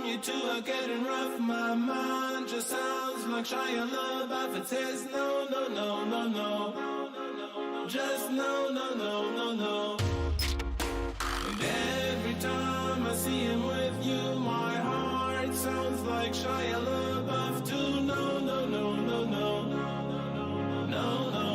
you two are getting rough. My mind just sounds like Shia LaBeouf. It says no, no, no, no, no. Just no, no, no, no, no. And every time I see him with you, my heart sounds like Shia LaBeouf too. No, no, no, no, no. No, no.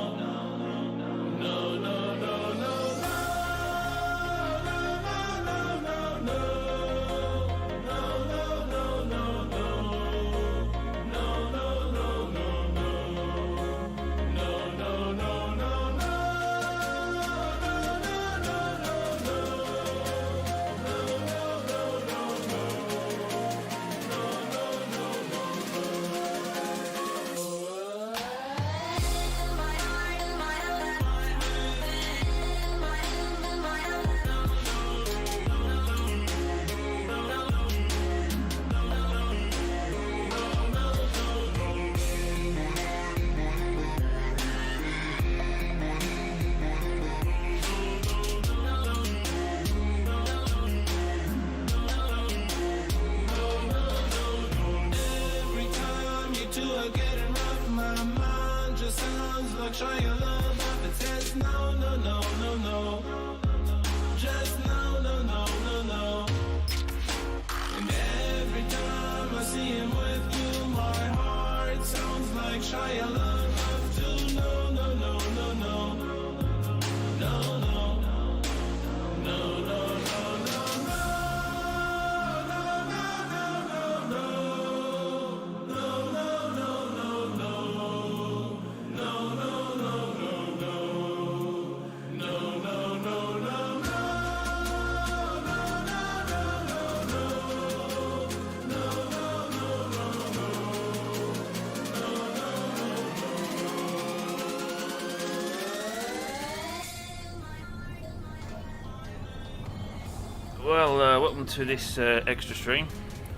Well, welcome to this extra stream.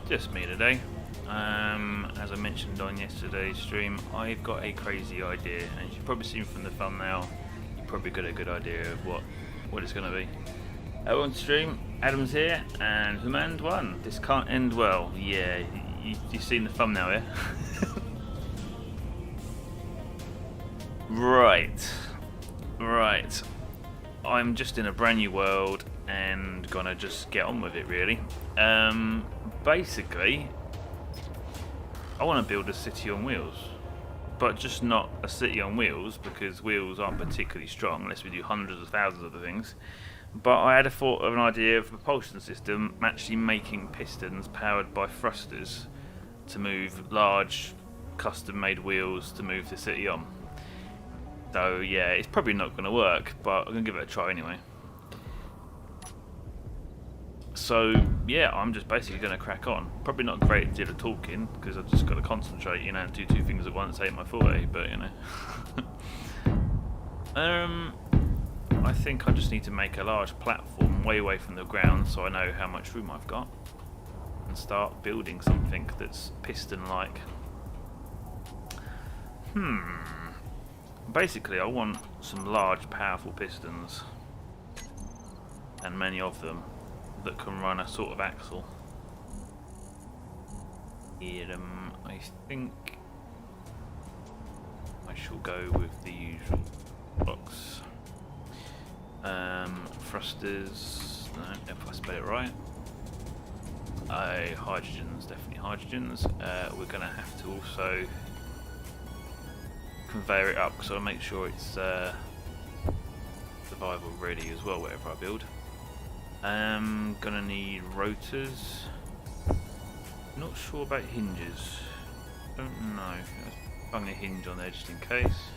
Just me today. As I mentioned on yesterday's stream, I've got a crazy idea, and you've probably seen from the thumbnail, you've probably got a good idea of what it's going to be. On stream, Adam's here, and Command 1. This can't end well. Yeah, you've seen the thumbnail, yeah? Right. I'm just in a brand new world and gonna just get on with it, really. Basically, I want to build a city on wheels, but just not a city on wheels, because wheels aren't particularly strong unless we do hundreds of thousands of the things. But I had a thought of an idea of a propulsion system actually making pistons powered by thrusters to move large custom-made wheels to move the city on. So yeah, it's probably not going to work, but I'm going to give it a try anyway. So yeah, I'm just basically going to crack on. Probably not a great deal of talking, because I've just got to concentrate, you know, and do two things at once, ain't my forte, but you know. I think I just need to make a large platform way away from the ground so I know how much room I've got, and start building something that's piston-like. Basically, I want some large, powerful pistons, and many of them, that can run a sort of axle. I think I shall go with the usual blocks. Thrusters, no, if I spell it right. Hydrogens, definitely hydrogens. We're going to have to also conveyor it up, so I'll make sure it's survival ready as well, whatever I build. Gonna need rotors. Not sure about hinges. Don't know. Bung a hinge on there just in case.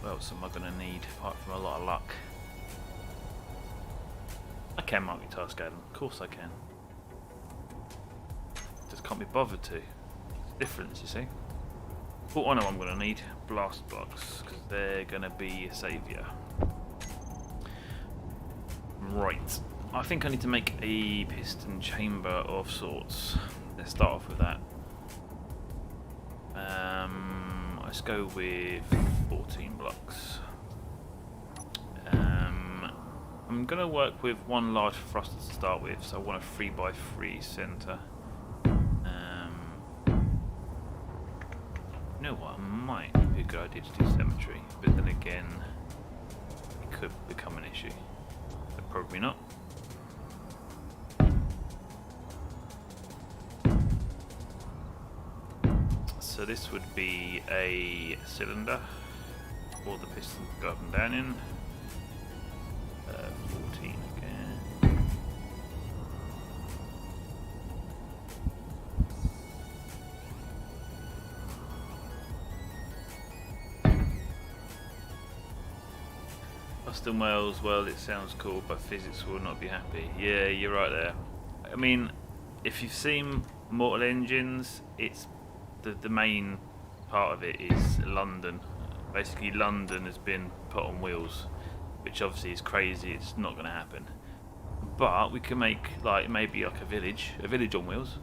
What else am I gonna need apart from a lot of luck? I can multitask, Adam. Of course I can. Just can't be bothered to. It's a difference, you see. But I know I'm gonna need blast blocks, because they're gonna be a saviour. Right, I think I need to make a piston chamber of sorts. Let's start off with that. Let's go with 14 blocks. I'm going to work with one large thruster to start with, so I want a 3x3 centre. You know what, it might be a good idea to do symmetry, but then again, it could become an issue. But probably not. So this would be a cylinder, or the piston go up and down in. 14 again. Austin Wells, well, it sounds cool, but physics will not be happy. Yeah, you're right there. I mean, if you've seen Mortal Engines, it's the main part of it is London. Basically, London has been put on wheels, which obviously is crazy. It's not going to happen. But we can make maybe like a village on wheels.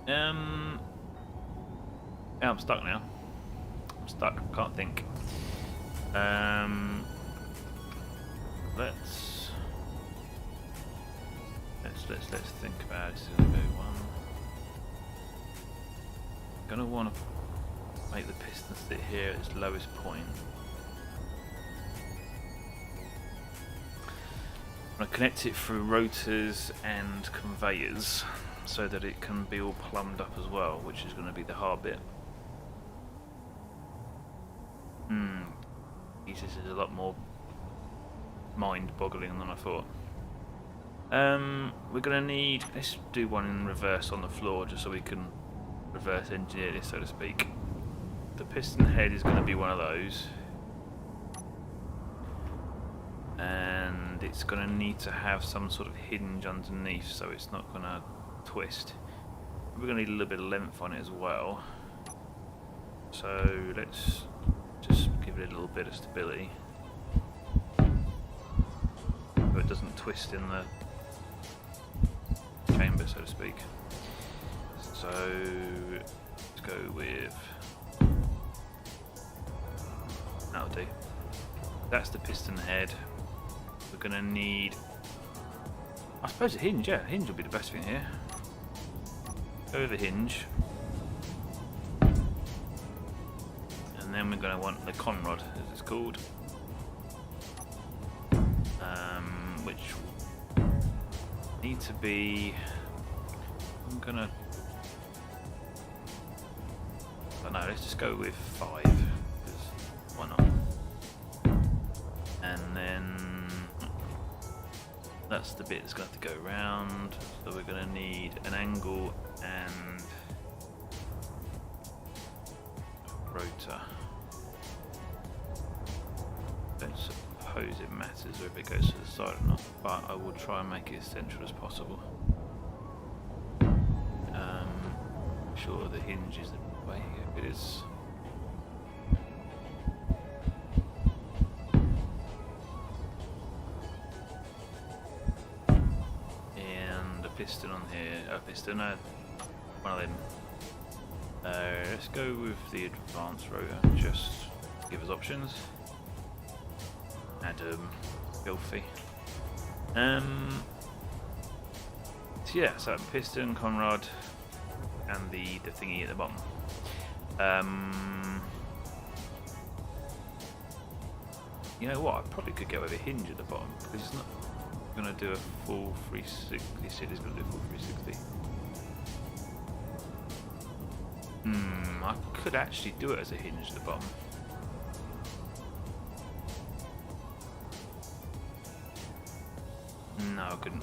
Yeah, I'm stuck now. I'm stuck. Can't think. Let's think about it. This is gonna go one. Gonna want to make the piston sit here at its lowest point. I'm going to connect it through rotors and conveyors so that it can be all plumbed up as well, which is going to be the hard bit. This is a lot more mind-boggling than I thought. We're going to need, let's do one in reverse on the floor just so we can reverse engineer this, so to speak. The piston head is going to be one of those, and it's going to need to have some sort of hinge underneath so it's not going to twist. We're going to need a little bit of length on it as well, so let's just give it a little bit of stability so it doesn't twist in the chamber, so to speak. So let's go with, that'll do. That's the piston head. We're going to need, I suppose, a hinge. Yeah, a hinge will be the best thing here. Go with a hinge. And then we're going to want the conrod, as it's called. Which will need to be, I'm going to, I don't know, let's just go with 5, because why not? And then that's the bit that's going to have to go round, so we're going to need an angle and rotor. Don't suppose it matters whether it goes to the side or not, but I will try and make it as central as possible. Sure, the hinge is the way it is. And a piston on here, one of them. Let's go with the advanced rotor, just to give us options. Adam, filthy. So yeah, so piston, conrod, and the thingy at the bottom. You know what? I probably could go with a hinge at the bottom because it's not going to do a full 360. It's going to do a full 360. I could actually do it as a hinge at the bottom. No, I couldn't.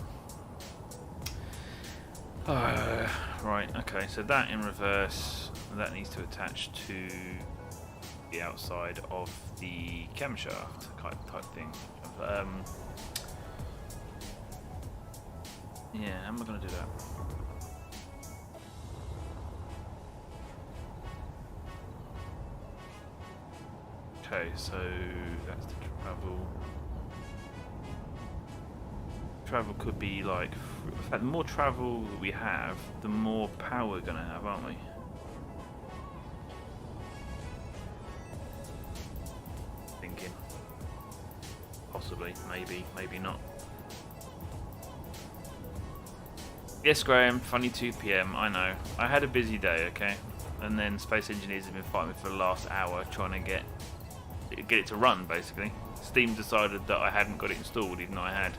Right, okay, so that in reverse, that needs to attach to the outside of the camshaft type thing. Yeah, how am I going to do that? Okay, so that's the travel. Travel could be like, in fact, the more travel that we have, the more power we're going to have, aren't we? Thinking. possibly, maybe, maybe not. Yes, Graham, funny 2 PM, I know. I had a busy day, okay? And then Space Engineers have been fighting me for the last hour trying to get it to run, basically. Steam decided that I hadn't got it installed, even though I had.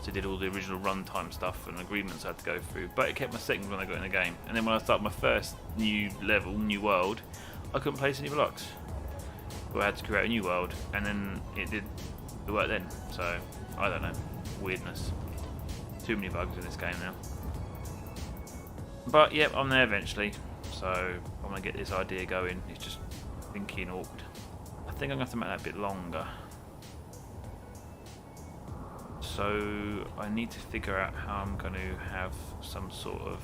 So I did all the original runtime stuff and agreements I had to go through. But it kept my settings when I got in the game. And then when I started my first new level, new world, I couldn't place any blocks. So I had to create a new world, and then it did the work then. So, I don't know. Weirdness. Too many bugs in this game now. But, yep, I'm there eventually. So, I'm going to get this idea going. It's just thinking awkward. I think I'm going to have to make that a bit longer. So, I need to figure out how I'm going to have some sort of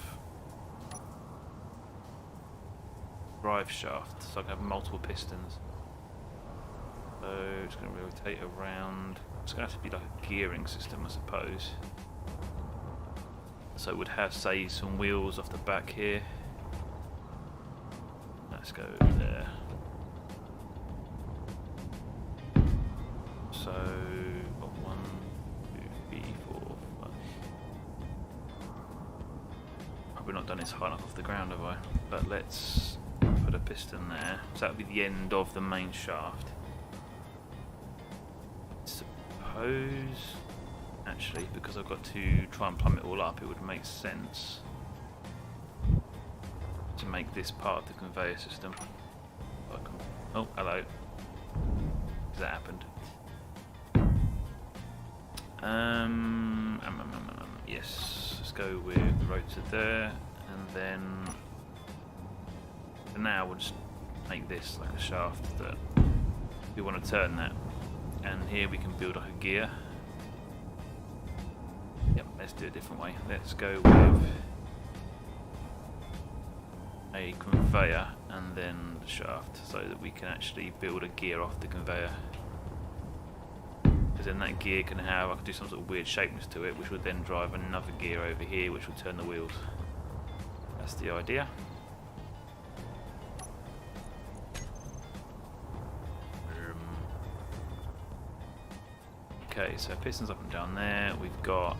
drive shaft, so I can have multiple pistons. So, it's going to rotate around. It's going to have to be like a gearing system, I suppose. So it would have, say, some wheels off the back here. Let's go there. So, got 1, 2, 3, 4, 5. Probably not done this high enough off the ground, have I? But let's put a piston there. So that would be the end of the main shaft. Suppose, actually, because I've got to try and plumb it all up, it would make sense to make this part of the conveyor system. Oh, hello. That happened. Yes, let's go with the rotor there, and then for now we'll just make this like a shaft that we want to turn that, and here we can build like a gear. Yep, let's do it a different way. Let's go with a conveyor and then the shaft, so that we can actually build a gear off the conveyor. Because then that gear can have, I can do some sort of weird shapeness to it, which would then drive another gear over here, which will turn the wheels. That's the idea. Okay, so pistons up and down there. We've got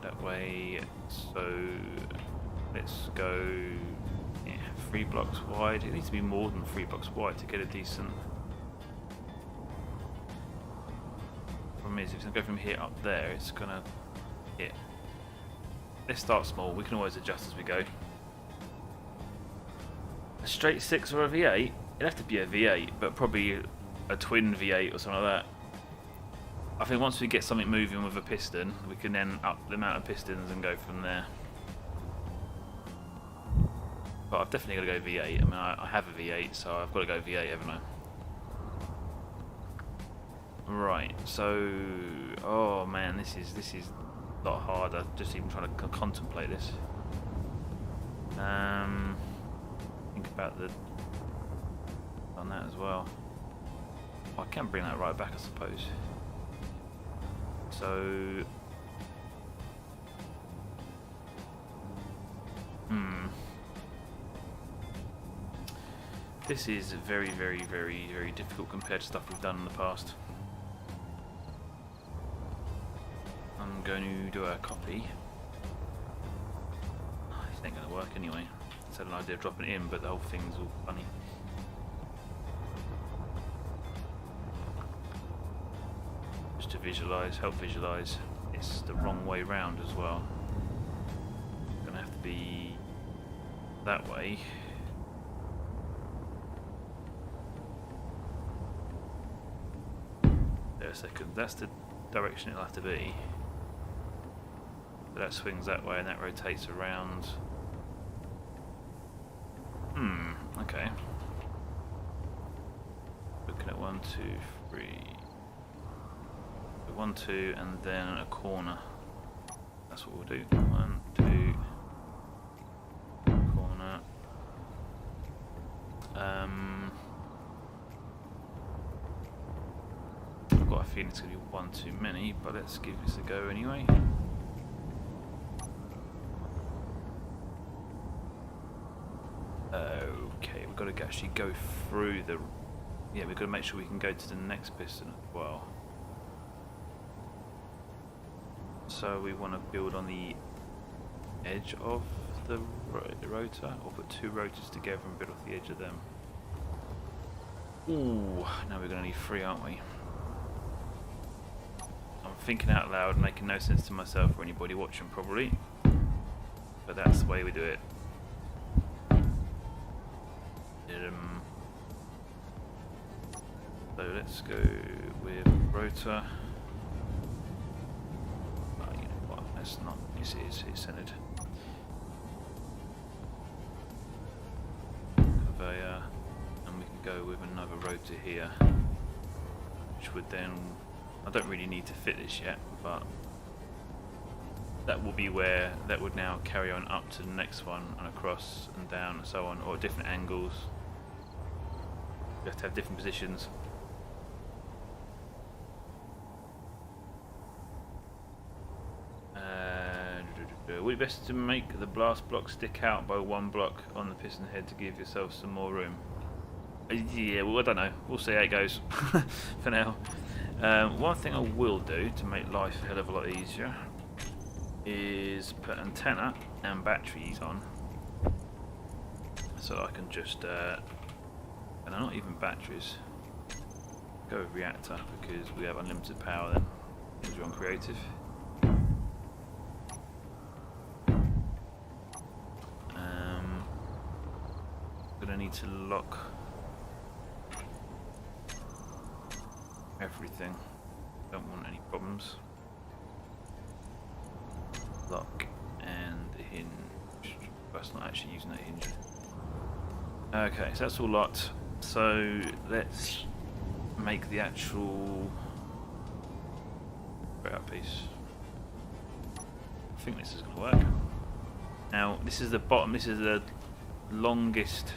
that way, so let's go 3 blocks wide. It needs to be more than 3 blocks wide to get a decent. Problem is, if it's going to go from here up there, it's going to hit. Let's start small, we can always adjust as we go. A straight 6 or a V8? It'd have to be a V8, but probably a twin V8 or something like that. I think once we get something moving with a piston, we can then up the amount of pistons and go from there. But I've definitely got to go V8. I mean, I have a V8, so I've got to go V8, haven't I? Right. So, oh man, this is a lot harder. Just even trying to contemplate this. Think about on that as well. Oh, I can bring that right back, I suppose. So, this is very, very, very, very difficult compared to stuff we've done in the past. I'm going to do a copy. This ain't going to work anyway. I had an idea of dropping it in, but the whole thing's all funny. Just to visualise, help visualise, it's the wrong way round as well. It's going to have to be that way. There a second, that's the direction it'll have to be. But that swings that way and that rotates around. Okay. Looking at 1, 2, 3. 1, 2, and then a corner. That's what we'll do. 1, 2. Corner. I've got a feeling it's going to be 1 too many, but let's give this a go anyway. Okay, we've got to actually go through the Yeah, we've got to make sure we can go to the next piston as well. So we want to build on the edge of the rotor, or put two rotors together and build off the edge of them. Ooh, now we're going to need three, aren't we? I'm thinking out loud, making no sense to myself or anybody watching probably, but that's the way we do it. So let's go with rotor. Oh, you know what? That's not. You see, it's centered. Conveyor, and we can go with another rotor here, which would then. I don't really need to fit this yet, but that will be where that would now carry on up to the next one and across and down and so on, or different angles. You have to have different positions. Would it be best to make the blast block stick out by one block on the piston head to give yourself some more room? Yeah, well, I don't know. We'll see how it goes for now. One thing I will do to make life a hell of a lot easier is put antenna and batteries on, so that I can just, and they're not even batteries, go with reactor because we have unlimited power then, because we're on creative. Gonna need to lock everything, don't want any problems. Lock and the hinge, that's not actually using that hinge. Okay, so that's all locked, so let's make the actual piece. I think this is going to work. Now this is the bottom, this is the longest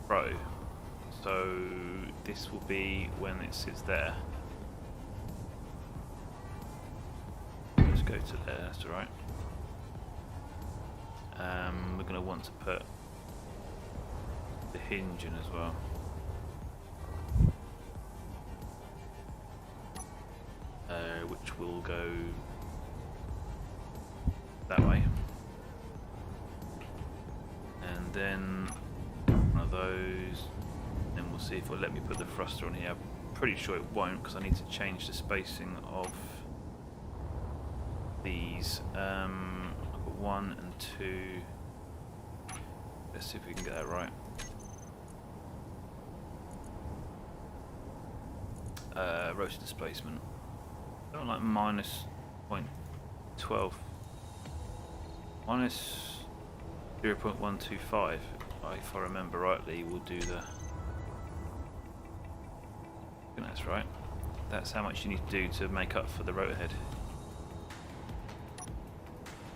row, so this will be when it sits there. Let's go to there, that's alright. We're going to want to put the hinge in as well. Which will go that way. And then one of those, then we'll see if it'll let me put the thruster on here. I'm pretty sure it won't because I need to change the spacing of these. I've got 1 and 2. Let's see if we can get that right. Rotor displacement. Something like minus 0.12. Minus 0.125, if I remember rightly, we'll do the. I think that's right. That's how much you need to do to make up for the rotor head.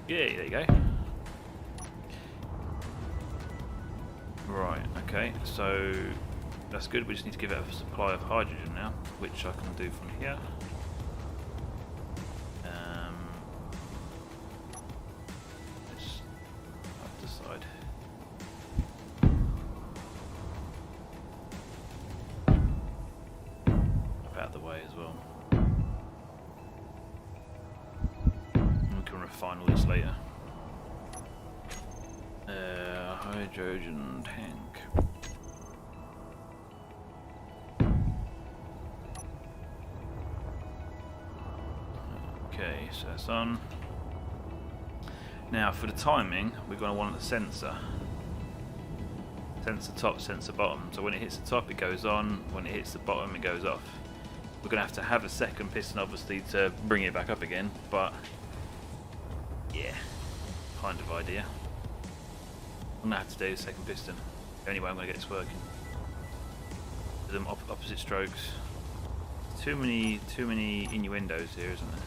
Yeah, there you go. Right, okay, so that's good. We just need to give it a supply of hydrogen now, which I can do from here. Refine all this later. Hydrogen tank. Okay, so that's on. Now for the timing, we're going to want the sensor. Sensor top, sensor bottom. So when it hits the top, it goes on. When it hits the bottom, it goes off. We're going to have a second piston, obviously, to bring it back up again, but yeah, kind of idea. I'm going to have to do the second piston. Anyway, I'm going to get this working. Do them opposite strokes. Too many innuendos here, isn't there?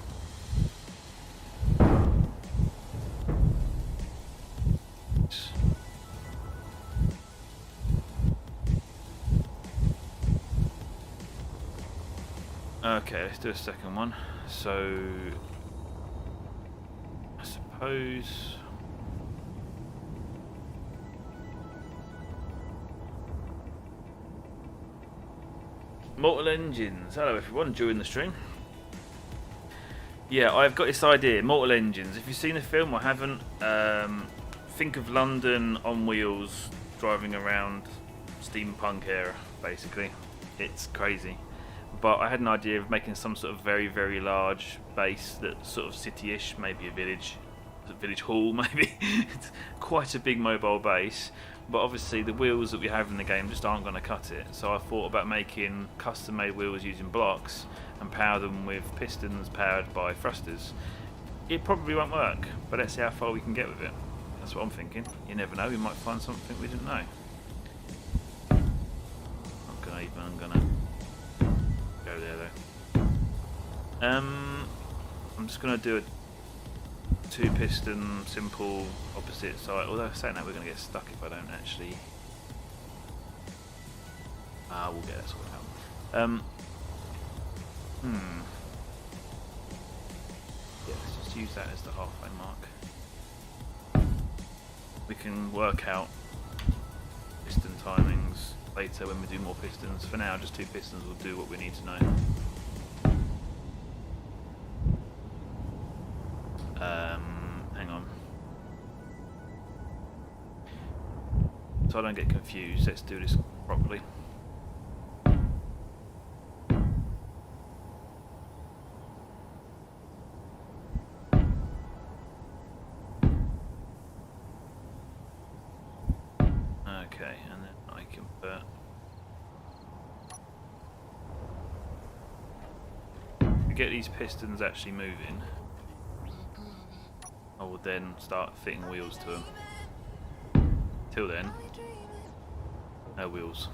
Okay, let's do a second one. So I suppose Mortal Engines. Hello everyone, during the stream. Yeah, I've got this idea, Mortal Engines. If you've seen the film or haven't, think of London on wheels, driving around steampunk era, basically. It's crazy. But I had an idea of making some sort of very, very large base that's sort of city-ish, maybe a village hall, maybe. It's quite a big mobile base. But obviously the wheels that we have in the game just aren't going to cut it. So I thought about making custom-made wheels using blocks and power them with pistons powered by thrusters. It probably won't work, but let's see how far we can get with it. That's what I'm thinking. You never know, we might find something we didn't know. I'm gonna go there though. I'm just gonna do a 2-piston simple opposite side. Although saying that, we're gonna get stuck if I don't actually. We'll get that sorted out. Yeah, let's just use that as the halfway mark. We can work out piston timings later when we do more pistons. For now, just 2 pistons will do what we need to know. Hang on. So I don't get confused, let's do this properly. Okay, and then I can put to get these pistons actually moving, I will then start fitting wheels to them. Till then, no wheels.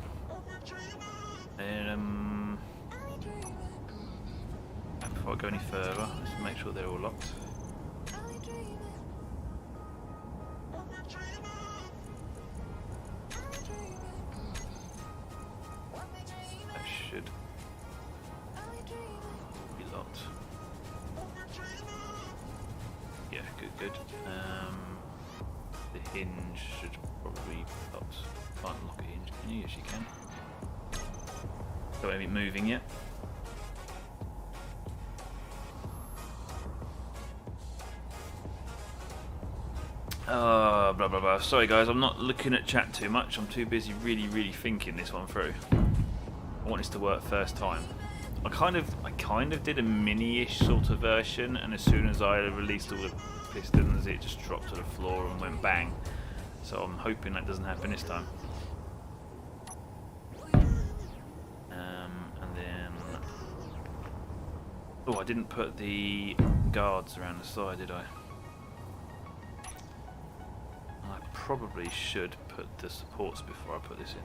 And before I go any further, let's make sure they're all locked. That should be locked. Yeah, good. The hinge should probably be locked. Can't lock a hinge, can you? Yes, you can. Don't have it moving yet. Blah blah blah. Sorry guys, I'm not looking at chat too much. I'm too busy really thinking this one through. I want this to work first time. I kind of did a mini-ish sort of version, and as soon as I released all the pistons, it just dropped to the floor and went bang. So I'm hoping that doesn't happen this time. And then, oh, I didn't put the guards around the side, did I? I probably should put the supports before I put this in.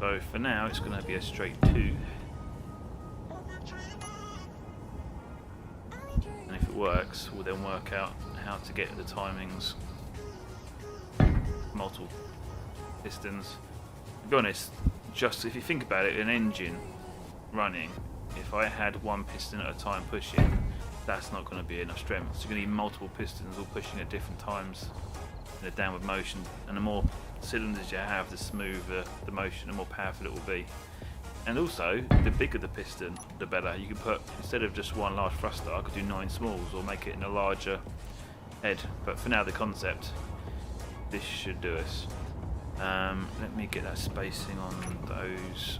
So for now it's going to be a straight 2, and if it works we'll then work out how to get the timings, multiple pistons. To be honest, just if you think about it, an engine running, if I had 1 piston at a time pushing, that's not going to be enough strength. So you're going to need multiple pistons all pushing at different times in a downward motion, and the more cylinders you have, the smoother the motion, the more powerful it will be. And also, the bigger the piston, the better. You can put, instead of just 1 large thruster, I could do 9 smalls or make it in a larger head. But for now, the concept, this should do us. Let me get that spacing on those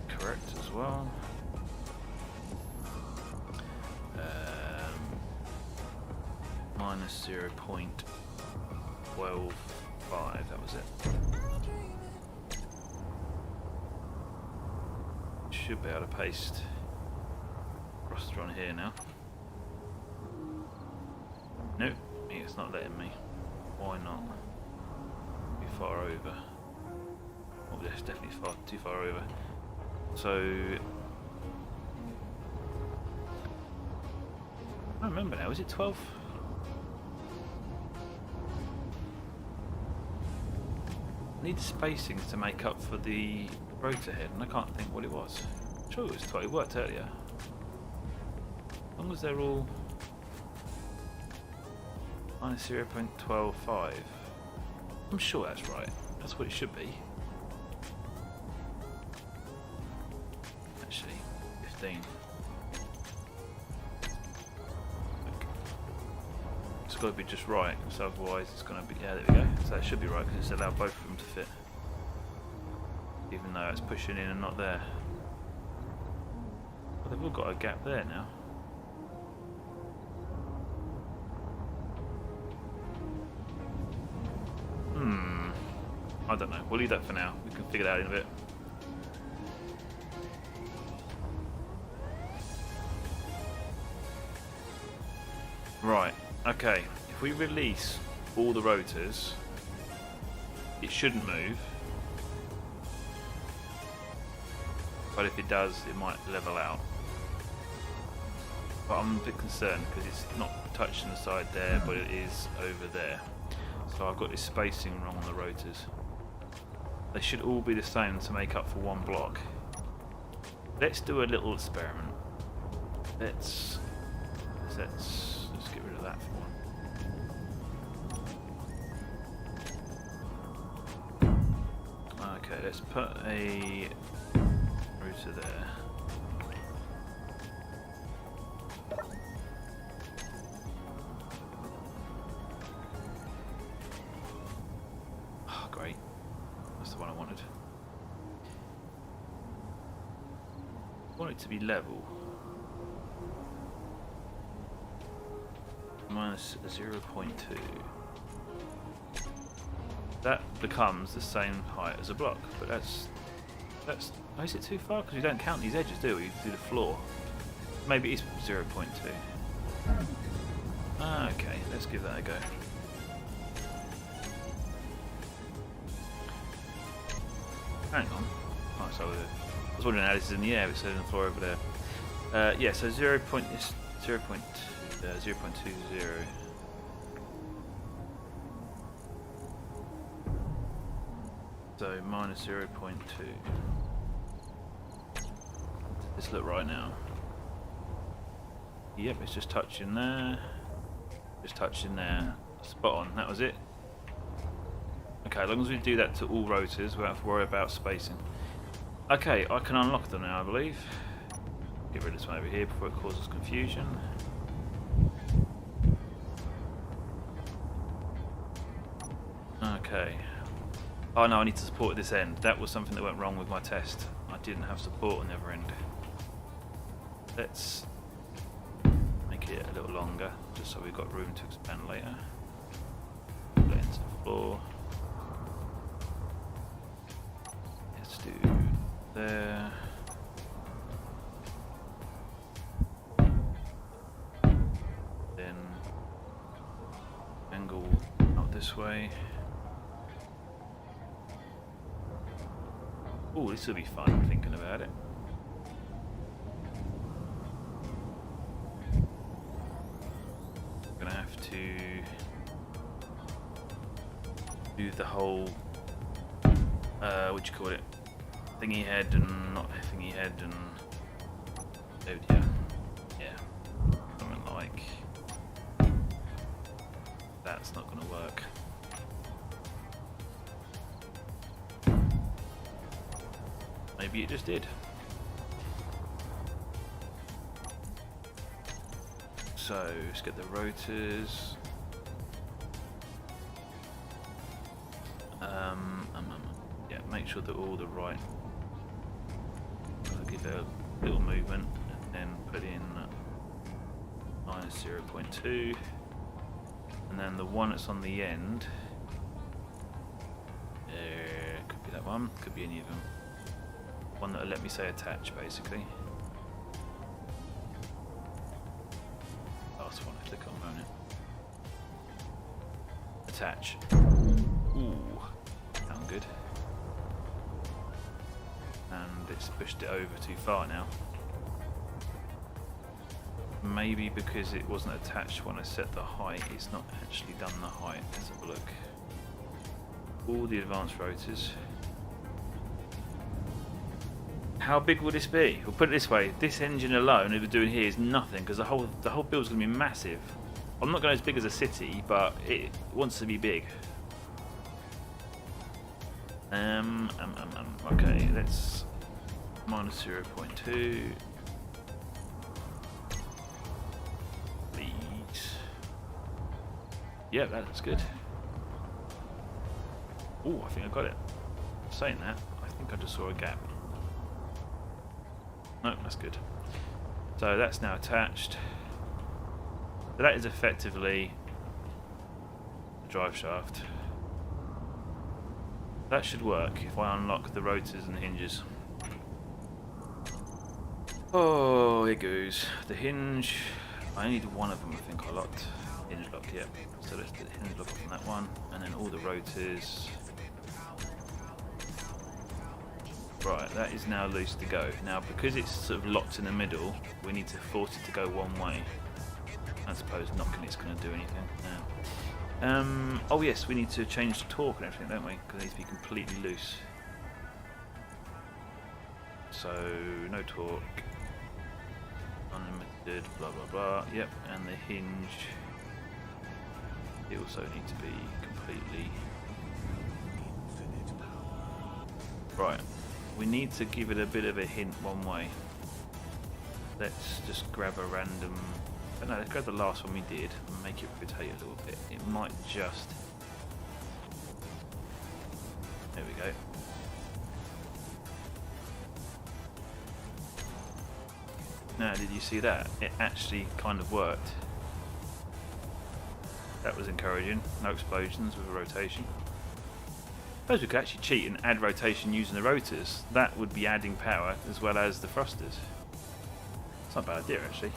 correct as well. Minus 0.125, that was it. Should be able to paste thruster on here now. Nope, it's not letting me. Why not? Too far over. Oh, that's definitely too far over. So I don't remember now. Is it 12? need spacings to make up for the rotor head, and I can't think what it was. I'm sure it was 12. It worked earlier. As long as they're all minus 0.125. I'm sure that's right. That's what it should be. Actually, 15. It's got to be just right, so otherwise it's going to be. Yeah, there we go. So that should be right because it's allowed both of them to fit, even though it's pushing in and not there. But they've all got a gap there now. I don't know. We'll leave that for now. We can figure that out in a bit. Right. Okay. If we release all the rotors, it shouldn't move. But if it does, it might level out. But I'm a bit concerned because it's not touching the side there, but it is over there. So I've got this spacing wrong on the rotors. They should all be the same to make up for one block. Let's do a little experiment. Let's get rid of that for one. Okay, let's put a router there. Oh, great. That's the one I wanted. I want it to be level. Minus 0.2. That becomes the same height as a block, but that's. Oh, is it too far? Because we don't count these edges, do we? Through the floor. Maybe it's 0.2. Ah, okay, let's give that a go. Hang on. Oh, so I was wondering how this is in the air, but it's on the floor over there. Yeah, so 0.20. So minus 0.2. Does this look right now? Yep, it's just touching there. Just touching there. Spot on, that was it. Okay, as long as we do that to all rotors, we don't have to worry about spacing. Okay, I can unlock them now, I believe. Get rid of this one over here before it causes confusion. Okay. Oh no, I need to support at this end. That was something that went wrong with my test. I didn't have support on the other end. Let's make it a little longer, just so we've got room to expand later. Put it into the floor. Let's do there. Then angle out this way. Oh, this will be fun thinking about it. I'm gonna have to do the whole what you call it? Thingy head and not thingy head and oh yeah. Something like that's not gonna work. Maybe it just did. So let's get the rotors. Yeah, make sure they're all the right. I'll give it a little movement and then put in minus 0.2, and then the one that's on the end. Could be that one. Could be any of them. One that'll let me say attach, basically. Last one, click on it. Attach. Ooh, sound good. And it's pushed it over too far now. Maybe because it wasn't attached when I set the height, it's not actually done the height. Let's have a look. all the advanced rotors. How big will this be? We'll put it this way: this engine alone, that we're doing here, is nothing because the whole build's going to be massive. I'm not going as big as a city, but it wants to be big. Okay, let's minus 0.2. Please. Yeah, that looks good. Oh, I think I got it. Saying that, I think I just saw a gap. No, that's good. So that's now attached. So that is effectively the drive shaft. That should work if I unlock the rotors and the hinges. Oh, here goes. The hinge. I need one of them, I think I locked. Hinge locked, yep. So let's get the hinge lock on that one. And then all the rotors. Right, that is now loose to go. Now, because it's sort of locked in the middle, we need to force it to go one way. I suppose knocking it's going to do anything. No. Oh yes, we need to change the torque and everything, don't we? Because it needs to be completely loose. So, no torque. Unlimited, blah blah blah. Yep, and the hinge. It also needs to be completely... Right. We need to give it a bit of a hint one way. Let's just grab a random... Oh no, let's grab the last one we did and make it rotate a little bit. It might just... There we go. Now, did you see that? It actually kind of worked. That was encouraging. No explosions with a rotation. I suppose we could actually cheat and add rotation using the rotors. That would be adding power as well as the thrusters. It's not a bad idea actually.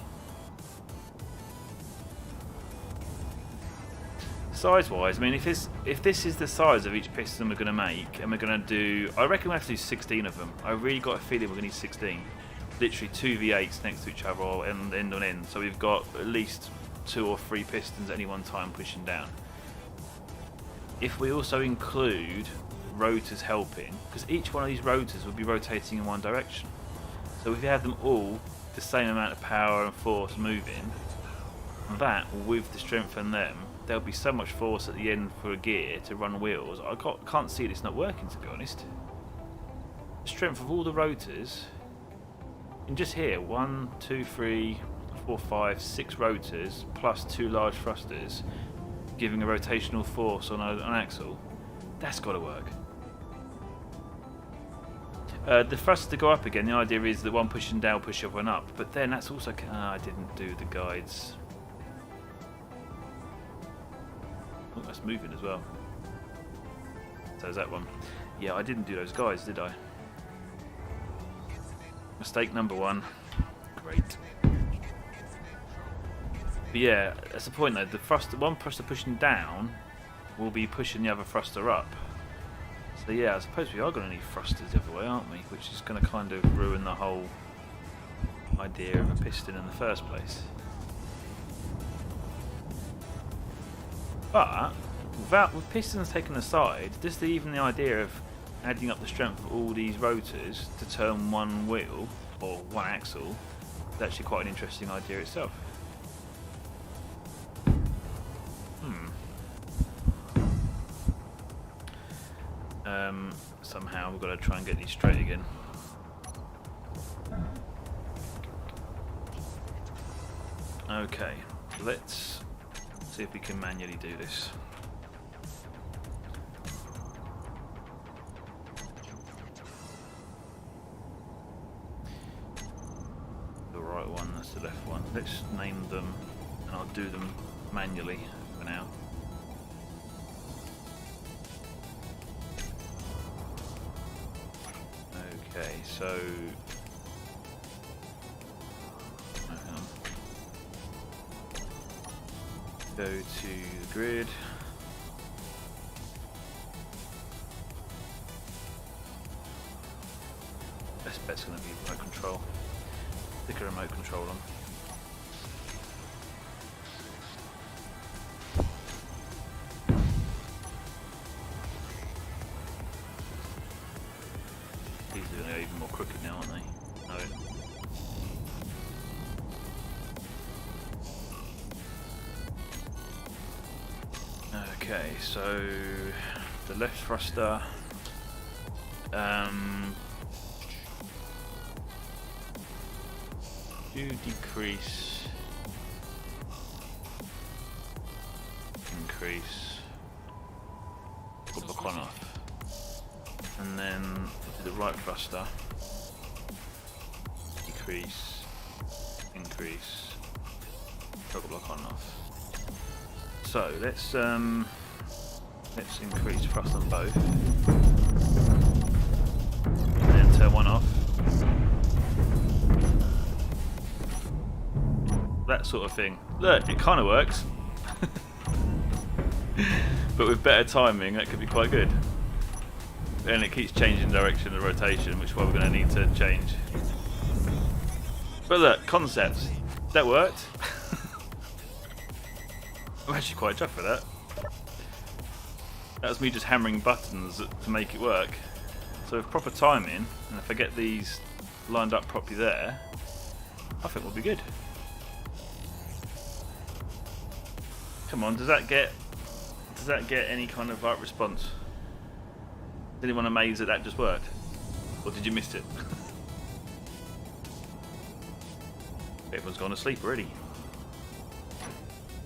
Size wise, I mean, if this is the size of each piston we're going to make, and we're going to do, I reckon we have to do 16 of them. I really got a feeling we're going to need 16. Literally 2 V8s next to each other or end on end. So we've got at least 2 or 3 pistons at any one time pushing down. If we also include rotors helping, because each one of these rotors will be rotating in one direction. So if you have them all the same amount of power and force moving, that with the strength in them, there'll be so much force at the end for a gear to run wheels. I can't see this not working, to be honest. The strength of all the rotors, and just here, 1, 2, 3, 4, 5, 6 rotors plus 2 large thrusters, giving a rotational force on an axle. That's got to work. The thrusters to go up again, the idea is that one pushing down, push the other one up. But then that's also... I didn't do the guides. Oh, that's moving as well. So is that one. Yeah, I didn't do those guides, did I? Mistake number 1. Great. But yeah, that's the point though. The thruster, one thruster pushing down will be pushing the other thruster up. So yeah, I suppose we are going to need thrusters the other way, aren't we? Which is going to kind of ruin the whole idea of a piston in the first place. But with pistons taken aside, just even the idea of adding up the strength of all these rotors to turn one wheel or one axle is actually quite an interesting idea itself. Somehow we've got to try and get these straight again. Okay, let's see if we can manually do this. The right one, that's the left one. Let's name them and I'll do them manually for now. Okay, so go to the grid. Best bet's going to be remote control. Stick a remote control on. are going to go even more crooked now, aren't they? No. Okay, so the left thruster. Do decrease, increase, block on off, and then the right thruster, decrease, increase, toggle block on off. So let's increase thrust on both, and then turn one off. That sort of thing. Look, it kind of works. But with better timing, that could be quite good. And it keeps changing direction of rotation, which is why we're going to need to change. But look, concepts. That worked. I'm actually quite chuffed for that. That was me just hammering buttons to make it work. So with proper timing, and if I get these lined up properly there, I think we'll be good. Come on, does that get any kind of right response? Is anyone amazed that just worked? Or did you miss it? Everyone's gone to sleep already.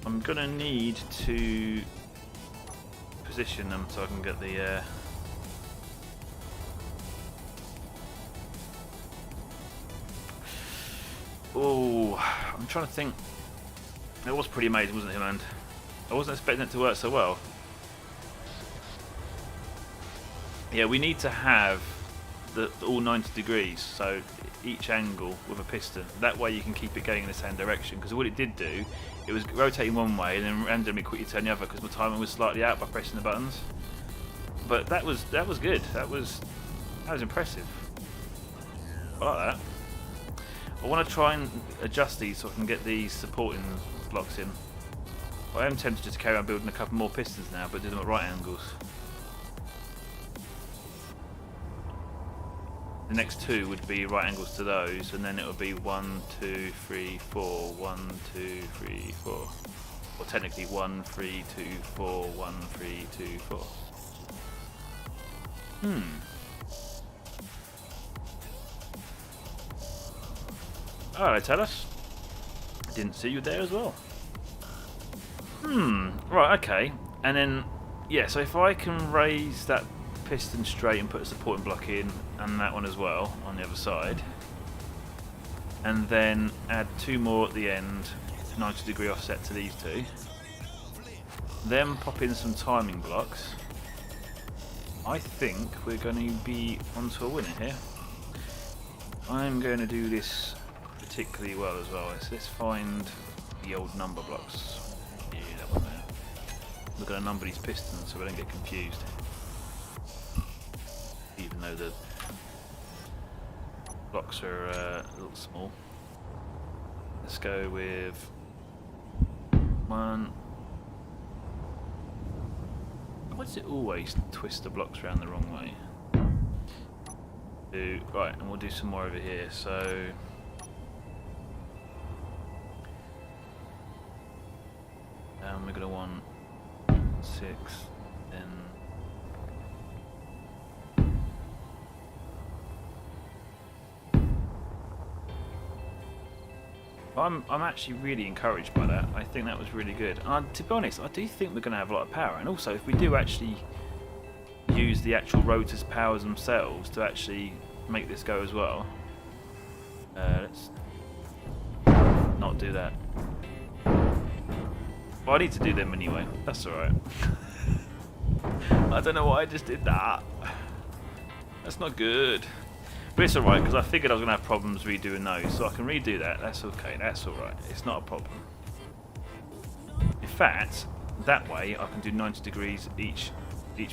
I'm gonna need to position them so I can get the oh, I'm trying to think. It was pretty amazing, wasn't it, man? I wasn't expecting it to work so well. Yeah, we need to have the all 90 degrees, so each angle with a piston. That way you can keep it going in the same direction. Because what it did do, it was rotating one way and then randomly quickly turn the other because my timing was slightly out by pressing the buttons. But that was good. That was impressive. I like that. I want to try and adjust these so I can get these supporting blocks in. I am tempted just to carry on building a couple more pistons now, but do them at right angles. The next two would be right angles to those, and then it would be 1, 2, 3, 4, 1, 2, 3, 4. Or technically 1, 3, 2, 4, 1, 3, 2, 4. Alright, tell us. Didn't see you there as well. Right, okay. And then, yeah, so if I can raise that piston straight and put a supporting block in, and that one as well on the other side, and then add two more at the end, 90 degree offset to these two, then pop in some timing blocks, I think we're going to be onto a winner here. I'm going to do this particularly well as well. So let's find the old number blocks. Yeah, that one there. We're going to number these pistons so we don't get confused. Even though the blocks are a little small. Let's go with 1. Why does it always twist the blocks around the wrong way? 2. Right, and we'll do some more over here. So we're going to want 6, then I'm actually really encouraged by that. I think that was really good. And to be honest, I do think we're going to have a lot of power. And also, if we do actually use the actual rotors' powers themselves to actually make this go as well, let's not do that. Well, I need to do them anyway. That's alright. I don't know why I just did that. That's not good. But it's alright, because I figured I was going to have problems redoing those, so I can redo that. That's okay. That's alright. It's not a problem. In fact, that way I can do 90 degrees each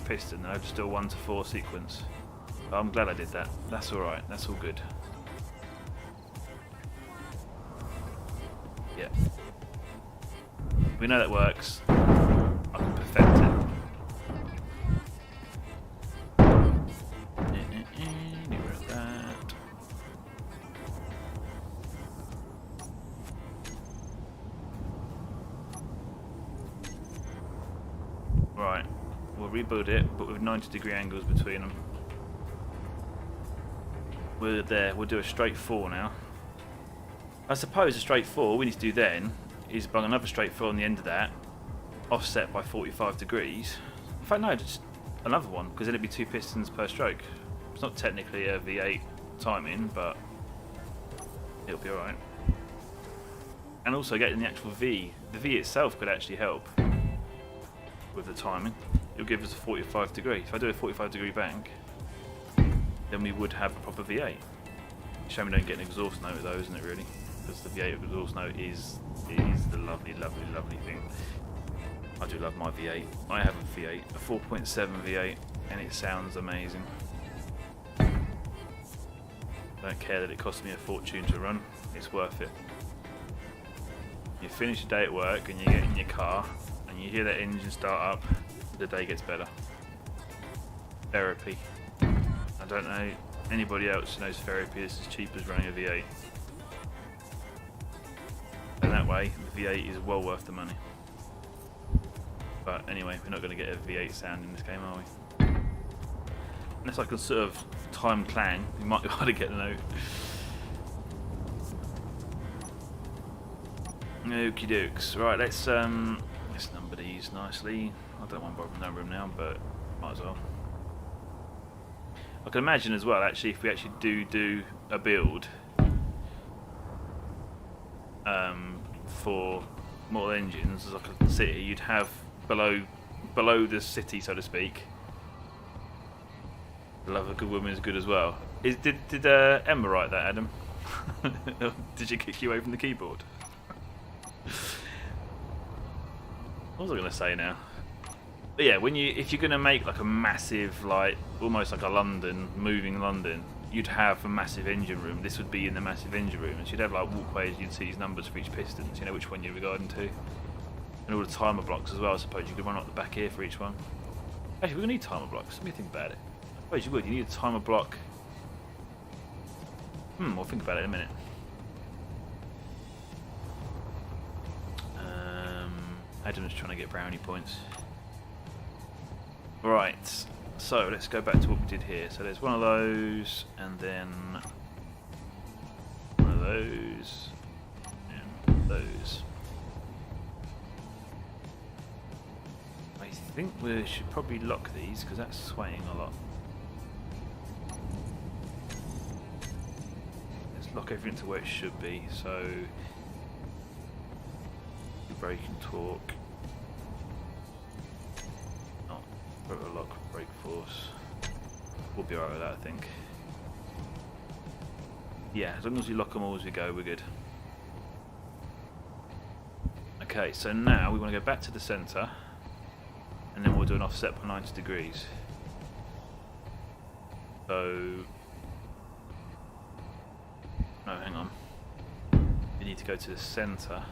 piston, and I just do a 1 to 4 sequence. But I'm glad I did that. That's alright. That's all good. Yeah. We know that works. I can perfect it. Get rid of that. rebuild it, but with 90-degree angles between them. We're there. We'll do a straight 4 now. I suppose a straight 4 we need to do then is bung another straight 4 on the end of that, offset by 45 degrees. In fact, no, just another one, because then it'd be 2 pistons per stroke. It's not technically a V8 timing, but it'll be alright. And also getting the actual V. The V itself could actually help with the timing. It'll give us a 45 degree. If I do a 45 degree bank, then we would have a proper V8. Shame we don't get an exhaust note though, isn't it really? Because the V8 exhaust note is the lovely, lovely, lovely thing. I do love my V8. I have a V8, a 4.7 V8, and it sounds amazing. Don't care that it costs me a fortune to run, it's worth it. You finish your day at work and you get in your car and you hear that engine start up, the day gets better. Therapy. I don't know anybody else who knows therapy is as cheap as running a V8. And that way, the V8 is well worth the money. But anyway, we're not going to get a V8 sound in this game, are we? Unless I can sort of time clang, you might be able to get a note. Okie dokes. Right, let's number these nicely. I don't want to number them now, but might as well. I can imagine as well, actually, if we actually do a build for model engines, as like a city, you'd have below the city, so to speak. The love of a good woman is good as well. Did Emma write that, Adam? Did she kick you away from the keyboard? What was I going to say now? But yeah, if you're going to make like a massive, like almost like a moving London, you'd have a massive engine room. This would be in the massive engine room, and you'd have like walkways. You'd see these numbers for each piston, so you know which one you're regarding to, and all the timer blocks as well. I suppose you could run up the back here for each one. Actually, we're going to need timer blocks. Let me think about it. I suppose you would. You need a timer block. We'll think about it in a minute. Adam's trying to get brownie points. Right, so let's go back to what we did here. So there's one of those, and then one of those, and those. I think we should probably lock these because that's swaying a lot. Let's lock everything to where it should be. So braking torque. Oh, rotor lock, brake force. We'll be alright with that, I think. Yeah, as long as we lock them all as we go, we're good. Okay, so now we want to go back to the centre, and then we'll do an offset by 90 degrees. So, no, hang on. We need to go to the centre.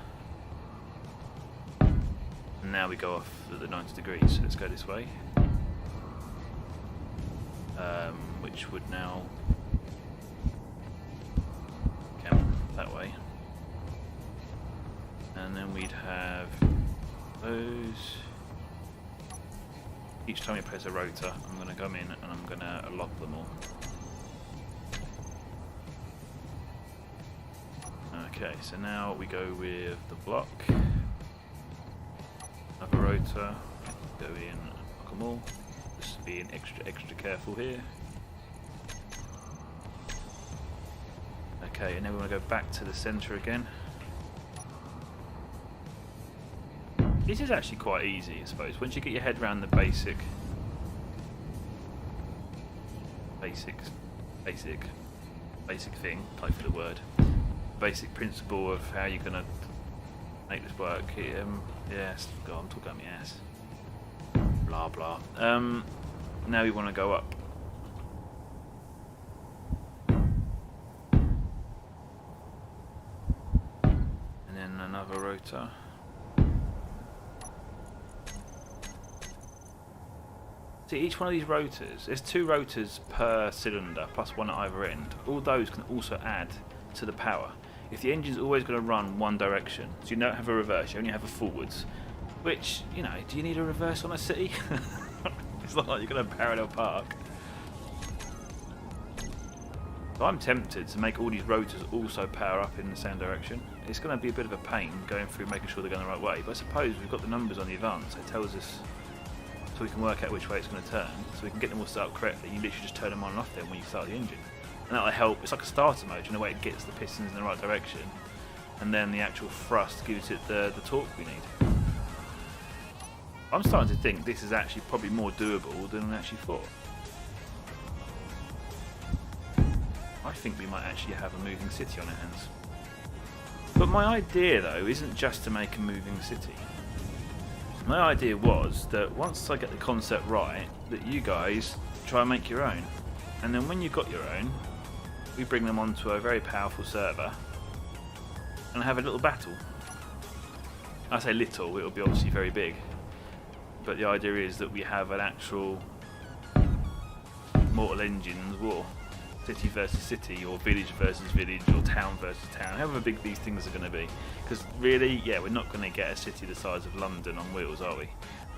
And now we go off at the 90 degrees, so let's go this way. Which would now come that way. And then we'd have those. Each time we press a rotor, I'm going to come in and I'm going to lock them all. Okay, so now we go with the block. Another rotor, go in, lock them all. Just being extra careful here. Okay, and then we want to go back to the centre again. This is actually quite easy, I suppose. Once you get your head around the basic thing, type for the word, basic principle of how you're gonna make this work. Yes, God, I'm talking about my ass. Blah blah. Now we want to go up. And then another rotor. See, each one of these rotors, there's 2 rotors per cylinder, plus one at either end. All those can also add to the power. If the engine's always going to run one direction, so you don't have a reverse, you only have a forwards, which, you know, do you need a reverse on a city? It's not like you're going to parallel park. So I'm tempted to make all these rotors also power up in the same direction. It's going to be a bit of a pain going through making sure they're going the right way, but I suppose we've got the numbers on the advance. It tells us so we can work out which way it's going to turn, so we can get them all set up correctly. You literally just turn them on and off then when you start the engine. And that'll help. It's like a starter mode in a way. It gets the pistons in the right direction, and then the actual thrust gives it the torque we need. I'm starting to think this is actually probably more doable than I actually thought. I think we might actually have a moving city on our hands. But my idea though isn't just to make a moving city. My idea was that once I get the concept right, that you guys try and make your own. And then when you've got your own, we bring them onto a very powerful server and have a little battle. I say little, it'll be obviously very big. But the idea is that we have an actual Mortal Engines war. City versus city, or village versus village, or town versus town, however big these things are going to be. Because really, yeah, we're not going to get a city the size of London on wheels, are we?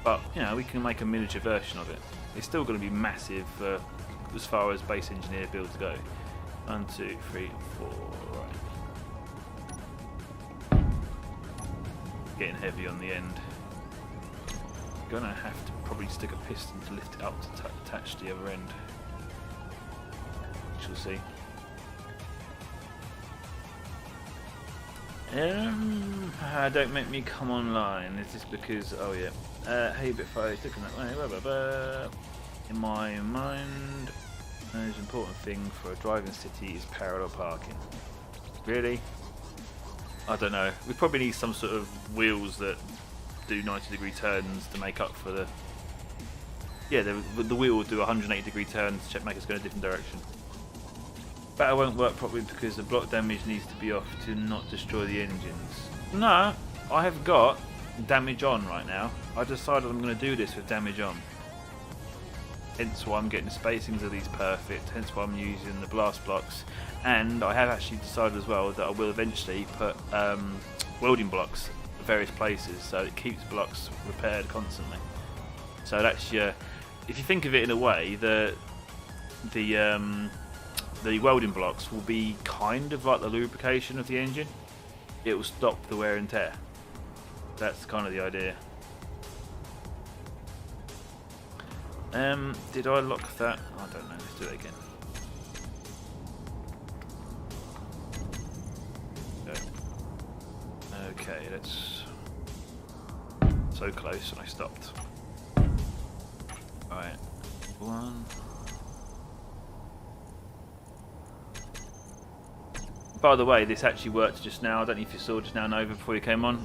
But, you know, we can make a miniature version of it. It's still going to be massive as far as base engineer builds go. 1, 2, 3, 4, right. Getting heavy on the end. Gonna have to probably stick a piston to lift it up to attach to the other end. We'll see. Don't make me come online. Is this because? Oh yeah. Hey, Bitfire, looking that way. Blah, blah, blah. In my mind, the most important thing for a driving city is parallel parking. Really? I don't know. We probably need some sort of wheels that do 90-degree turns to make up for the. Yeah, the wheel will do 180-degree turns to make us go in a different direction. But it won't work properly because the block damage needs to be off to not destroy the engines. No, I have got damage on right now. I decided I'm going to do this with damage on. Hence why I'm getting the spacings of these perfect, hence why I'm using the blast blocks. And I have actually decided as well that I will eventually put welding blocks at various places so it keeps blocks repaired constantly. So that's your, if you think of it in a way, the welding blocks will be kind of like the lubrication of the engine. It will stop the wear and tear. That's kind of the idea. Did I lock that? I don't know. Let's do it again. Okay, let's. So close, and I stopped. All right, 1. By the way, this actually worked just now. I don't know if you saw just now, Nova, before you came on.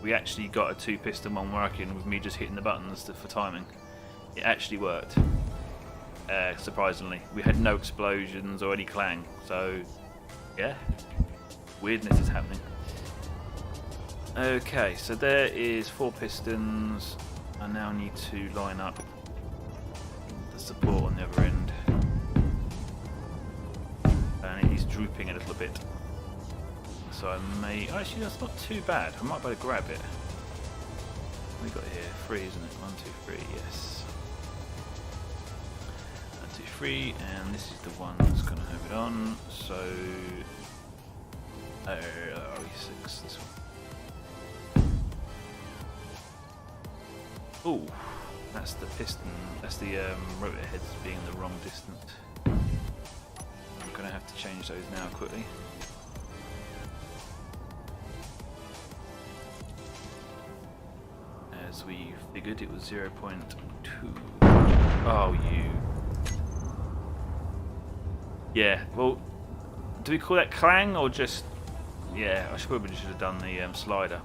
We actually got a 2-piston one working with me just hitting the buttons for timing. It actually worked. Surprisingly, we had no explosions or any clang. So, yeah, weirdness is happening. Okay, so there is 4 pistons. I now need to line up the support on the other end. And it is drooping a little bit. So I may... Actually, that's not too bad. I might be able to grab it. What we got here? 3, isn't it? 1, 2, 3, yes. 1, 2, 3, and this is the one that's going to have it on. So... RE6, this one. Ooh, that's the piston. That's the rotor heads being the wrong distance. I'm going to have to change those now quickly. As we figured, it was 0.2. Oh, you. Yeah, well, do we call that clang or just... Yeah, I probably should have done the slider.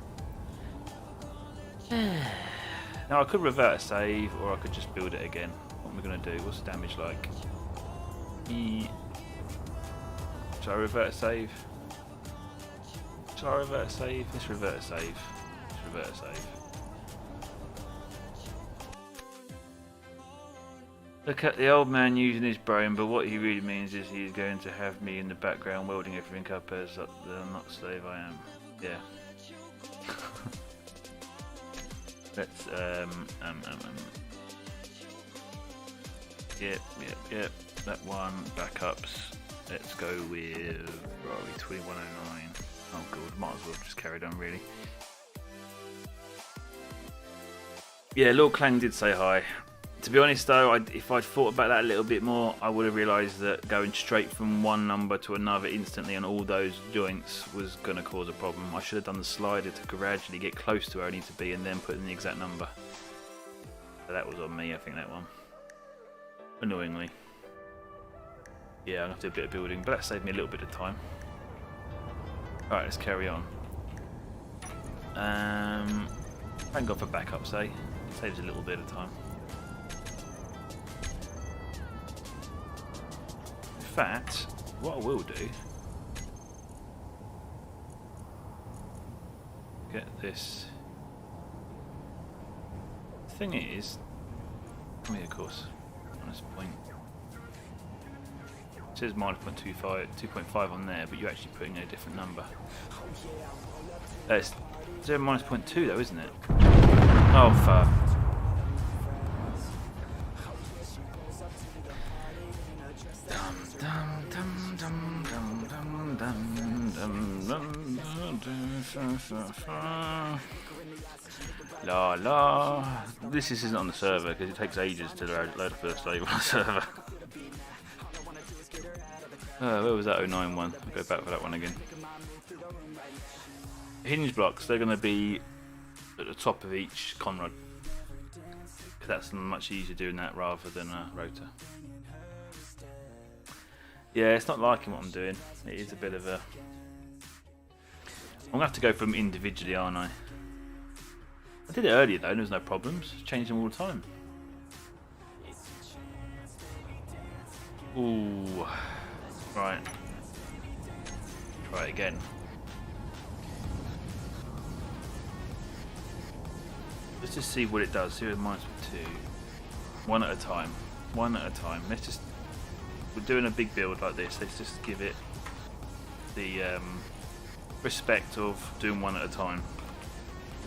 Now I could revert a save, or I could just build it again. What am I going to do? What's the damage like? Shall I revert a save? Shall I revert a save? Let's revert a save. Let's revert a save. Look at the old man using his brain, but what he really means is he's going to have me in the background welding everything up as the not slave I am. Yeah. Let's yep. That one backups. Let's go with 2109. Oh god, might as well just carried on really. Yeah, Lord Clang did say hi. To be honest though, if I'd thought about that a little bit more, I would have realised that going straight from one number to another instantly on all those joints was going to cause a problem. I should have done the slider to gradually get close to where I need to be and then put in the exact number. So that was on me, I think, that one. Annoyingly. Yeah, I'm going to have to do a bit of building, but that saved me a little bit of time. Alright, let's carry on. Thank God for backups, eh? Saves a little bit of time. In fact, what I will do, get this. The thing is, I mean, of course, on this point, it says -0.25 on there, but you're actually putting in a different number. It's -0.2 though, isn't it? Oh fuck. La la. This isn't on the server because it takes ages to load the first save on the server. Where was that 091? I'll go back for that one again. Hinge blocks, they're going to be at the top of each conrod. Because that's much easier doing that rather than a rotor. Yeah, it's not liking what I'm doing. It is a bit of a... I'm going to have to go for them individually, aren't I? I did it earlier though, and there was no problems. Changed them all the time. Ooh. Right. Try it again. Let's just see what it does. 0 minus 2. One at a time. One at a time. Let's just... We're doing a big build like this. Let's just give it the respect of doing one at a time.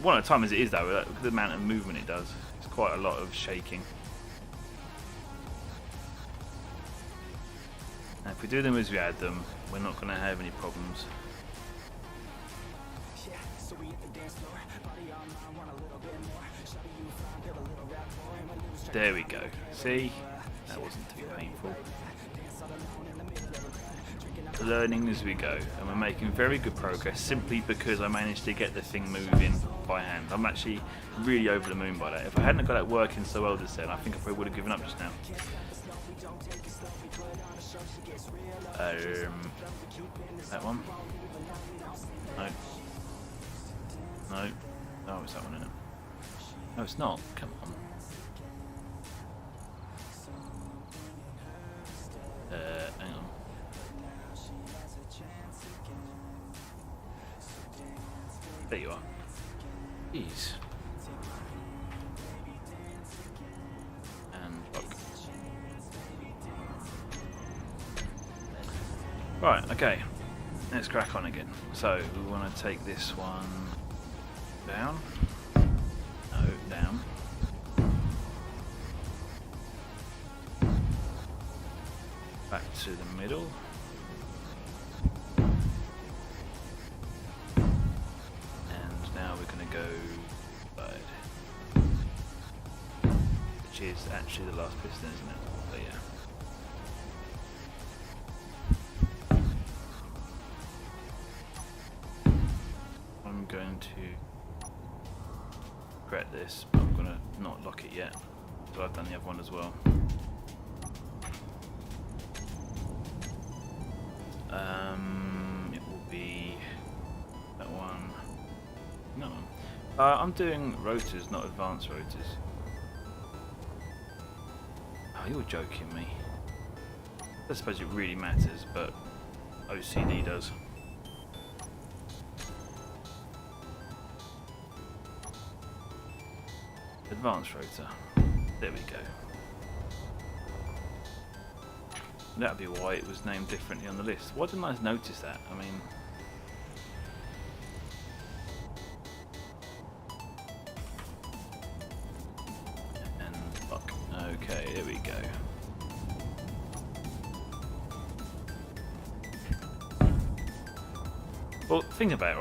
One at a time as it is though, look at the amount of movement it does. It's quite a lot of shaking. Now if we do them as we add them, we're not going to have any problems. There we go. See? That wasn't too painful. Learning as we go, and we're making very good progress simply because I managed to get the thing moving by hand. I'm actually really over the moon by that. If I hadn't got that working so well just then, I think I probably would have given up just now. That one? No. No. Oh, it's that one, isn't it? No, it's not. Come on. Hang on. There you are. Jeez. And look. Right, okay. Let's crack on again. So, we want to take this one down. No, down. Back to the middle. Now we're going to go side, which is actually the last piston, isn't it? But yeah. I'm going to correct this, but I'm going to not lock it yet. So I've done the other one as well. It will be that one. No. I'm doing rotors, not advanced rotors. Oh, you're joking me. I suppose it really matters, but OCD does. Advanced rotor. There we go. That'd be why it was named differently on the list. Why didn't I notice that? I mean... Okay, there we go. Well, think about it,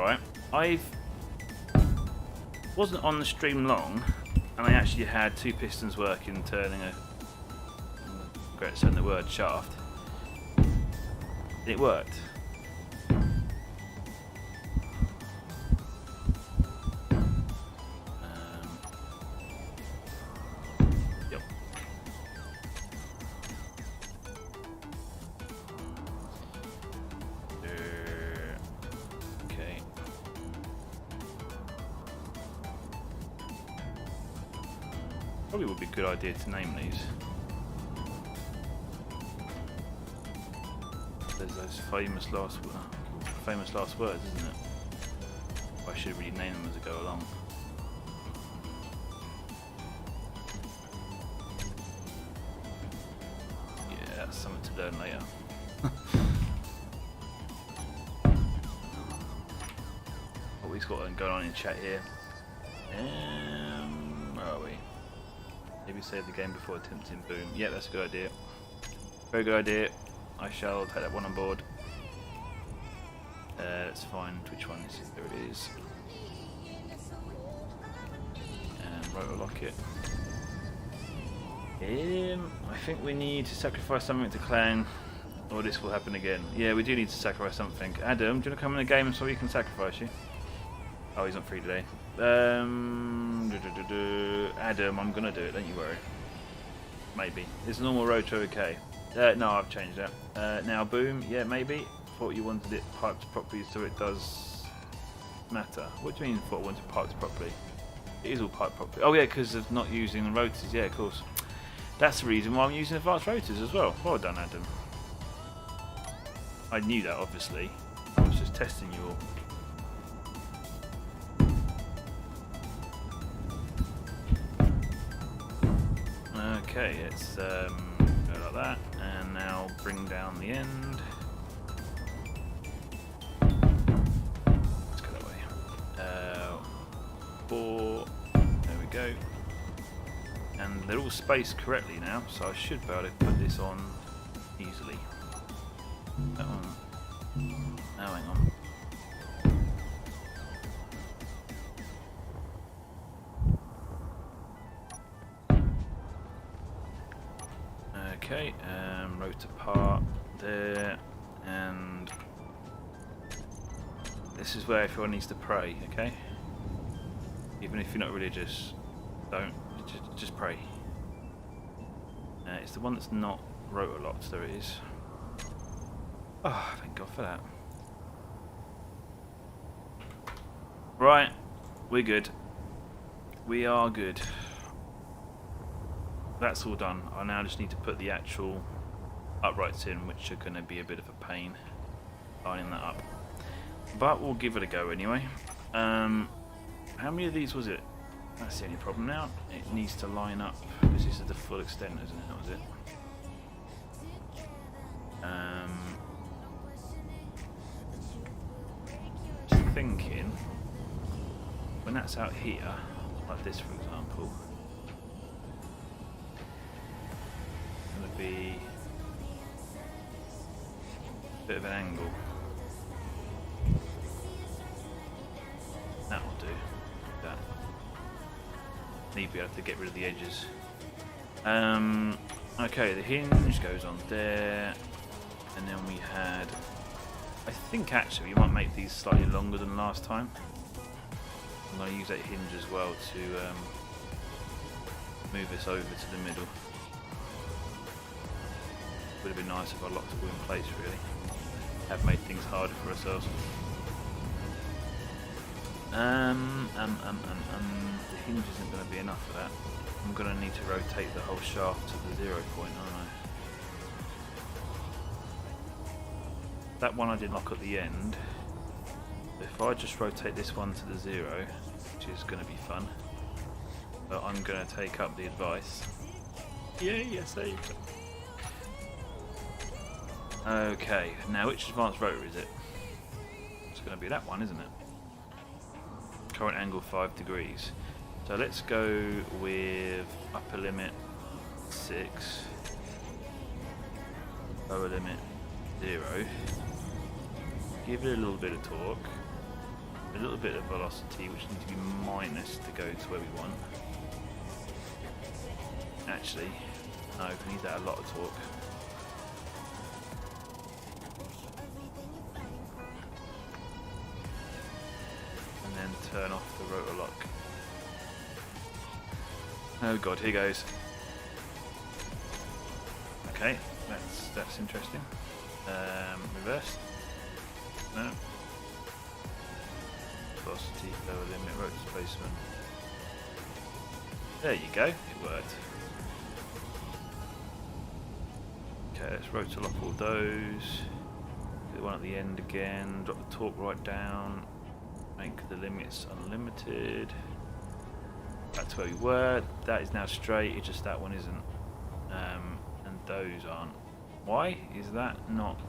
right? Wasn't on the stream long, and I actually had 2 pistons working, turning a, great saying the word, shaft. It worked. Yep. Okay. Probably would be a good idea to name these. There's those famous last words, isn't it? I should really name them as I go along. Yeah, that's something to learn later. What we've got going on in chat here. Where are we? Maybe save the game before attempting boom. Yeah, that's a good idea. Very good idea. I shall take that one on board. Let's find which one this is. There it is. And rotor lock it. I think we need to sacrifice something to clang, or this will happen again. Yeah, we do need to sacrifice something. Adam, do you want to come in the game so we can sacrifice you? Oh, he's not free today. Adam, I'm gonna do it, don't you worry. Maybe. Is normal rotor okay? No, I've changed that. Now boom, yeah, maybe. Thought you wanted it piped properly so it does matter. What do you mean thought I wanted it piped properly? It is all piped properly. Oh yeah, because of not using the rotors, yeah, of course. That's the reason why I'm using advanced rotors as well. Well done, Adam. I knew that, obviously. I was just testing you all. Okay, let's go like that, and now bring down the end. Let's go that way. 4, there we go. And they're all spaced correctly now, so I should be able to put this on easily. That one. Oh, hang on. Okay, rotor part there, and this is where everyone needs to pray, okay? Even if you're not religious, don't, just pray. It's the one that's not rotor locked, there it is. Oh, thank God for that. Right, we're good. We are good. That's all done. I now just need to put the actual uprights in, which are going to be a bit of a pain lining that up. But we'll give it a go anyway. How many of these was it? That's the only problem now. It needs to line up, because this is the full extent, isn't it? That was it. Just thinking, when that's out here, like this for example, it's going to be a bit of an angle. That will do. That. Need to be able to get rid of the edges. Okay, the hinge goes on there, and then we had. I think actually we might make these slightly longer than last time. I'm going to use that hinge as well to move this over to the middle. Would have been nice if I locked it all in place, really. Have made things harder for ourselves. The hinge isn't going to be enough for that. I'm going to need to rotate the whole shaft to the 0 point, aren't I? That one I did lock at the end. If I just rotate this one to the 0, which is going to be fun, but I'm going to take up the advice. Yay, yes, I saved. Okay, now which advanced rotor is it? It's going to be that one, isn't it? Current angle 5 degrees. So let's go with upper limit 6. Lower limit 0. Give it a little bit of torque. A little bit of velocity, which needs to be minus to go to where we want. Actually, no, we need that a lot of torque. And then turn off the rotor lock. Oh god, here goes. Okay, that's interesting. Reverse. No. Velocity, lower limit, rotor displacement. There you go, it worked. Okay, let's rotor lock all those. Do the one at the end again, drop the torque right down, make the limits unlimited. That's where we were. That is now straight, it's just that one isn't. And those aren't. Why is that not?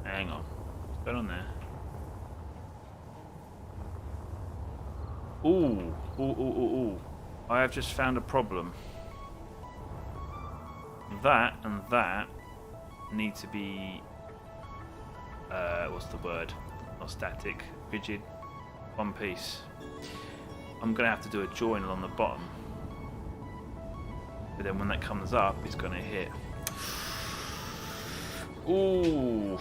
Hang on. What's going on there? Ooh. I have just found a problem. That and that need to be what's the word? Not static, rigid, one piece. I'm gonna have to do a join along the bottom. But then when that comes up, it's gonna hit. Ooh.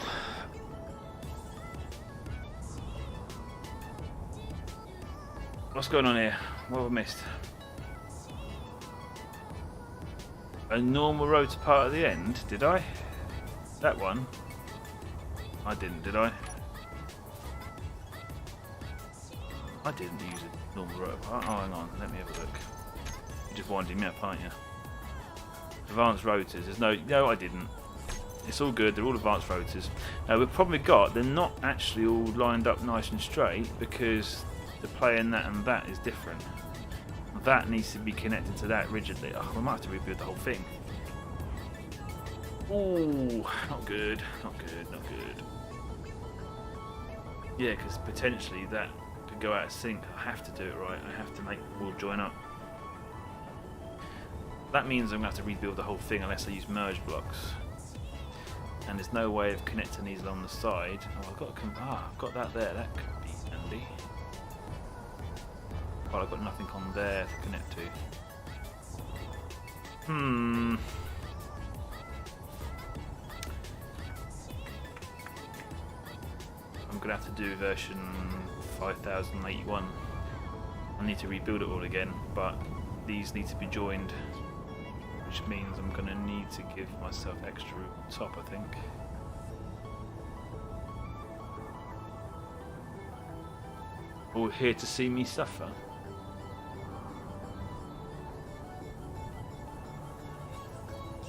What's going on here? What have I missed? A normal rotor part at the end, did I? That one? I didn't, did I? I didn't use a normal rotor part. Oh, hang on, let me have a look. You're just winding me up, aren't you? Advanced rotors. There's no, I didn't. It's all good, they're all advanced rotors. Now, we've probably got, they're not actually all lined up nice and straight because the play in that and that is different. That needs to be connected to that rigidly. Oh, we might have to rebuild the whole thing. Ooh, not good, not good, not good. Yeah, because potentially that could go out of sync. I have to do it right. I have to make the wall join up. That means I'm going to have to rebuild the whole thing unless I use merge blocks. And there's no way of connecting these along the side. Oh, I've got that there. That could be handy. But I've got nothing on there to connect to. I'm gonna have to do version 5081. I need to rebuild it all again, but these need to be joined, which means I'm gonna need to give myself extra room on top, I think. All here to see me suffer.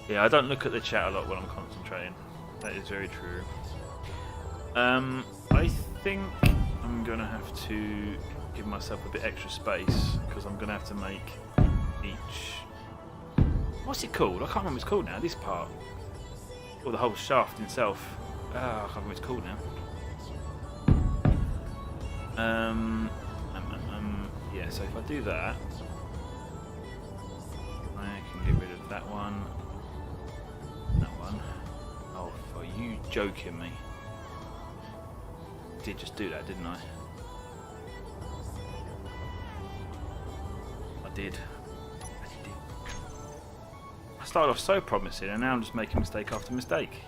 Yeah, I don't look at the chat a lot when I'm concentrating. That is very true. I think I'm gonna have to give myself a bit extra space because I'm gonna have to make each. What's it called? I can't remember what it's called now. This part, or the whole shaft itself. I can't remember what it's called now. Yeah. So if I do that, I can get rid of that one. Oh, are you joking me? I did just do that, didn't I? I did. I started off so promising and now I'm just making mistake after mistake.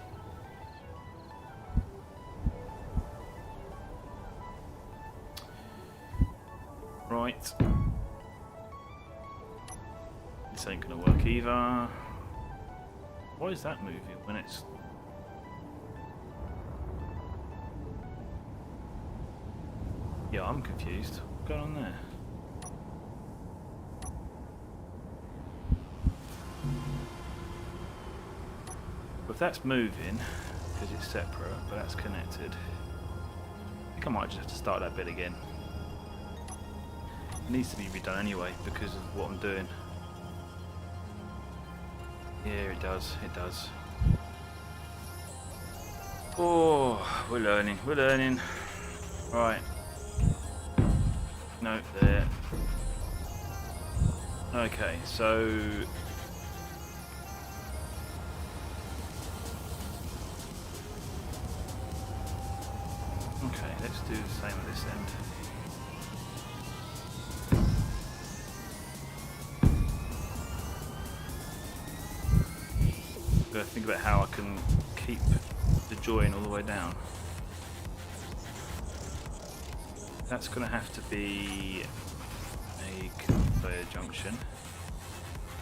Right. This ain't gonna work either. Why is that moving when it's... Yeah, I'm confused. What's going on there? If that's moving, because it's separate, but that's connected, I think I might just have to start that bit again. It needs to be redone anyway, because of what I'm doing. Yeah, it does, it does. Oh, we're learning, we're learning. Right. No, there. Okay, so let's do the same at this end. I'm going to think about how I can keep the join all the way down. That's going to have to be a conveyor junction.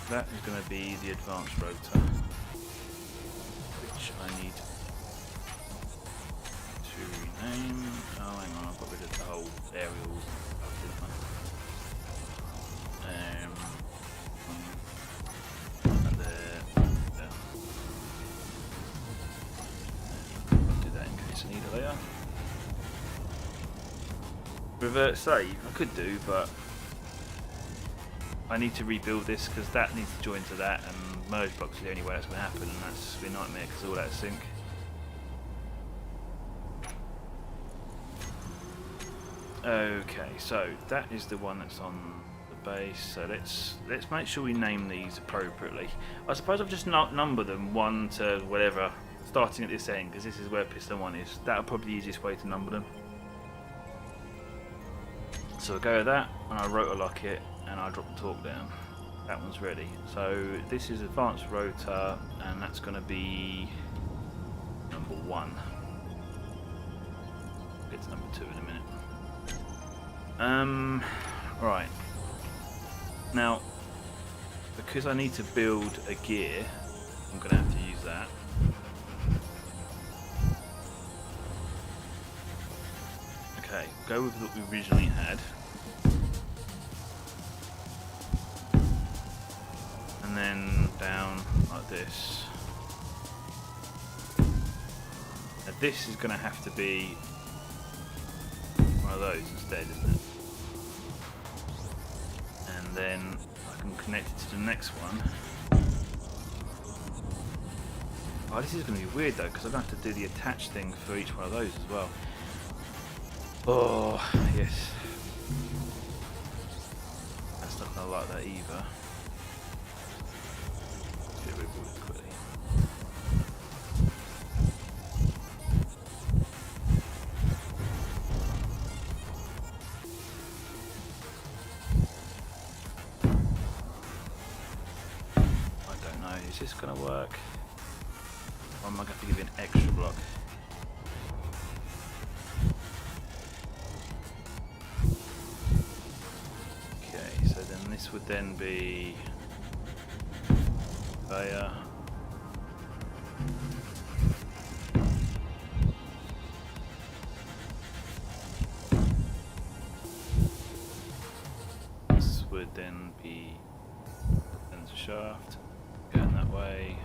That is going to be the advanced rotor, which I need to rename. Oh, hang on, I've got rid of the whole aerial stuff, didn't I? And there. I'll do that in case I need it later. Revert save, I could do, but I need to rebuild this because that needs to join to that, and merge blocks are the only way that's going to happen, and that's going to be a nightmare because all that sync. Okay, so that is the one that's on the base. So let's make sure we name these appropriately. I suppose I've just not number them 1 to whatever, starting at this end because this is where piston 1 is. That'll probably be the easiest way to number them. So I go with that, and I rotor lock it, and I drop the torque down. That one's ready. So this is advanced rotor, and that's going to be number 1. Get to number 2 in a minute. Right. Now, because I need to build a gear, I'm going to have to use that. Okay, go with what we originally had. And then down like this. Now this is going to have to be one of those instead, isn't it? And then I can connect it to the next one. Oh, this is going to be weird though, because I'm going to have to do the attach thing for each one of those as well. Oh, yes. That's not going to like that either. Let's get rid of all this quickly. I don't know, is this going to work? Or am I going to have to give it an extra block? This would then be conveyor. This would then be sensor shaft going that way.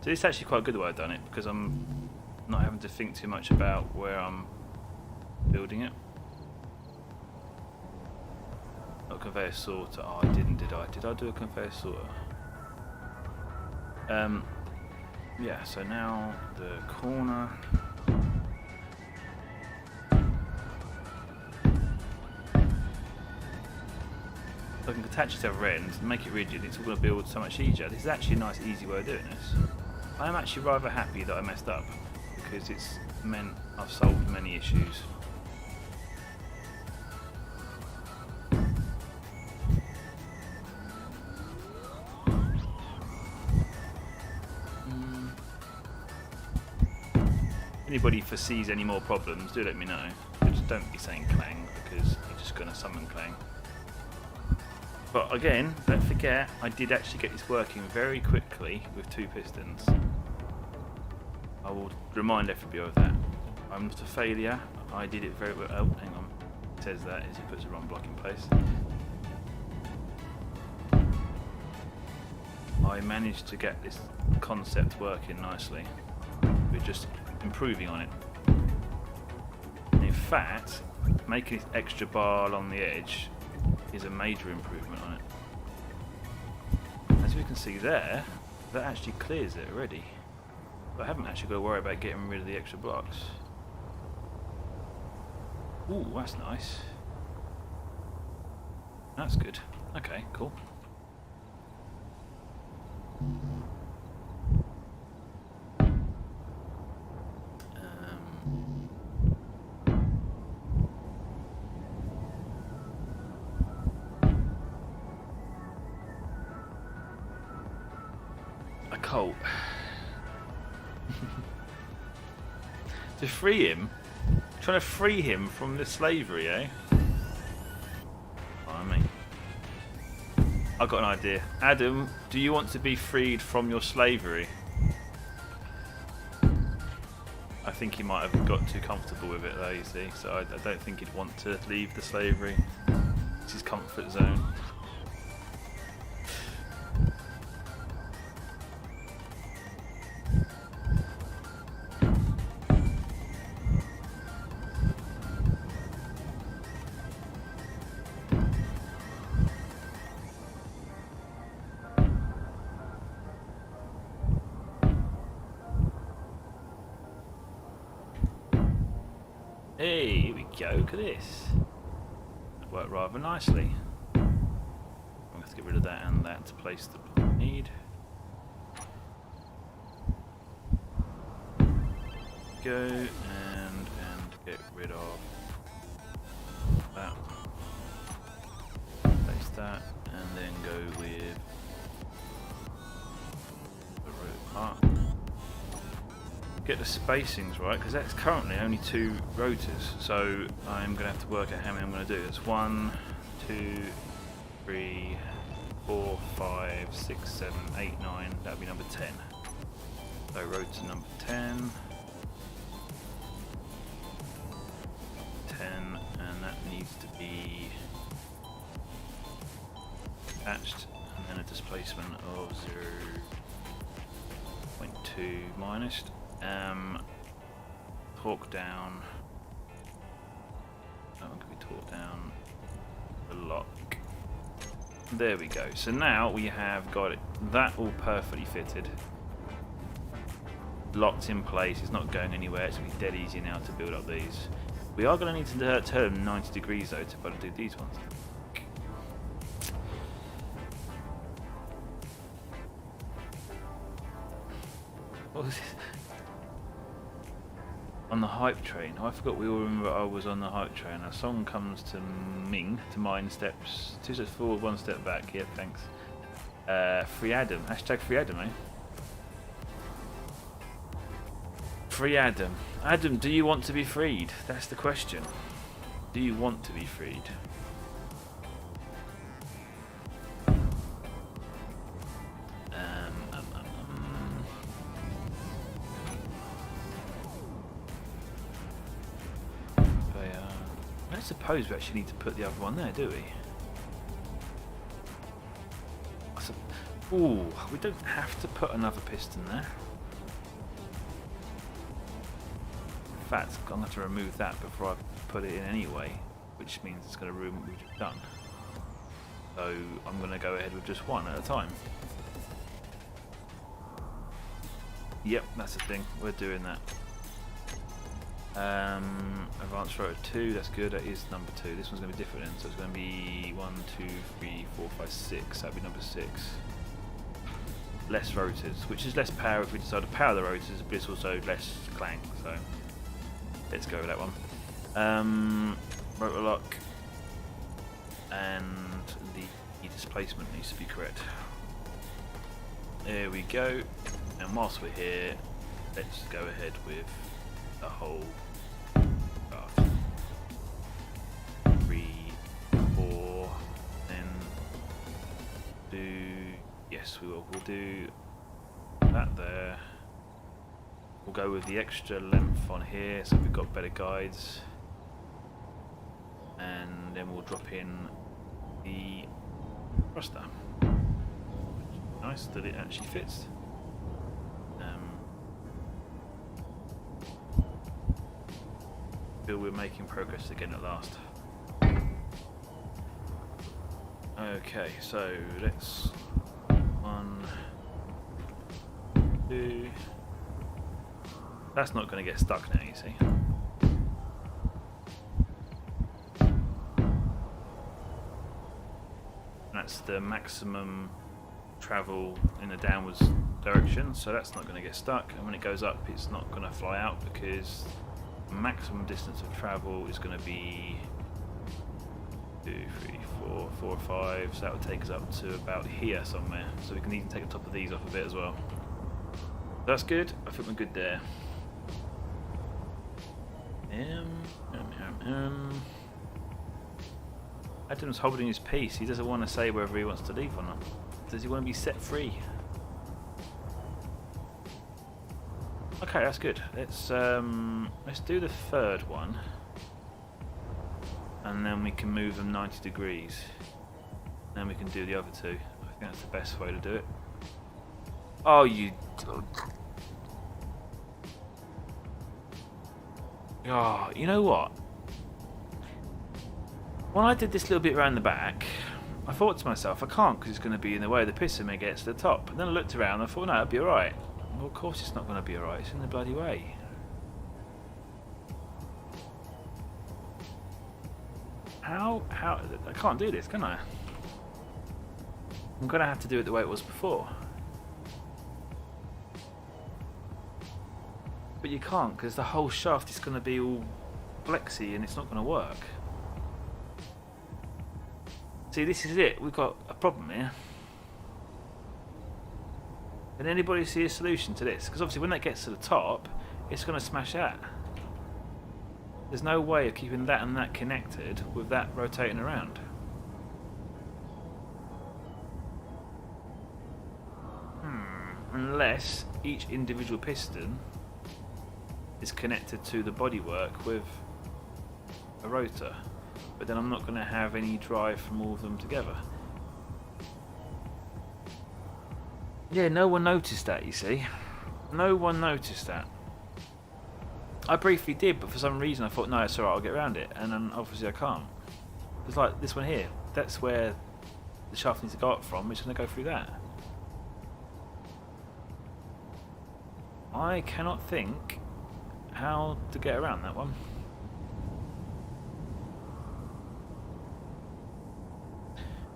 So it's actually quite good the way I've done it because I'm not having to think too much about where I'm building it. Conveyor sorter. Oh, I didn't, did I? Did I do a conveyor sorter? Yeah, so now the corner. I can attach it to the end and make it rigid. It's all going to build so much easier. This is actually a nice, easy way of doing this. I am actually rather happy that I messed up because it's meant I've solved many issues. Anybody foresees any more problems, do let me know. Just don't be saying clang because you're just going to summon clang. But again, don't forget, I did actually get this working very quickly with 2 pistons. I will remind everybody of that. I'm not a failure. I did it very well. Oh, hang on. It says that as he puts the wrong block in place. I managed to get this concept working nicely. We're just improving on it. And in fact, making this extra bar along the edge is a major improvement on it. As we can see there, that actually clears it already. But I haven't actually got to worry about getting rid of the extra blocks. Ooh, that's nice. That's good. Okay, cool. A colt. To free him? Trying to free him from the slavery, eh? I mean, I've got an idea. Adam, do you want to be freed from your slavery? I think he might have got too comfortable with it though, you see. So I don't think he'd want to leave the slavery. It's his comfort zone. Hey, here we go, look at this. Worked rather nicely. I'm going to have to get rid of that and that to place the need. Go and get rid of that. Place that and then go with the root part. Get the spacings right, because that's currently only 2 rotors, so I'm going to have to work out how many I'm going to do. It's 1, 2, 3, 4, 5, 6, 7, 8, 9, that would be number 10. So rotor number 10, 10, and that needs to be attached, and then a displacement of 0.2 minus. Torque down. That one can be torqued down. The lock. There we go. So now we have got it. That all perfectly fitted. Locked in place. It's not going anywhere. It's going to be dead easy now to build up these. We are going to need to turn them 90 degrees though to be able to do these ones. What was this? On the hype train. Oh, I forgot we all remember I was on the hype train. A song comes to Ming, to mine steps. 2 steps forward, 1 step back. Yeah, thanks. Free Adam. Hashtag free Adam, eh? Free Adam. Adam, do you want to be freed? That's the question. Do you want to be freed? I suppose we actually need to put the other one there, do we? Ooh, we don't have to put another piston there. In fact, I'm going to have to remove that before I put it in anyway, which means it's going to ruin what we've just done. So I'm going to go ahead with just one at a time. Yep, that's the thing. We're doing that. Advanced rotor 2, that's good, that is number 2. This one's going to be different then, so it's going to be 1, 2, 3, 4, 5, 6, that'll be number 6. Less rotors, which is less power if we decide to power the rotors, but it's also less clang, so let's go with that one. Rotor lock, and the displacement needs to be correct. There we go, and whilst we're here, let's go ahead with the whole raft. 3, 4, then do, yes we will, we'll do that there. We'll go with the extra length on here so we've got better guides, and then we'll drop in the thruster. Nice that it actually fits. Feel we're making progress again at last. Okay, so let's 1, 2. That's not going to get stuck now, you see. And that's that's the maximum travel in the downwards direction, so that's not going to get stuck, and when it goes up it's not going to fly out because the maximum distance of travel is going to be 2, 3, 4, 4 or 5, so that would take us up to about here somewhere, so we can even take the top of these off a bit as well. That's good. I think we're good there. Adam's holding his peace. He doesn't want to say whether he wants to leave or not. Does he want to be set free? Okay, that's good. Let's do the third one, and then we can move them 90 degrees. Then we can do the other two. I think that's the best way to do it. Oh, you. Oh, you know what? When I did this little bit around the back, I thought to myself, I can't because it's going to be in the way of the piston when it gets to the top. And then I looked around and I thought, no, it'll be alright. Well, of course it's not going to be alright. It's in the bloody way. How? I can't do this, can I? I'm going to have to do it the way it was before. But you can't because the whole shaft is going to be all flexy and it's not going to work. See, this is it. We've got a problem here. Can anybody see a solution to this? Because obviously when that gets to the top, it's going to smash out. There's no way of keeping that and that connected with that rotating around. Unless each individual piston is connected to the bodywork with a rotor. But then I'm not going to have any drive from all of them together. Yeah, no one noticed that, you see. No one noticed that. I briefly did, but for some reason I thought, no, it's alright, I'll get around it. And then obviously I can't. It's like this one here. That's where the shaft needs to go up from. It's going to go through that. I cannot think how to get around that one.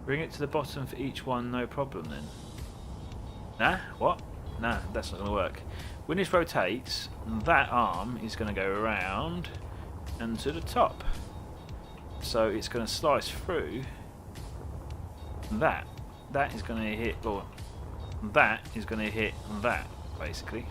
Bring it to the bottom for each one, no problem then. Nah? What? Nah, that's not going to work. When this rotates, that arm is going to go around and to the top. So it's going to slice through that. That is going to hit, or that is going to hit that, basically.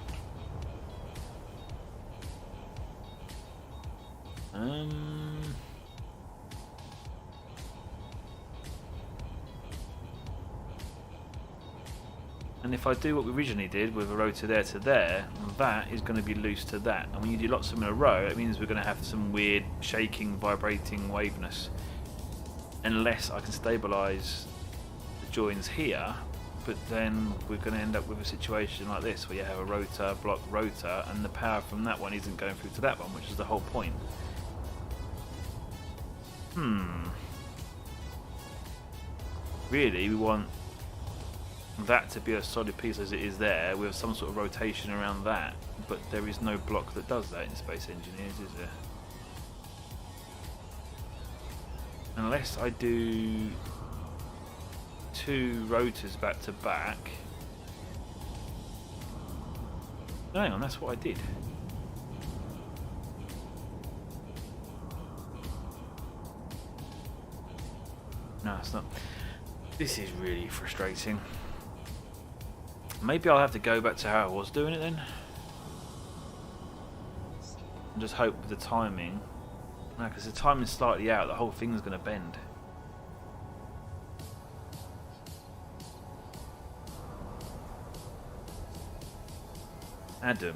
And if I do what we originally did with a rotor there to there, that is going to be loose to that. And when you do lots of them in a row, it means we're going to have some weird shaking, vibrating waveness. Unless I can stabilise the joins here, but then we're going to end up with a situation like this, where you have a rotor, block, rotor, and the power from that one isn't going through to that one, which is the whole point. Really, we want that to be a solid piece as it is there, with some sort of rotation around that, but there is no block that does that in Space Engineers, is there? Unless I do 2 rotors back to back. No, hang on, that's what I did. No, it's not. This is really frustrating. Maybe I'll have to go back to how I was doing it then. And just hope with the timing. No, because the timing's slightly out, the whole thing's going to bend. Adam.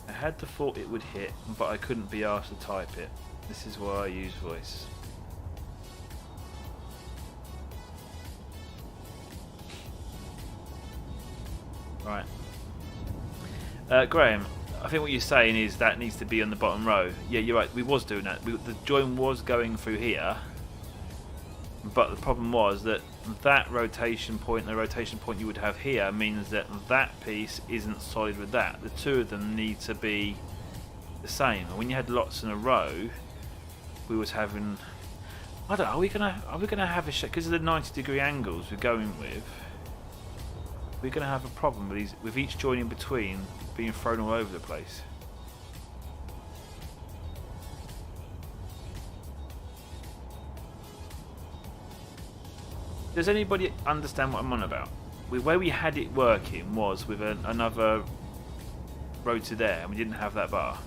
I had the thought it would hit, but I couldn't be asked to type it. This is why I use voice. Right. Graham, I think what you're saying is that needs to be on the bottom row. Yeah, you're right, we was doing that. The join was going through here, but the problem was that that rotation point and the rotation point you would have here means that that piece isn't solid with that. The two of them need to be the same. And when you had lots in a row, we was having I don't know. Are we gonna have a shake because of the 90-degree angles we're going with? We're gonna have a problem with these, with each joint in between being thrown all over the place. Does anybody understand what I'm on about? Where we had it working was with another rotor there, and we didn't have that bar.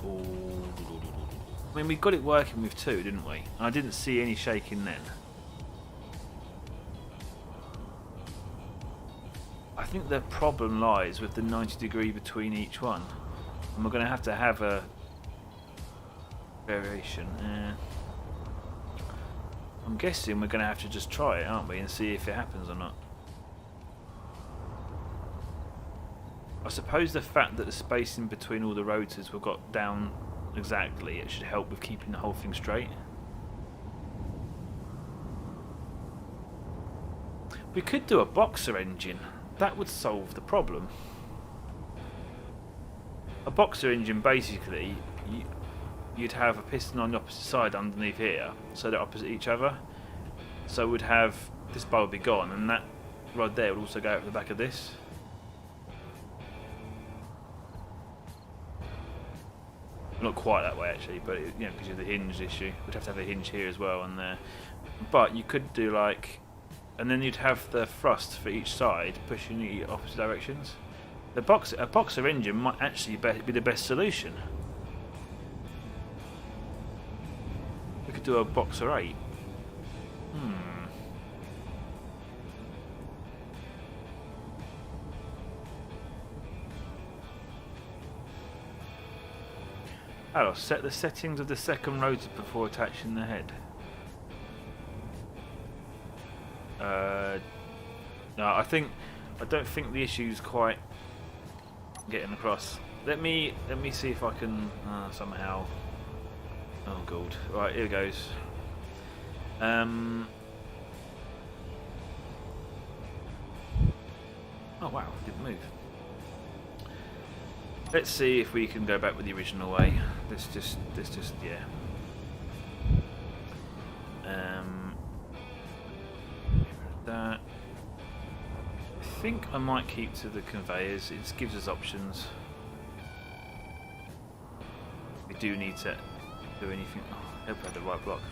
Ooh. I mean, we got it working with two, didn't we? And I didn't see any shaking then. I think the problem lies with the 90-degree between each one, and we're going to have a variation. I'm guessing we're going to have to just try it, aren't we, and see if it happens or not. I suppose the fact that the spacing between all the rotors were got down exactly, it should help with keeping the whole thing straight. We could do a boxer engine. That would solve the problem. A boxer engine, basically, you'd have a piston on the opposite side underneath here, so they're opposite each other. So we'd have this bar would be gone, and that rod there would also go out the back of this. Not quite that way actually, but you know, because of the hinge issue, we'd have to have a hinge here as well and there. But you could do like, and then you'd have the thrust for each side pushing in the opposite directions. A boxer engine might actually be the best solution. We could do a boxer 8. I'll set the settings of the second rotor before attaching the head. No, I don't think the issue's quite getting across. Let me see if I can somehow. Oh god! Right, here goes. Oh wow, didn't move. Let's see if we can go back with the original way. Let's just yeah. That. I think I might keep to the conveyors. It just gives us options. We do need to do anything. Oh, I hope I have the right block.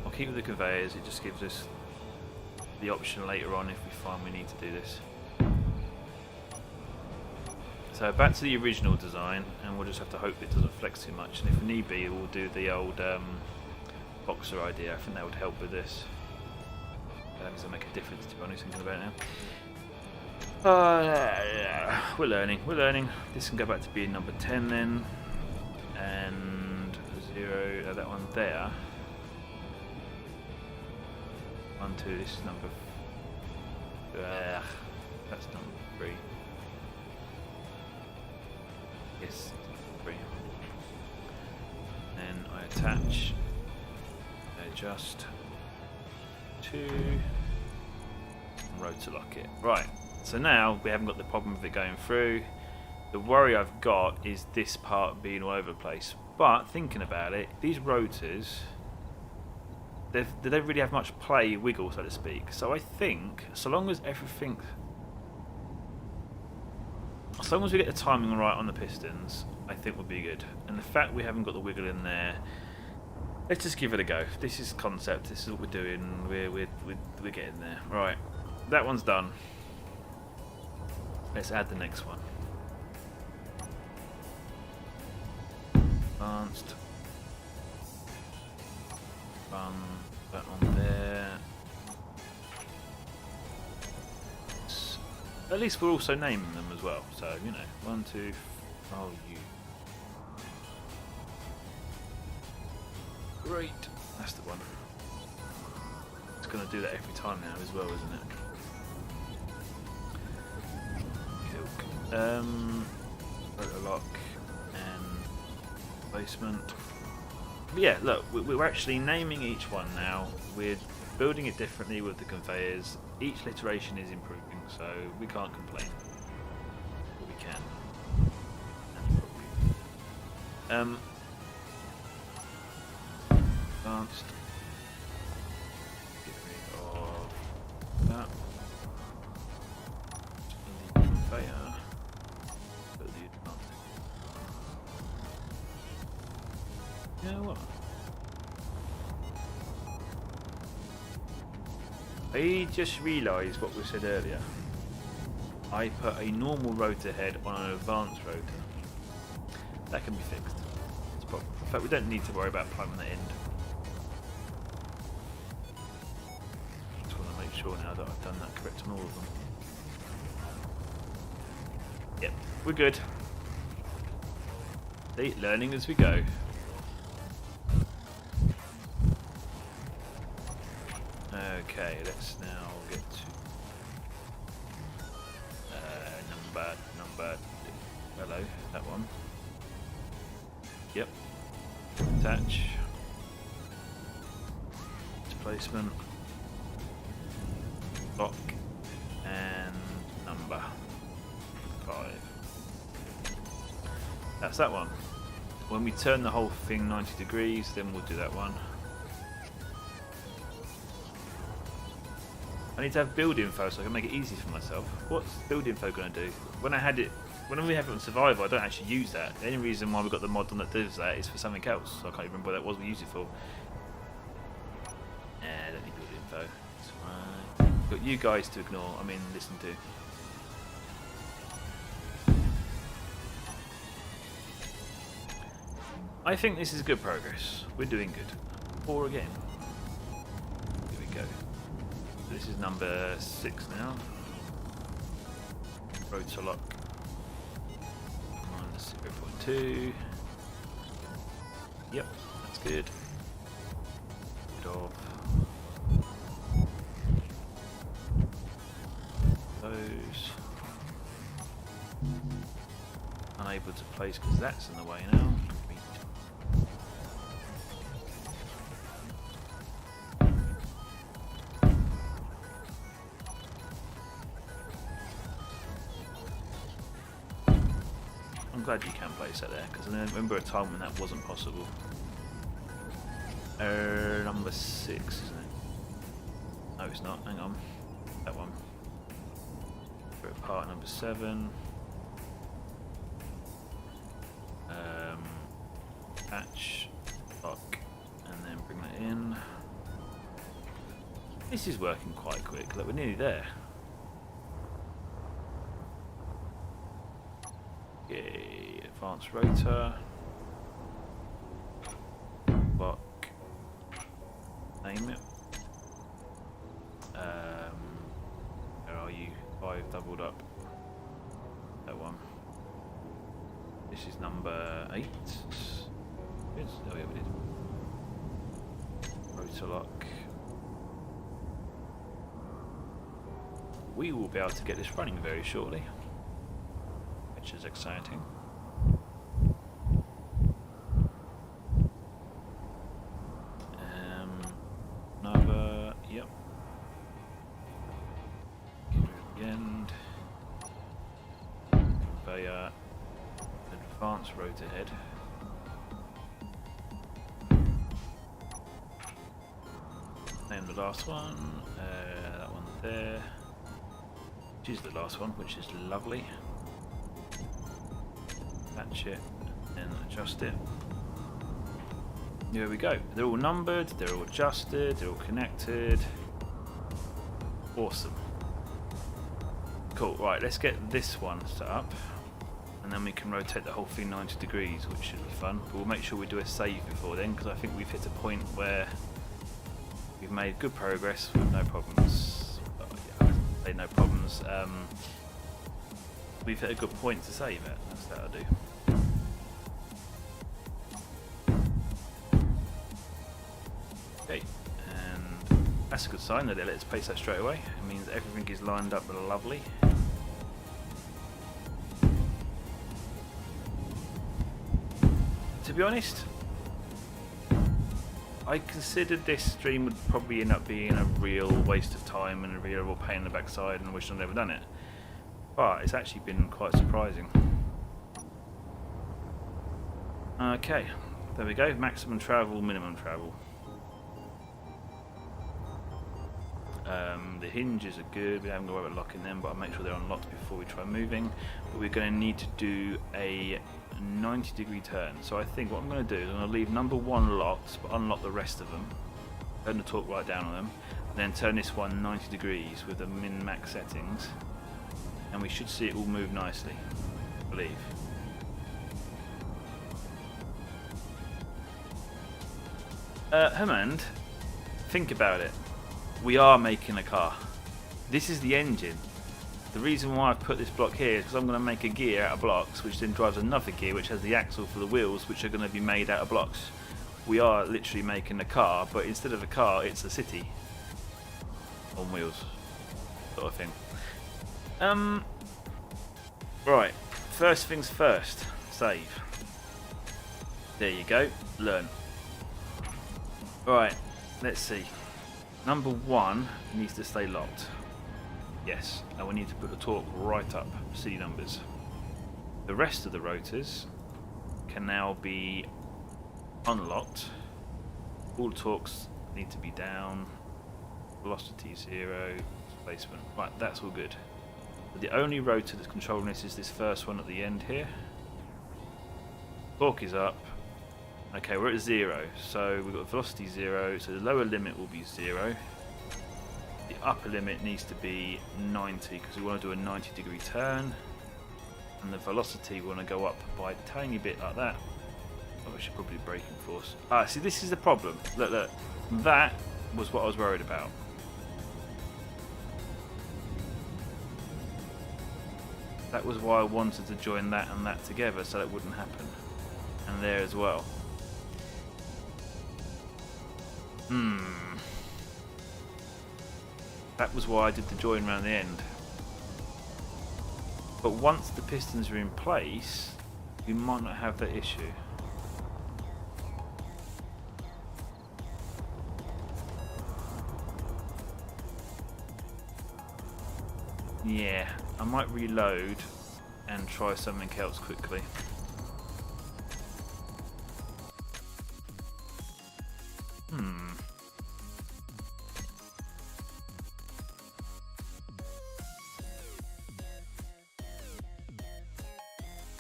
I'll keep with the conveyors. It just gives us the option later on if we find we need to do this. So back to the original design, and we'll just have to hope it doesn't flex too much, and if need be we'll do the old boxer idea. I think that would help with this. That doesn't make a difference, to be honest, thinking about it now. We're learning. This can go back to being number 10 then, and 0, that one there. 1, 2, this is number, that's number 3. Yes, 3. Then I attach, adjust, 2, rotor lock it. Right, so now we haven't got the problem of it going through. The worry I've got is this part being all over the place. But thinking about it, these rotors, they don't really have much play, wiggle, so to speak. So I think, so long as we get the timing right on the pistons, I think we'll be good. And the fact we haven't got the wiggle in there, let's just give it a go. This is concept. This is what we're doing. We're getting there. Right, that one's done. Let's add the next one. Advanced. That one there. At least we're also naming them as well. So, you know, 1, 2, oh, you. Great. That's the one. It's going to do that every time now as well, isn't it? Rotor lock and placement. But yeah, look, we're actually naming each one now. We're building it differently with the conveyors. Each iteration is improving, so we can't complain. But we can. Advanced. Get rid of that. The conveyor. Put the advanced. You know what? I just realised what we said earlier. I put a normal rotor head on an advanced rotor. That can be fixed. It's a problem. In fact, we don't need to worry about plumbing the end. Just want to make sure now that I've done that correct on all of them. Yep, we're good. See, learning as we go. Okay, let's now get to number. Hello, that one. Yep. Attach. Displacement. Lock. And number 5. That's that one. When we turn the whole thing 90 degrees, then we'll do that one. I need to have build info so I can make it easy for myself. What's build info going to do? When we have it on Survivor, I don't actually use that. The only reason why we've got the mod on that does that is for something else. So I can't even remember what that was we used it for. I don't need build info. It's fine. Got you guys to ignore, listen to. I think this is good progress. We're doing good. 4 again. Here we go. This is number 6 now. Rotor lock. Minus 0.2. Yep, that's good. Good off. Those. Unable to place because that's in the way now. I'm glad you can place that there, because I remember a time when that wasn't possible. Number 6, isn't it? No, it's not. Hang on. That one. We're at part number 7. Patch, lock, and then bring that in. This is working quite quick. Look, we're nearly there. Okay, advanced rotor, lock, name it. Where are you? 5 doubled up. That one. This is number 8. Yes, oh yeah, we did. Rotor lock. We will be able to get this running very shortly, which is exciting. Another, yep. Get rid of the end. Conveyor. Advanced rotor head. Name the last one. That one there. Which is the last one, which is lovely. Patch it and adjust it. Here we go. They're all numbered, they're all adjusted, they're all connected. Awesome. Cool, right, let's get this one set up. And then we can rotate the whole thing 90 degrees, which should be fun. But we'll make sure we do a save before then, because I think we've hit a point where we've made good progress with no problems. Oh, yeah, I say no problems. We've hit a good point to save it. That's what I'll do. Okay, and that's a good sign that they let us place that straight away. It means everything is lined up lovely. To be honest, I considered this stream would probably end up being a real waste of time and a real pain in the backside, and I wish I'd never done it. But it's actually been quite surprising. Okay, there we go. Maximum travel, minimum travel. The hinges are good. We haven't got to worry about locking them, but I'll make sure they're unlocked before we try moving. But we're going to need to do a 90-degree turn. So I think what I'm going to do is I'm going to leave number 1 locked, but unlock the rest of them. Turn the torque right down on them. And then turn this one 90 degrees with the min-max settings. And we should see it all move nicely, I believe. Hammond, think about it. We are making a car. This is the engine. The reason why I've put this block here is because I'm going to make a gear out of blocks, which then drives another gear which has the axle for the wheels, which are going to be made out of blocks. We are literally making a car, but instead of a car, it's a city on wheels, sort of thing. Right. First things first. Save. There you go. Learn. Right. Let's see. Number 1 needs to stay locked. Yes, and we need to put the torque right up, C numbers. The rest of the rotors can now be unlocked. All torques need to be down. Velocity 0, displacement. Right, that's all good. But the only rotor that's controlling this is this first one at the end here. Torque is up. Okay, we're at 0, so we've got velocity 0, so the lower limit will be 0. The upper limit needs to be 90 because we want to do a 90-degree turn, and the velocity we want to go up by a tiny bit like that. Oh, we should probably braking force. Ah, see, this is the problem. Look, look, that was what I was worried about. That was why I wanted to join that and that together so that wouldn't happen, and there as well. That was why I did the join around the end. But once the pistons are in place, we might not have that issue. Yeah, I might reload and try something else quickly.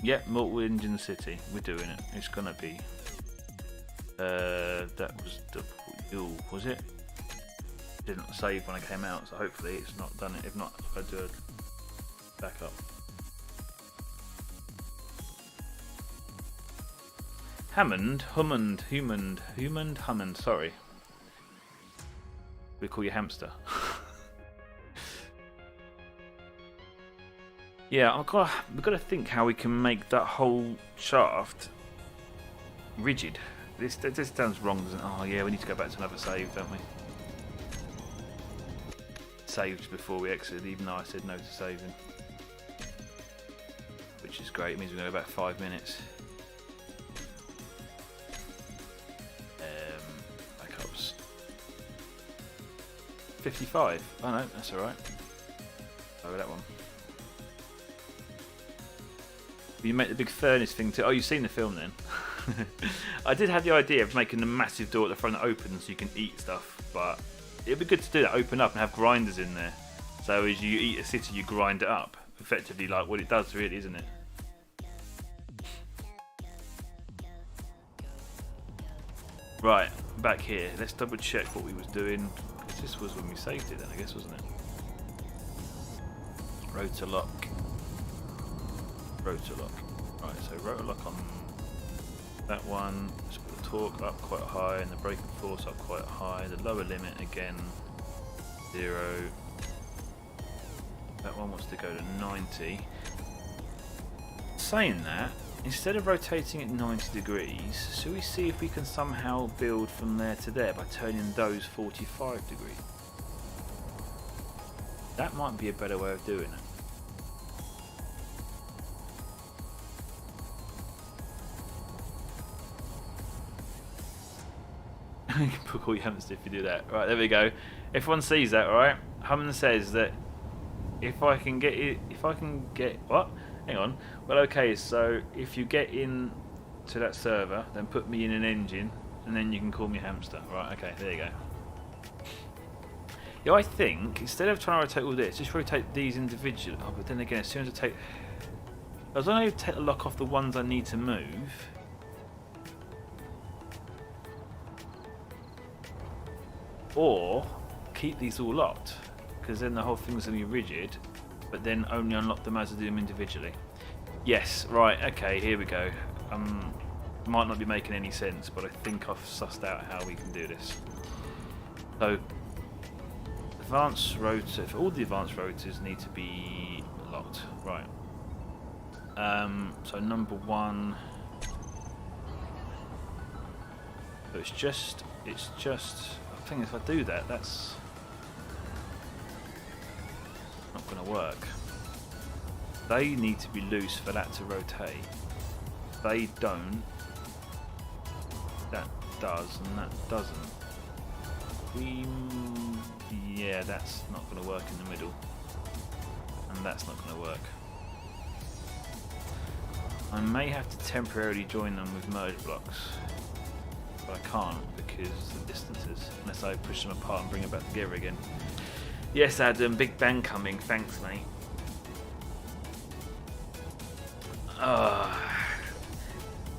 Yep, multiple engine city. We're doing it. It's gonna be. That was double. Was it? Didn't save when I came out, so hopefully it's not done it. If not, I'll do a backup. Hammond. Sorry. We call you hamster. Yeah, we've got to think how we can make that whole shaft rigid. This sounds wrong, doesn't it? Oh yeah, we need to go back to another save, don't we? Saved before we exited, even though I said no to saving. Which is great, it means we're going to go back 5 minutes. Backups. 55. Oh no, that's alright. Over that one. You make the big furnace thing too. Oh, you've seen the film then. I did have the idea of making the massive door at the front that opens so you can eat stuff, but it'd be good to do that, open up and have grinders in there. So as you eat a city, you grind it up. Effectively like what it does really, isn't it? Right, back here. Let's double check what we was doing. Because this was when we saved it then, I guess, wasn't it? Rotor lock. Rotor lock. Right, so rotor lock on that one. Let's put the torque up quite high and the braking force up quite high. The lower limit again 0. That one wants to go to 90. Saying that, instead of rotating at 90 degrees, should we see if we can somehow build from there to there by turning those 45 degrees? That might be a better way of doing it. You can call you hamster if you do that. Right, there we go. Everyone sees that, right? Hammond says that if I can get what? Hang on. Well, okay. So if you get in to that server, then put me in an engine, and then you can call me hamster. Right, okay, there you go. Yeah, I think, instead of trying to rotate all this, just rotate these individually. Oh, but then again, as soon as I only take the lock off the ones I need to move. Or keep these all locked, because then the whole thing's going to be rigid, but then only unlock them as I do them individually. Yes, right, okay, here we go. Might not be making any sense, but I think I've sussed out how we can do this. So, advanced rotor, all the advanced rotors need to be locked, right. So number 1, so it's just, I think if I do that, that's not going to work. They need to be loose for that to rotate. They don't. That does, and that doesn't. Yeah, that's not going to work in the middle, and that's not going to work. I may have to temporarily join them with merge blocks, but I can't because of the distances, unless I push them apart and bring them back together again. Yes, Adam, big bang coming. Thanks, mate.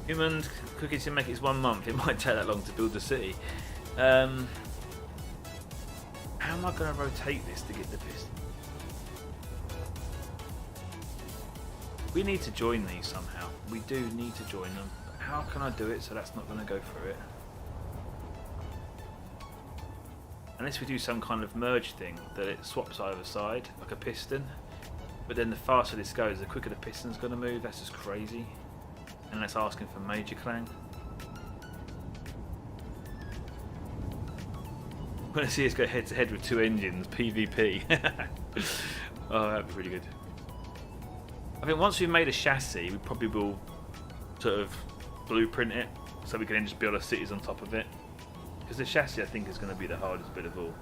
Humans cookies can make it 1 month. It might take that long to build the city. How am I going to rotate this to get the piston? We need to join these somehow. We do need to join them. How can I do it so that's not going to go through it? Unless we do some kind of merge thing that it swaps either side, like a piston. But then the faster this goes, the quicker the piston's going to move. That's just crazy. And that's asking for major clang. I want to see us go head to head with 2 engines, PvP. Oh, that'd be really good. I think once we've made a chassis, we probably will sort of blueprint it so we can then just build our cities on top of it. Because the chassis, I think, is going to be the hardest bit of all.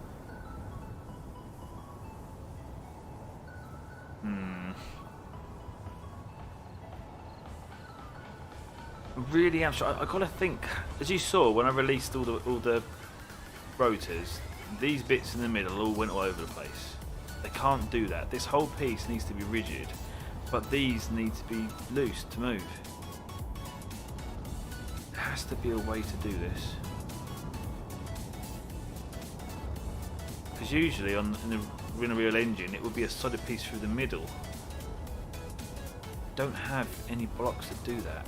Really am sure. I gotta think. As you saw when I released all the rotors, these bits in the middle all went all over the place. They can't do that. This whole piece needs to be rigid, but these need to be loose to move. There has to be a way to do this. Because usually in a real engine, it would be a solid piece through the middle. Don't have any blocks that do that.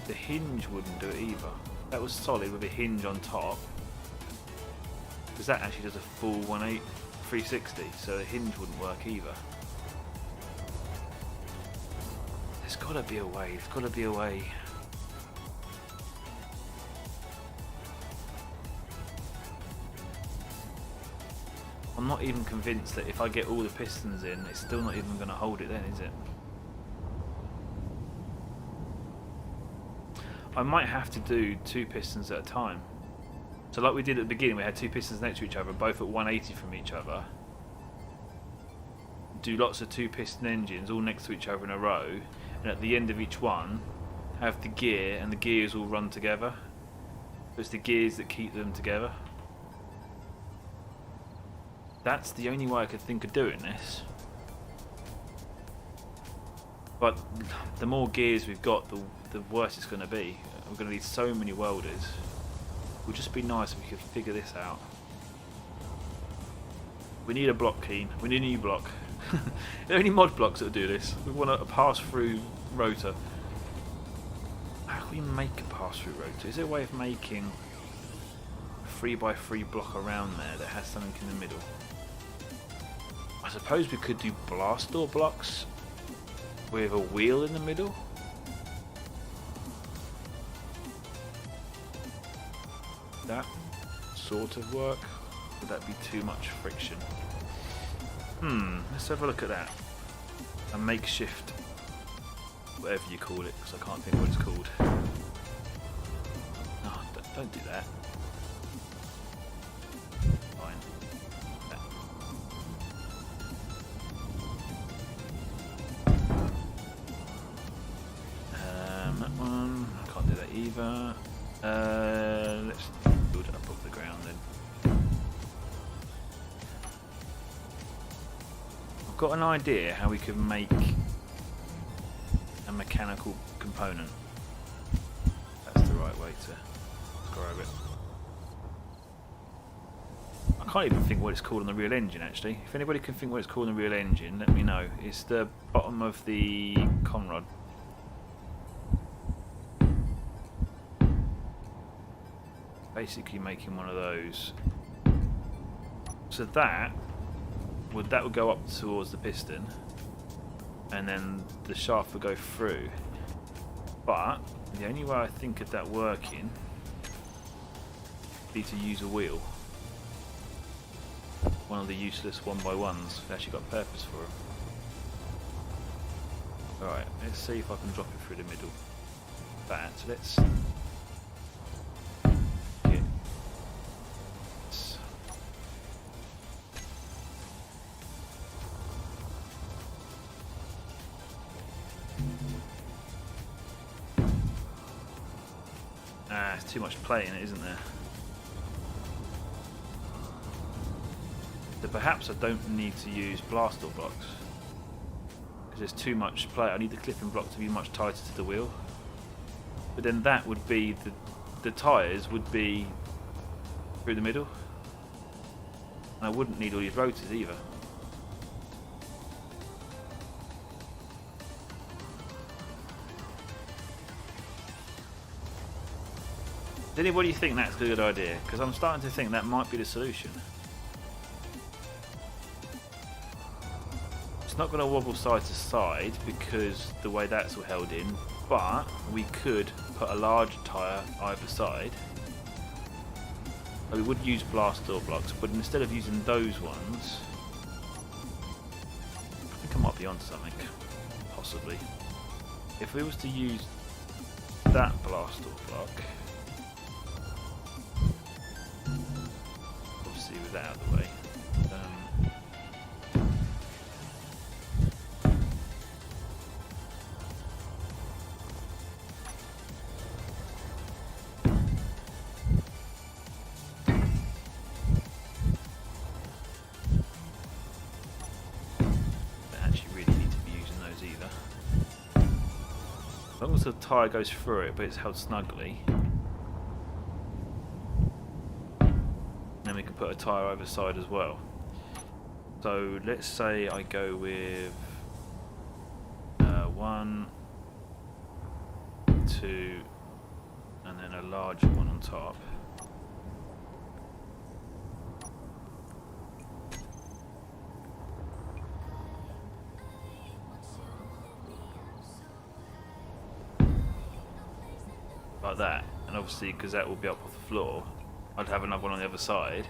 The hinge wouldn't do it either. That was solid with a hinge on top. Because that actually does a full 360, so the hinge wouldn't work either. There's gotta be a way, there's gotta be a way. I'm not even convinced that if I get all the pistons in, it's still not even gonna hold it then, is it? I might have to do 2 pistons at a time. So like we did at the beginning, we had 2 pistons next to each other, both at 180 from each other. Do lots of 2 piston engines all next to each other in a row, and at the end of each one, have the gear, and the gears all run together. It's the gears that keep them together. That's the only way I could think of doing this. But the more gears we've got, the worse it's going to be. We're going to need so many welders. It would just be nice if we could figure this out. We need a block, Keen. We need a new block. There are only mod blocks that will do this. We want a pass-through rotor. How can we make a pass-through rotor? Is there a way of making a 3x3 block around there that has something in the middle? I suppose we could do blast door blocks with a wheel in the middle. That sort of work. Would that be too much friction? Let's have a look at that. A makeshift, whatever you call it, because I can't think what it's called. Oh, don't do that. Fine. either. Let's build it up off the ground then. I've got an idea how we can make a mechanical component. That's the right way to describe it. I can't even think what it's called on the real engine actually. If anybody can think what it's called on the real engine, let me know. It's the bottom of the conrod. Basically making one of those. So that would go up towards the piston, and then the shaft would go through. But the only way I think of that working would be to use a wheel. One of the useless 1x1s. We've actually got a purpose for them. Alright, let's see if I can drop it through the middle. That. So let's get this. There's too much play in it, isn't there? So perhaps I don't need to use blaster blocks because there's too much play. I need the clipping block to be much tighter to the wheel. But then that would be the tyres would be through the middle, and I wouldn't need all these rotors either. Does anybody think that's a good idea? Because I'm starting to think that might be the solution. It's not going to wobble side to side because the way that's all held in, but we could put a larger tyre either side. We would use blast door blocks, but instead of using those ones, I think I might be onto something, possibly. If we was to use that blast door block, obviously with that out of the way, as long as the tyre goes through it but it's held snugly, then we can put a tyre over side as well. So let's say I go with 1, 2 and then a larger one on top. Like that, and obviously because that will be up off the floor, I'd have another one on the other side.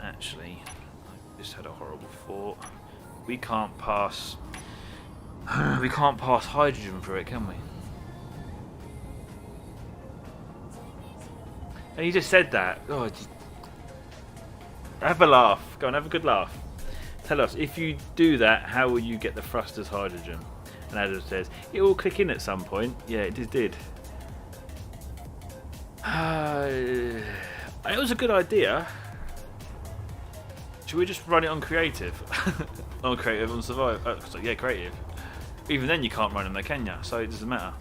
Actually, I just had a horrible thought. We can't pass hydrogen through it, can we? And you just said that. Oh, just have a laugh. Go on, have a good laugh. Tell us, if you do that, how will you get the thrusters hydrogen? And Adam says, it will click in at some point. Yeah, it just did. It was a good idea. Should we just run it on creative? On creative, on survive. So yeah, creative. Even then you can't run them though, can you? So it doesn't matter.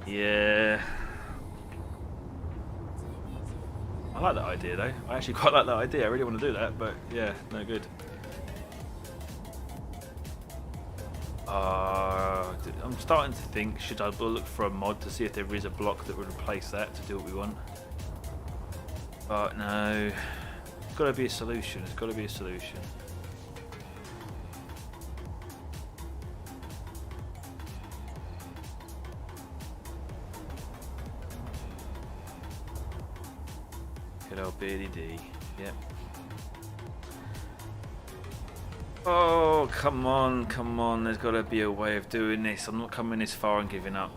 Yeah. I like that idea though. I actually quite like that idea. I really want to do that, but yeah, no good. I'm starting to think, should I look for a mod to see if there is a block that would replace that to do what we want? But no, it's got to be a solution. It's got to be a solution. Good old Beardie.D. Yep. Oh, come on, come on. There's got to be a way of doing this. I'm not coming this far and giving up.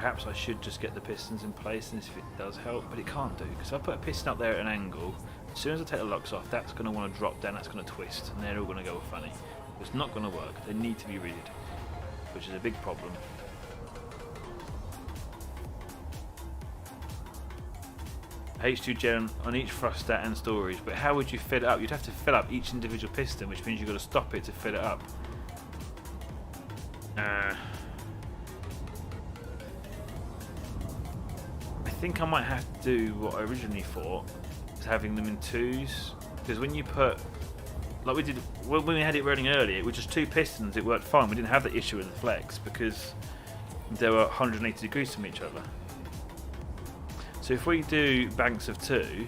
Perhaps I should just get the pistons in place and see if it does help, but it can't do, because if I put a piston up there at an angle, as soon as I take the locks off, that's going to want to drop down, that's going to twist, and they're all going to go funny. It's not going to work. They need to be rigid, which is a big problem. H2 gen on each thruster and storage, but how would you fill it up? You'd have to fill up each individual piston, which means you've got to stop it to fill it up. I think I might have to do what I originally thought, is having them in twos, because when you put, like we did when we had it running earlier, it was just 2 pistons, it worked fine. We didn't have the issue with the flex because they were 180 degrees from each other. So if we do banks of 2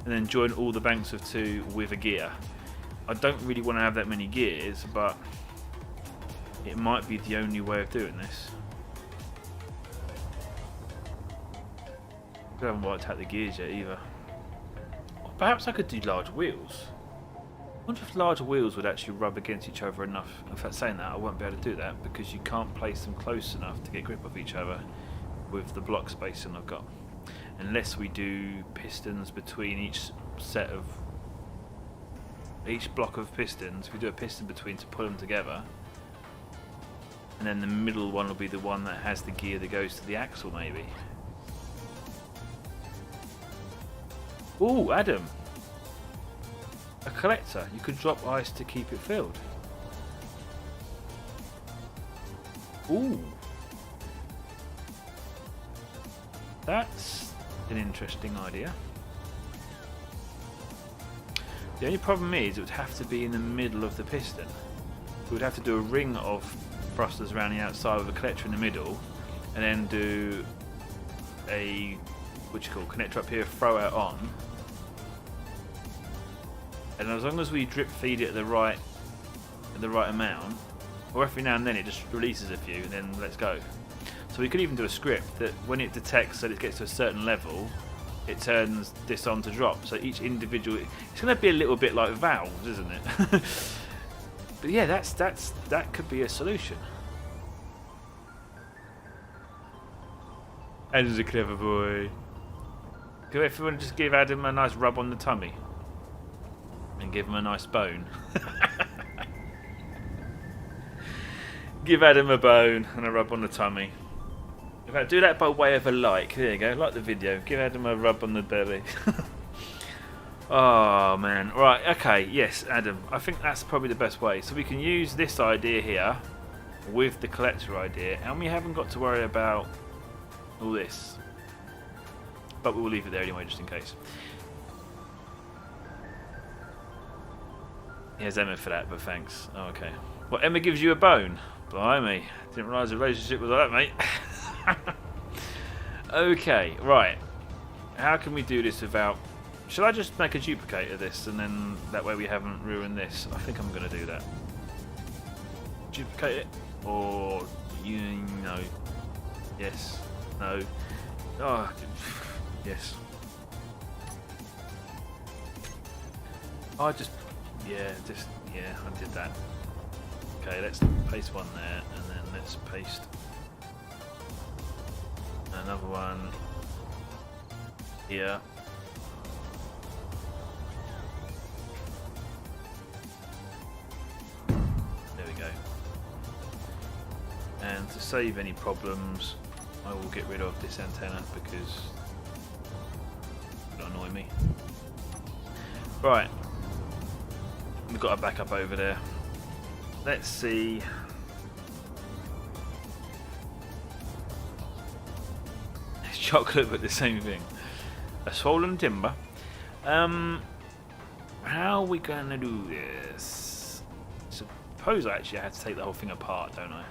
and then join all the banks of 2 with a gear, I don't really want to have that many gears, but it might be the only way of doing this. I haven't worked out the gears yet either. Or perhaps I could do large wheels. I wonder if large wheels would actually rub against each other enough. In fact, saying that, I won't be able to do that because you can't place them close enough to get grip of each other with the block spacing I've got. Unless we do pistons between each set of... each block of pistons, if we do a piston between to pull them together, and then the middle one will be the one that has the gear that goes to the axle maybe. Ooh, Adam! A collector. You could drop ice to keep it filled. Ooh! That's an interesting idea. The only problem is it would have to be in the middle of the piston. We would have to do a ring of thrusters around the outside with a collector in the middle, and then do a connector up here, throw it on, and as long as we drip feed it at the right amount, or every now and then it just releases a few, and then let's go. So we could even do a script that when it detects that it gets to a certain level, it turns this on to drop. So each individual, it's going to be a little bit like valves, isn't it? But yeah, that could be a solution. Adam's a clever boy. Can everyone just give Adam a nice rub on the tummy? And give him a nice bone. Give Adam a bone and a rub on the tummy. In fact, do that by way of a like. There you go, like the video. Give Adam a rub on the belly. Oh man. Right, okay, yes, Adam. I think that's probably the best way. So we can use this idea here with the collector idea, and we haven't got to worry about all this. But we'll leave it there anyway, just in case. Here's Emma for that, but thanks. Oh, okay. Well, Emma gives you a bone. Blimey. Didn't realise the relationship was like that, mate. Okay, right. How can we do this without... Shall I just make a duplicate of this, and then that way we haven't ruined this? I think I'm going to do that. Duplicate it? Or... you know... Yes. No. Oh, yes. I just... yeah, I did that. Okay, let's paste one there, and then let's paste another one here. There we go. And to save any problems, I will get rid of this antenna because it'll annoy me. Right. We've got a backup over there. Let's see. It's chocolate, but the same thing. A swollen timber. How are we gonna do this? Suppose I actually had to take the whole thing apart, don't I?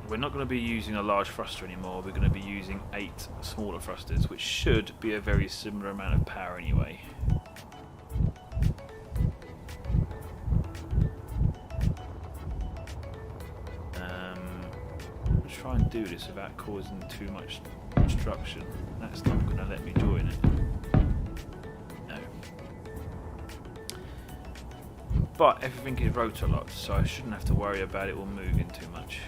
We're not going to be using a large thruster anymore. We're going to be using 8 smaller thrusters, which should be a very similar amount of power anyway. I'll try and do this without causing too much obstruction. That's not going to let me join it. No. but everything is rotor locked, so I shouldn't have to worry about it all moving too much.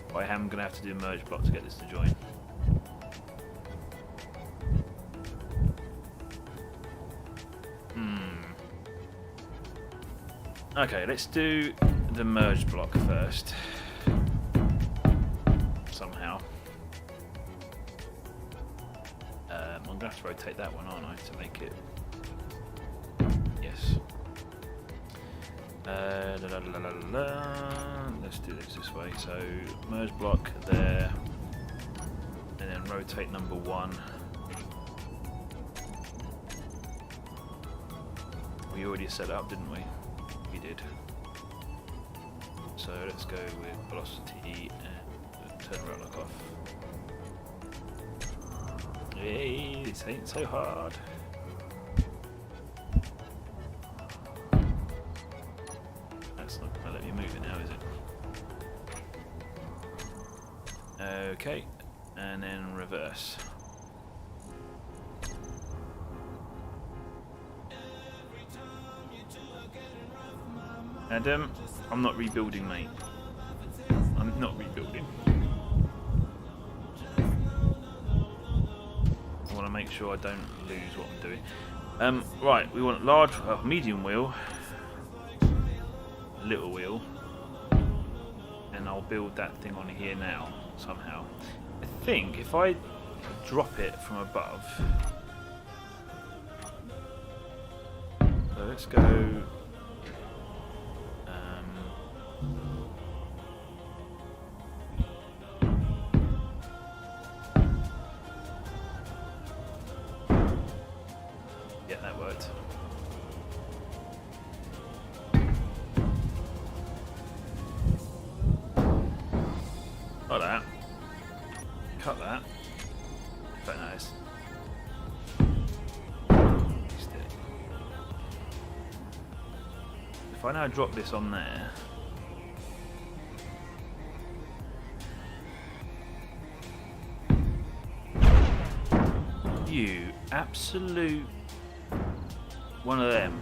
But I am going to have to do a merge block to get this to join. Okay, let's do the merge block first. Somehow. I'm going to have to rotate that one, aren't I, to make it... Yes. Let's do this way. So, merge block there. And then rotate number 1. We already set it up, didn't we? We did. So let's go with velocity and turn around lock off. Hey, this ain't so hard. That's not gonna let me move it now, is it? Okay, and then reverse. Adam, I'm not rebuilding, mate. I'm not rebuilding. I want to make sure I don't lose what I'm doing. Right, we want large, medium wheel, little wheel, and I'll build that thing on here now, somehow. I think if I drop it from above, so let's go. Yeah, that worked. Got that. Cut that. Very nice. If I now drop this on there, you absolute one of them.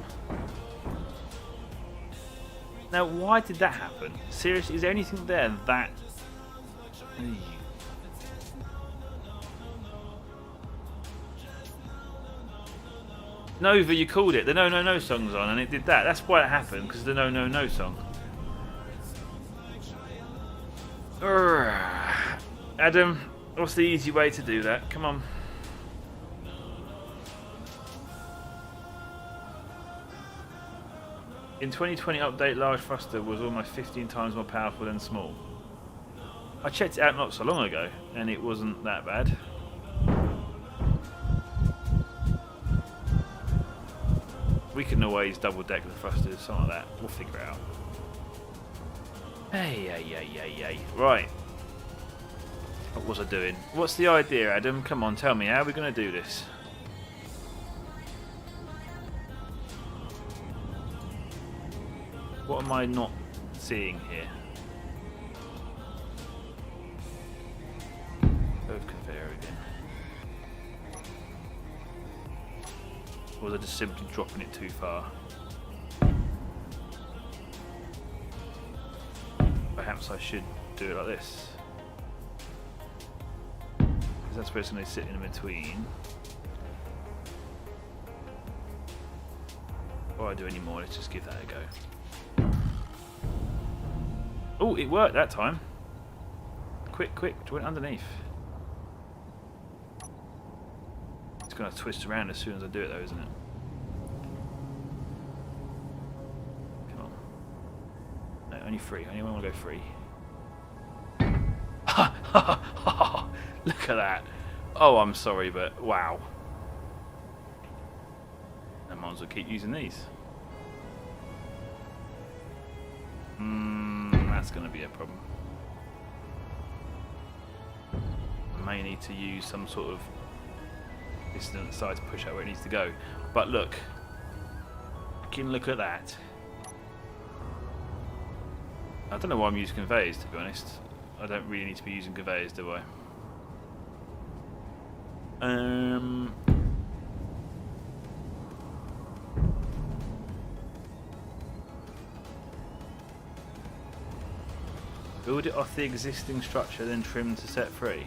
Now, why did that happen? Seriously, is there anything there that... Nova, you called it. The No No No song's on, and it did that. That's why it happened, because the No No No song. Adam, what's the easy way to do that? Come on. In 2020 update, large thruster was almost 15 times more powerful than small. I checked it out not so long ago, and it wasn't that bad. We can always double deck the thrusters, something like that. We'll figure it out. Hey. Right. What was I doing? What's the idea, Adam? Come on, tell me. How are we going to do this? What am I not seeing here? Curve conveyor again. Or was I just simply dropping it too far? Perhaps I should do it like this. Because that's where it's going to sit in between. Before I do any more, let's just give that a go. Oh, it worked that time. Quick, join underneath. It's going to twist around as soon as I do it though, isn't it? Come on. No, only 3. Only one will go 3. Look at that. Oh, I'm sorry, but wow. I might as well keep using these. That's going to be a problem. I may need to use some sort of piston at the side to push out where it needs to go. But look. Look at that. I don't know why I'm using conveyors, to be honest. I don't really need to be using conveyors, do I? Build it off the existing structure, then trim to set free.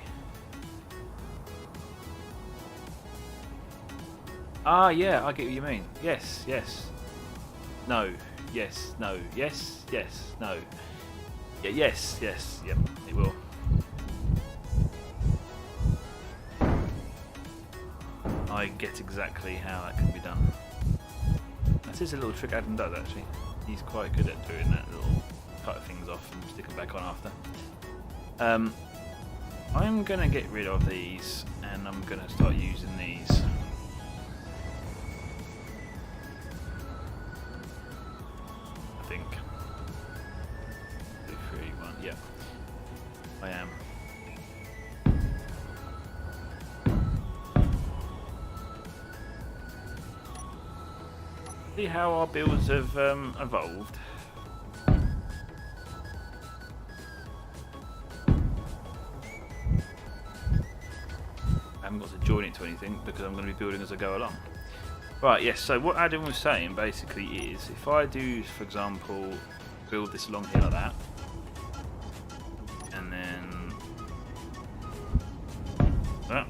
Ah, yeah, I get what you mean. Yes, yes. No. Yes, no. Yes, yes, no. Yeah, yes, yes. Yep, it will. I get exactly how that can be done. That is a little trick Adam does, actually. He's quite good at doing that little cut things off and stick them back on after. I'm going to get rid of these and I'm going to start using these. I think. 2, 3, 1, yeah. I am. See how our builds have evolved. I haven't got to join it to anything because I'm going to be building as I go along. Right, yes, so what Adam was saying basically is if I do, for example, build this along here like that, and then that,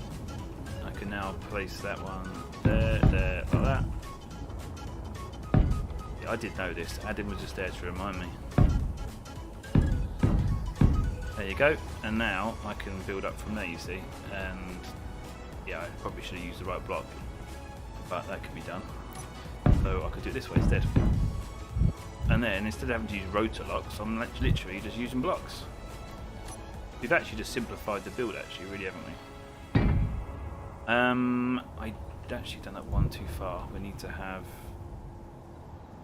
I can now place that one there, like that. Yeah, I did know this, Adam was just there to remind me. There you go, and now I can build up from there, you see, and yeah, I probably should have used the right block, but that can be done. So I could do it this way instead. And then instead of having to use rotor locks, I'm literally just using blocks. We've actually just simplified the build, actually, really, haven't we? I'd actually done that one too far. We need to have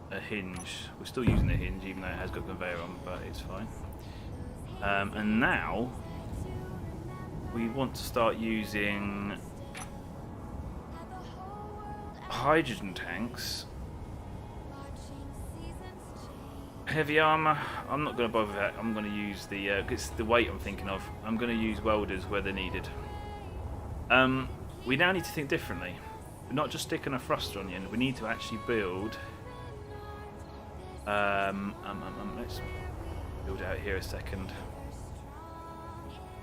a hinge. We're still using the hinge, even though it has got conveyor on, but it's fine. And now we want to start using hydrogen tanks. Heavy armour, I'm not going to bother with that. I'm going to use the, it's the weight I'm thinking of. I'm going to use welders where they're needed. We now need to think differently. We're not just sticking a thruster on the end. We need to actually build. Let's build out here a second.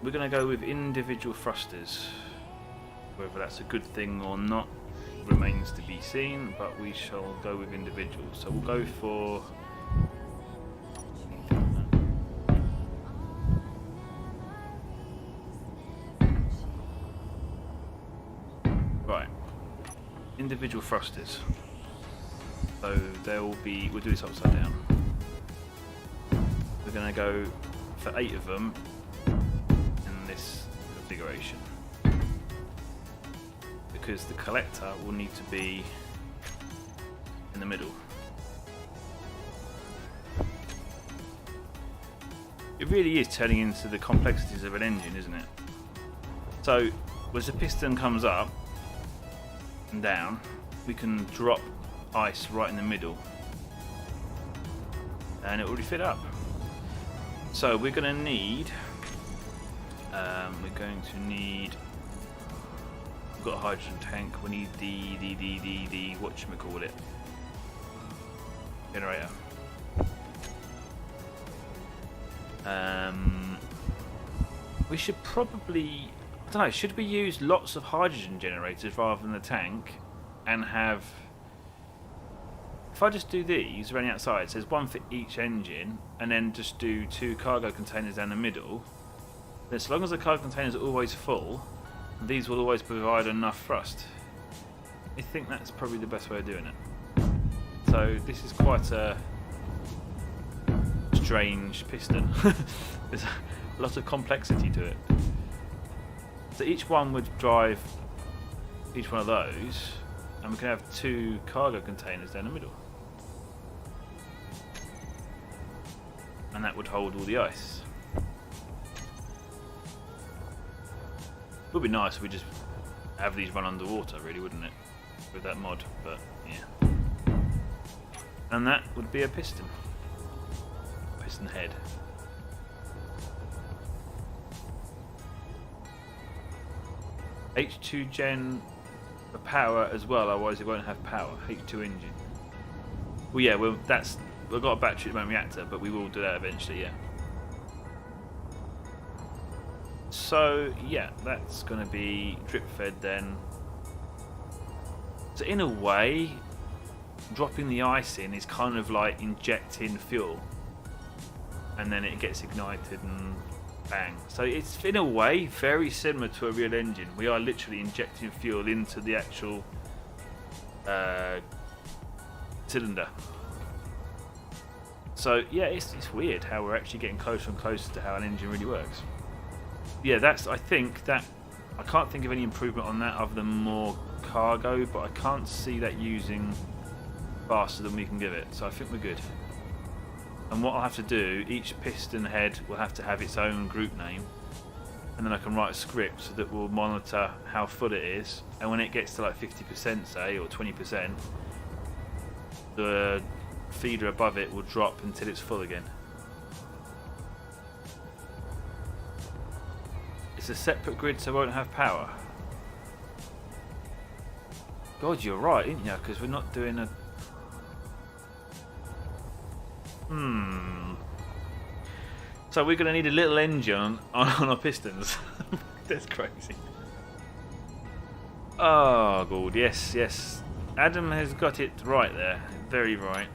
We're going to go with individual thrusters. Whether that's a good thing or not remains to be seen, but we shall go with individuals. So we'll go for individual thrusters. So they'll be, we'll do this upside down. We're going to go for 8 of them in this configuration. Because the collector will need to be in the middle. It really is turning into the complexities of an engine, isn't it? So, as the piston comes up and down, we can drop ice right in the middle and it will fit up. So we're going to need we've got a hydrogen tank, we need the whatchamacallit, generator. We should probably, I don't know, should we use lots of hydrogen generators rather than the tank and have, if I just do these running outside, it says one for each engine, and then just do 2 cargo containers down the middle, then as long as the cargo containers are always full, these will always provide enough thrust. I think that's probably the best way of doing it. So this is quite a strange piston. There's a lot of complexity to it. So each one would drive each one of those, and we can have 2 cargo containers down the middle. And that would hold all the ice. It would be nice if we just have these run underwater, really, wouldn't it? With that mod, but yeah. And that would be a piston. Piston head. H2 gen for power as well, otherwise it won't have power. H2 engine. Well, yeah, we've got a battery at the moment reactor, but we will do that eventually, yeah. So yeah, that's going to be drip fed then. So in a way, dropping the ice in is kind of like injecting fuel, and then it gets ignited and bang. So it's in a way very similar to a real engine. We are literally injecting fuel into the actual cylinder. So yeah, it's weird how we're actually getting closer and closer to how an engine really works. Yeah, I think that I can't think of any improvement on that other than more cargo, but I can't see that using faster than we can give it, so I think we're good. And what I'll have to do, each piston head will have to have its own group name, and then I can write a script so that will monitor how full it is, and when it gets to like 50% say, or 20%, the feeder above it will drop until it's full again. It's a separate grid so it won't have power. God, you're right, aren't you? Because we're not doing a... So we're going to need a little engine on our pistons. That's crazy. Oh, God, yes, yes. Adam has got it right there. Very right.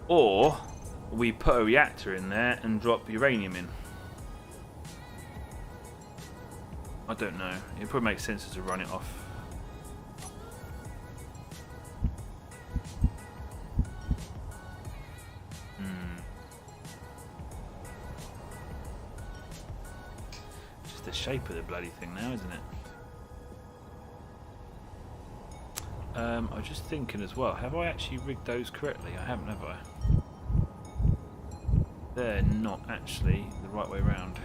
Or we put a reactor in there and drop uranium in. I don't know. It probably makes sense to run it off. Just the shape of the bloody thing now, isn't it? I was just thinking as well, have I actually rigged those correctly? I haven't, have I? They're not actually the right way around.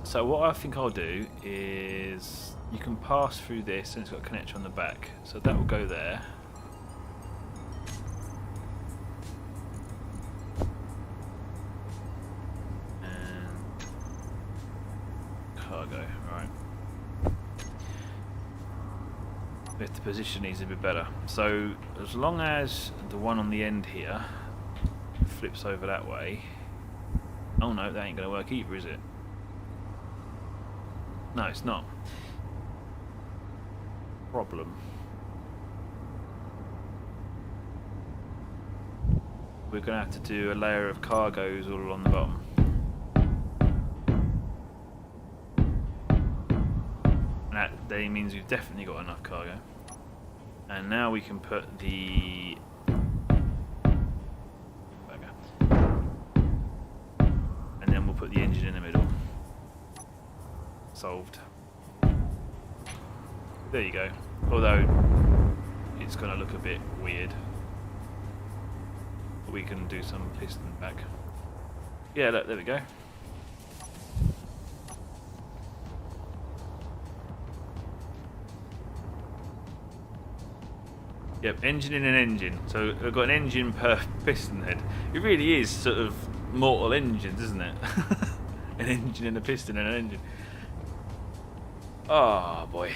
So what I think I'll do is, you can pass through this and it's got a connector on the back, so that will go there. And cargo, right. If the position needs a bit better. So as long as the one on the end here flips over that way. Oh no, that ain't going to work either, is it? No, it's not. Problem. We're going to have to do a layer of cargoes all along the bottom. And that then means we've definitely got enough cargo. And now we can put the... and then we'll put the engine in the middle. Solved. There you go. Although it's going to look a bit weird. But we can do some piston back. Yeah, look, there we go. Yep, engine in an engine. So we've got an engine per piston head. It really is sort of Mortal Engines, isn't it? An engine and a piston and an engine. Oh boy.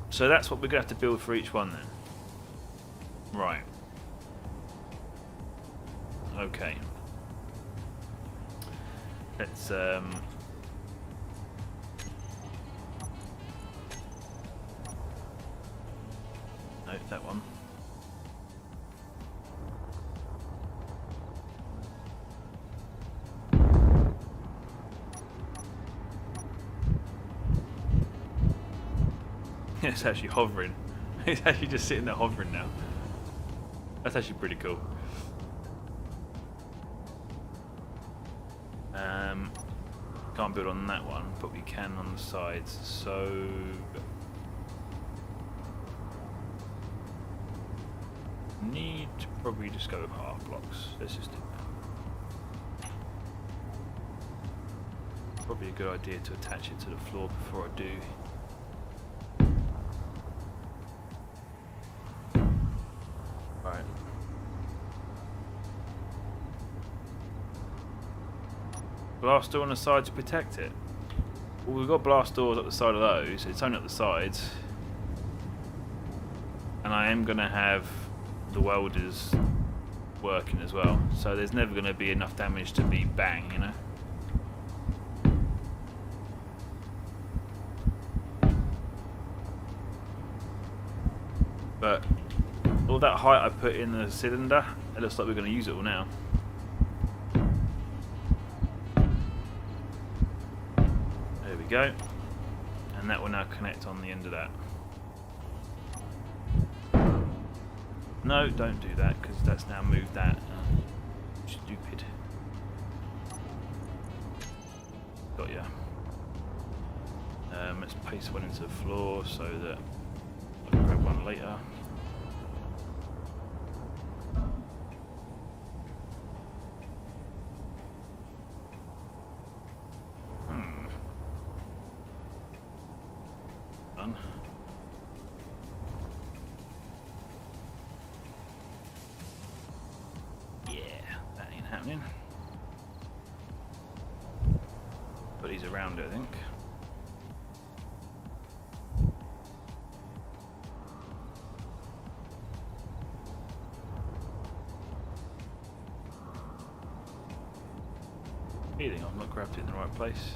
So that's what we're going to have to build for each one then. Right. Okay. Let's no, that one. It's actually hovering. It's actually just sitting there hovering now. That's actually pretty cool. Can't build on that one, but we can on the sides. So need to probably just go with half blocks. Let's just do that. Probably a good idea to attach it to the floor before I do. Right. Blast door on the side to protect it. Well, we've got blast doors up the side of those. It's only up the sides. And I am going to have the welders working as well. So there's never going to be enough damage to be bang, you know. But all that height I put in the cylinder, it looks like we're going to use it all now. There we go. And that will now connect on the end of that. No, don't do that, because that's now moved that. Stupid. Got ya. Let's paste one into the floor so that I can grab one later. Done. Yeah, that ain't happening. But he's around it, I think. Feeling I've not grabbed it in the right place.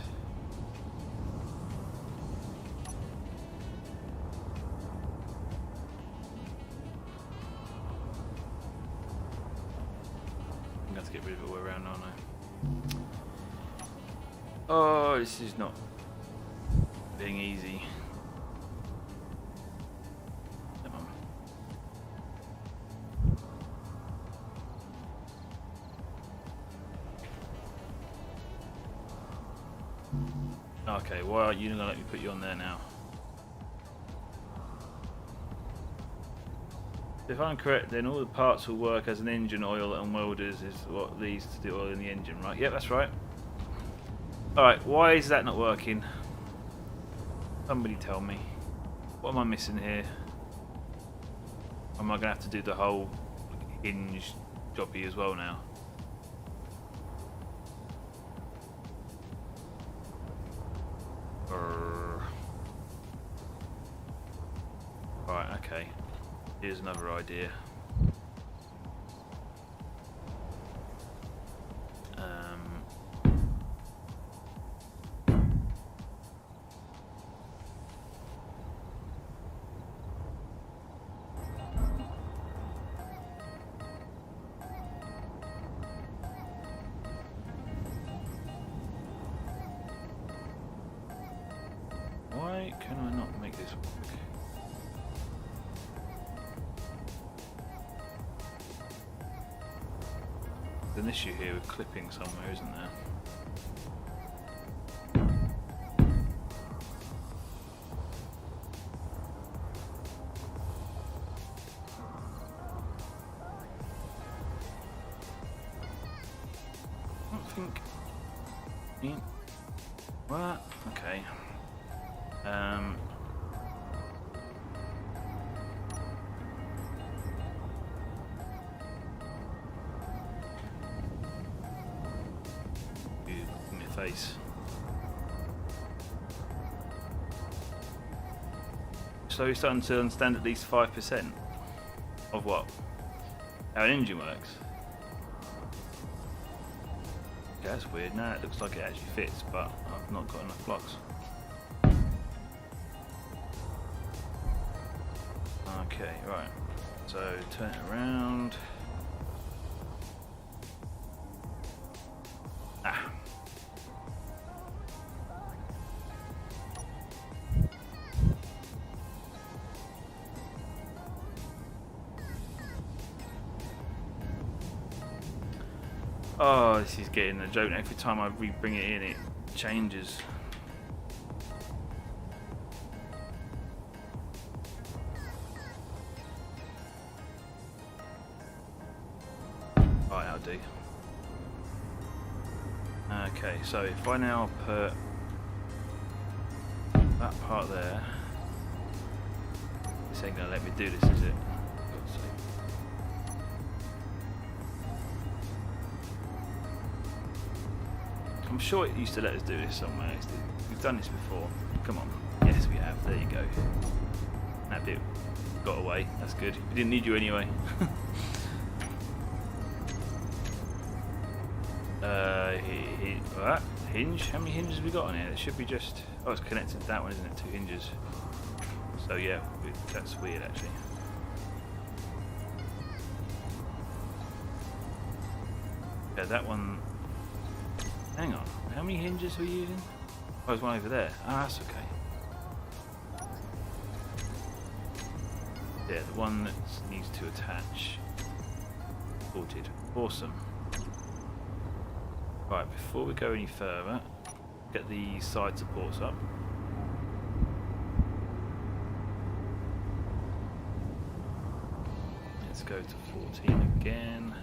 I'm going to have to get rid of it all around, aren't I? Oh, this is not being easy. Come on. Okay, why are you not going to let me put you on there now? If I'm correct, then all the parts will work as an engine oil and welders is what leads to the oil in the engine, right? Yep, that's right. Alright, why is that not working? Somebody tell me. What am I missing here? Am I going to have to do the whole hinge jobby as well now? Right, okay. Here's another idea. Why can I not make this work? There's an issue here with clipping somewhere, isn't there? I don't think. What? Okay. Face. So you're starting to understand at least 5% of what? How an engine works. Yeah, that's weird. Now it looks like it actually fits, but I've not got enough blocks. Okay, right. So turn it around. Ah. Oh, this is getting a joke. Every time I bring it in, it changes. Right, I'll do. Okay, so if I now put that part there, this ain't gonna let me do this, is it? I'm sure it used to let us do this somewhere. We've done this before. Come on. Yes, we have. There you go. Now do. got away. That's good. We didn't need you anyway. What? Hinge? How many hinges have we got on here? It should be just... Oh, it's connected to that one, isn't it? 2 hinges. So yeah, that's weird actually. Yeah, that one... Hang on. How many hinges are we using? Oh, there's one over there. Ah, that's okay. Yeah, the one that needs to attach. Sorted. Awesome. Right, before we go any further, get the side supports up. Let's go to 14 again.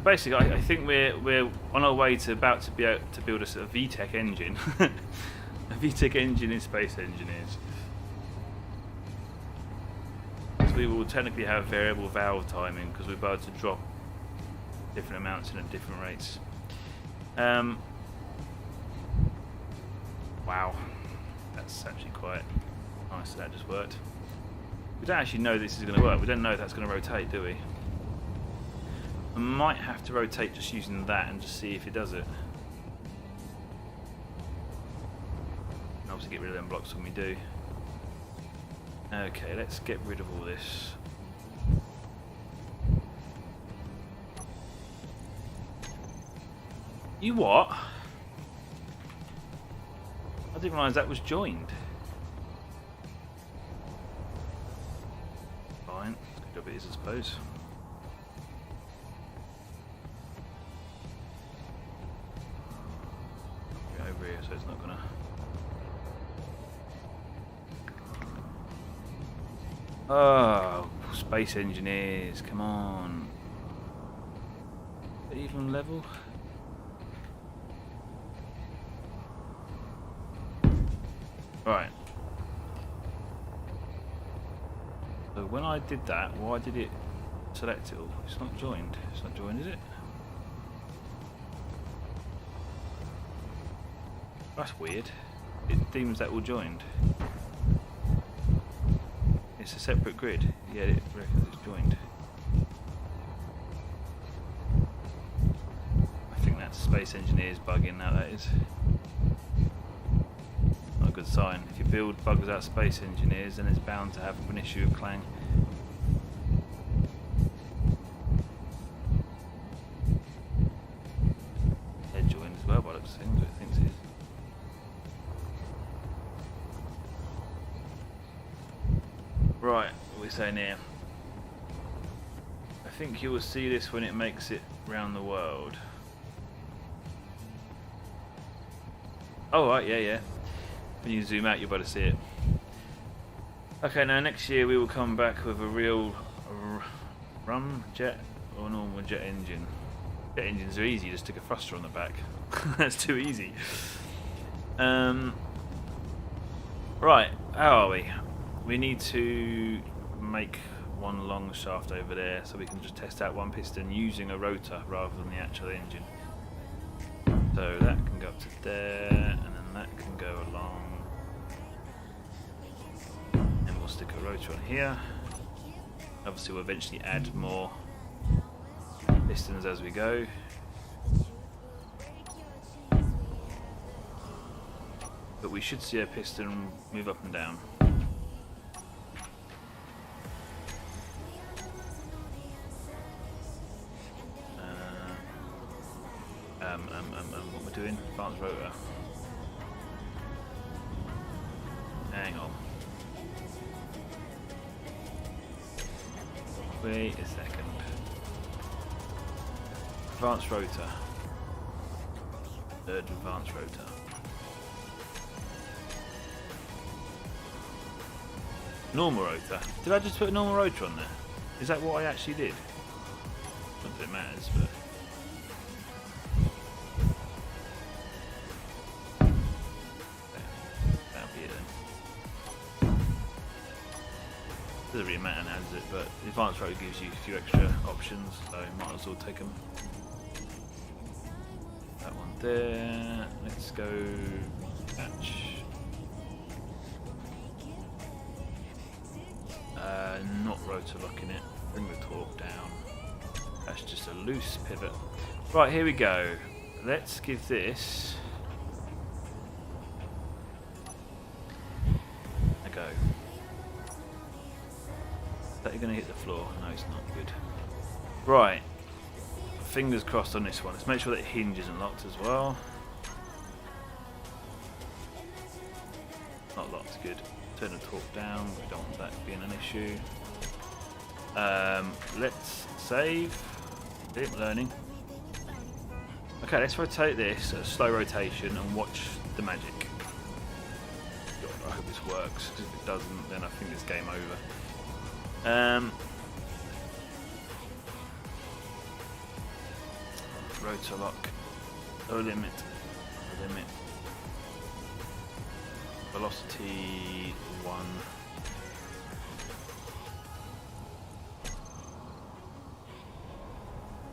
Basically, I think we're on our way to about to be able to build a sort of VTech engine, a VTech engine in Space Engineers. So we will technically have variable valve timing because we're able to drop different amounts in at different rates. Wow, that's actually quite nice. That just worked. We don't actually know this is going to work. We don't know if that's going to rotate, do we? I might have to rotate just using that and just see if it does it. And obviously get rid of them blocks when we do. Okay, let's get rid of all this. You what? I didn't realise that was joined. Fine, good job it is, I suppose. Over here, so it's not gonna. Oh, Space Engineers, come on. Even level? Right. So when I did that, why did it select it all? It's not joined. It's not joined, is it? That's weird. It deems that all joined. It's a separate grid. Yeah, it reckons it's joined. I think that's Space Engineers bugging now, that is. Not a good sign. If your build bugs out Space Engineers, then it's bound to have an issue with clang. They're joined as well by the looks of things, it thinks it is. Right, what are we saying here? I think you will see this when it makes it round the world. Oh right, yeah. When you zoom out, you'll be able to see it. Okay, now next year we will come back with a real rum jet or normal jet engine. Jet engines are easy, just stick a thruster on the back. That's too easy. Right, how are we? We need to make one long shaft over there so we can just test out one piston using a rotor rather than the actual engine. So that can go up to there, and then that can go along. And we'll stick a rotor on here. Obviously we'll eventually add more pistons as we go. But we should see a piston move up and down. What we're doing? Advanced rotor. Hang on. Wait a second. Advanced rotor. Third advanced rotor. Normal rotor. Did I just put a normal rotor on there? Is that what I actually did? Not that it matters, but. Doesn't really matter now, does it? But the advanced rotor gives you a few extra options, so might as well take them. That one there. Let's go batch. Not rotor locking it. Bring the torque down. That's just a loose pivot. Right, here we go. Let's give this a go. Is that you're going to hit the floor? No, it's not good. Right. Fingers crossed on this one. Let's make sure that hinge isn't locked as well. Not locked, good. Turn the torque down. We don't want that being an issue. Let's save. Bit learning. Okay, let's rotate this at a slow rotation and watch the magic. God, I hope this works, because if it doesn't, then I think it's game over. Rotor lock. Low limit. Low limit. Velocity 1.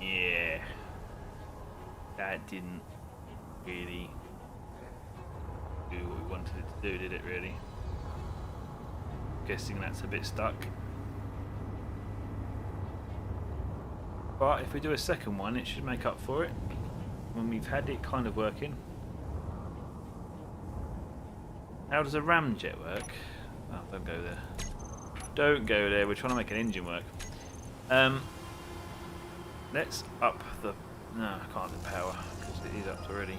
Yeah. That didn't really do what we wanted it to do, did it really? Guessing that's a bit stuck. But if we do a second one, it should make up for it. When we've had it kind of working. How does a ramjet work? Oh, don't go there. Don't go there, we're trying to make an engine work. Let's up the... No, I can't do power, because it is up already.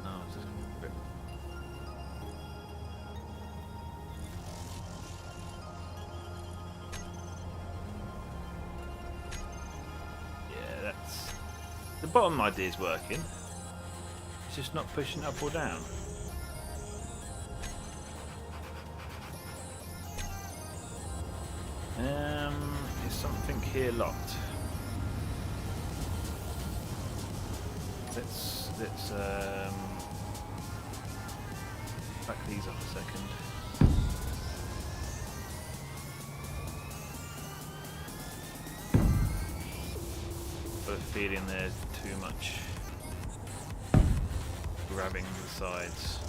No, it's just... Yeah, that's... The bottom idea is working. It's just not pushing up or down. Is something here locked? Let's back these up a second. Got a feeling there's too much grabbing the sides.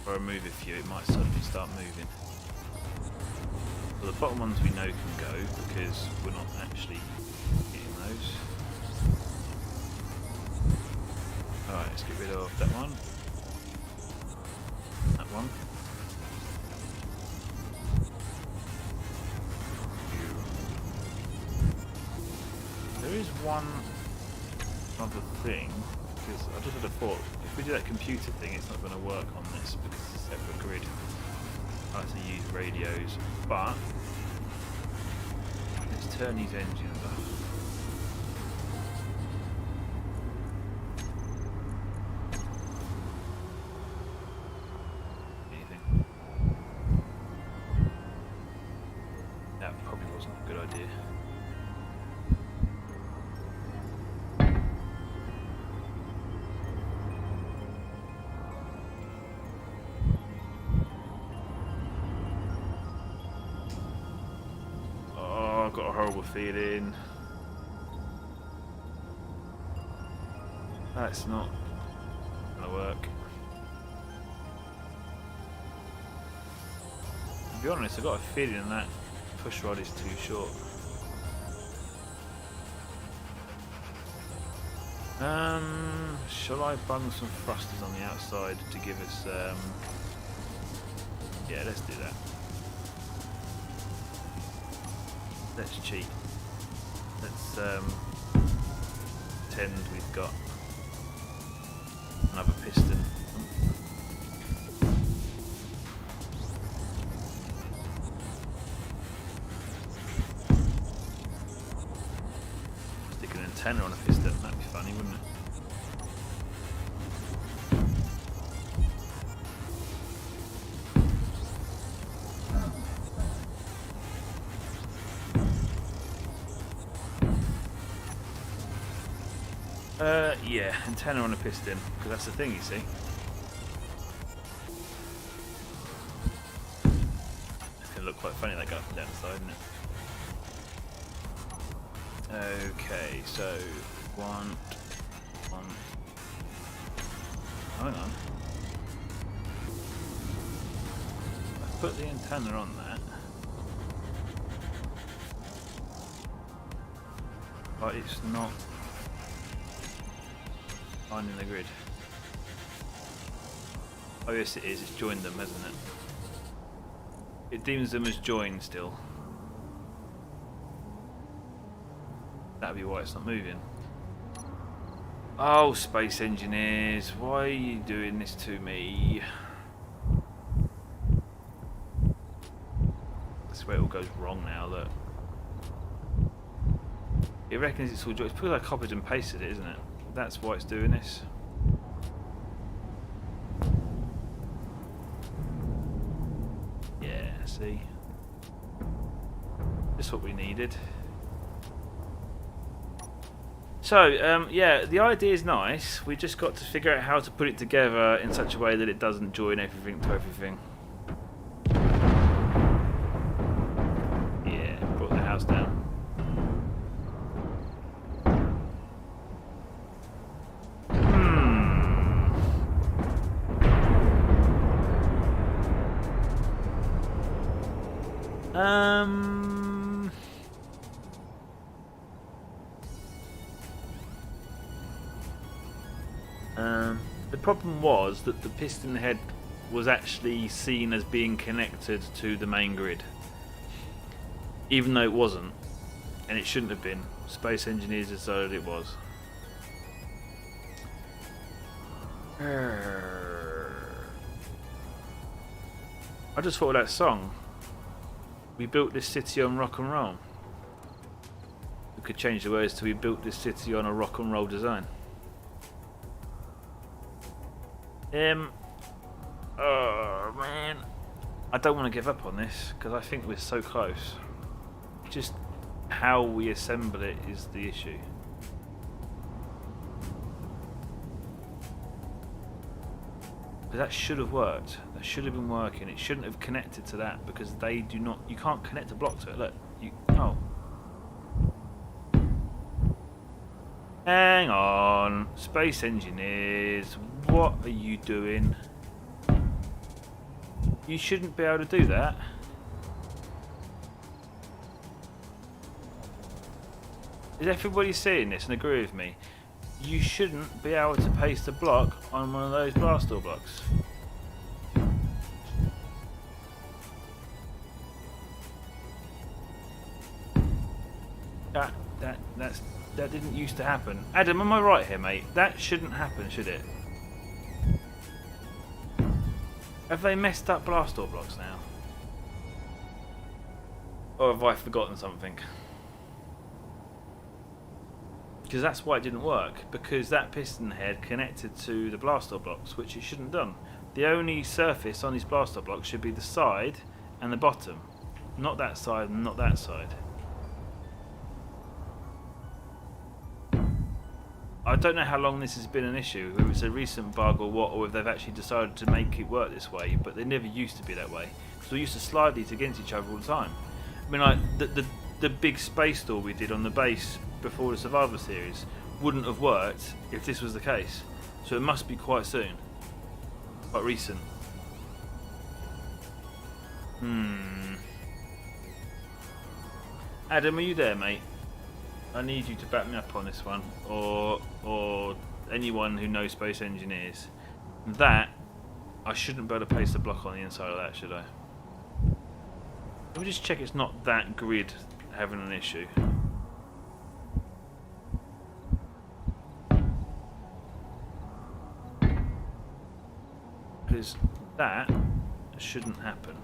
If I remove a few, it might suddenly start moving. Well, the bottom ones we know can go because we're not actually hitting those. Alright, let's get rid of that one. That one. There is one other thing, because I just had a thought, if we do that computer thing, it's not going to work on this because it's a separate grid. I have to use radios, but let's turn these engines off. Anything? That probably wasn't a good idea. I've got a horrible feeling. That's not gonna work. To be honest, I've got a feeling that push rod is too short. Shall I bung some thrusters on the outside to give us yeah, let's do that. Let's cheat. Let's pretend we've got another piston. Stick an antenna on a piston, that'd be funny, wouldn't it? Yeah, antenna on a piston, because that's the thing, you see. It's going to look quite funny, that going up and down the side, isn't it? Okay, so one. Hang on. I've put the antenna on that. But it's not finding the grid. Oh yes it is, it's joined them, hasn't it? It deems them as joined still. That'd be why it's not moving. Oh, space engineers, why are you doing this to me? That's where it all goes wrong now, look. It reckons it's all joined. It's probably like copied and pasted it, isn't it? That's why it's doing this. Yeah, see? That's what we needed. So, yeah, the idea is nice. We just got to figure out how to put it together in such a way that it doesn't join everything to everything. Yeah, brought the house down. The problem was that the piston head was actually seen as being connected to the main grid, even though it wasn't, and it shouldn't have been. Space engineers decided it was. I just thought of that song. We built this city on rock and roll. We could change the words to "We built this city on a rock and roll design." Oh man, I don't want to give up on this because I think we're so close. Just how we assemble it is the issue. But that should have worked. That should have been working. It shouldn't have connected to that because they do not. You can't connect a block to it. Look, you. Oh. Hang on, space engineers. What are you doing? You shouldn't be able to do that. Is everybody seeing this and agree with me? You shouldn't be able to paste a block on one of those blast door blocks. That didn't used to happen. Adam, am I right here, mate? That shouldn't happen, should it? Have they messed up blast door blocks now? Or have I forgotten something? Because that's why it didn't work. Because that piston head connected to the blast door blocks, which it shouldn't have done. The only surface on these blast door blocks should be the side and the bottom. Not that side and not that side. I don't know how long this has been an issue, whether it's a recent bug or what, or if they've actually decided to make it work this way, but they never used to be that way. Because we used to slide these against each other all the time. I mean, like, the big space door we did on the base before the Survivor series wouldn't have worked if this was the case. So it must be quite soon. Quite recent. Adam, are you there, mate? I need you to back me up on this one, or anyone who knows space engineers. That, I shouldn't be able to paste a block on the inside of that, should I? Let me just check it's not that grid having an issue. Because that shouldn't happen.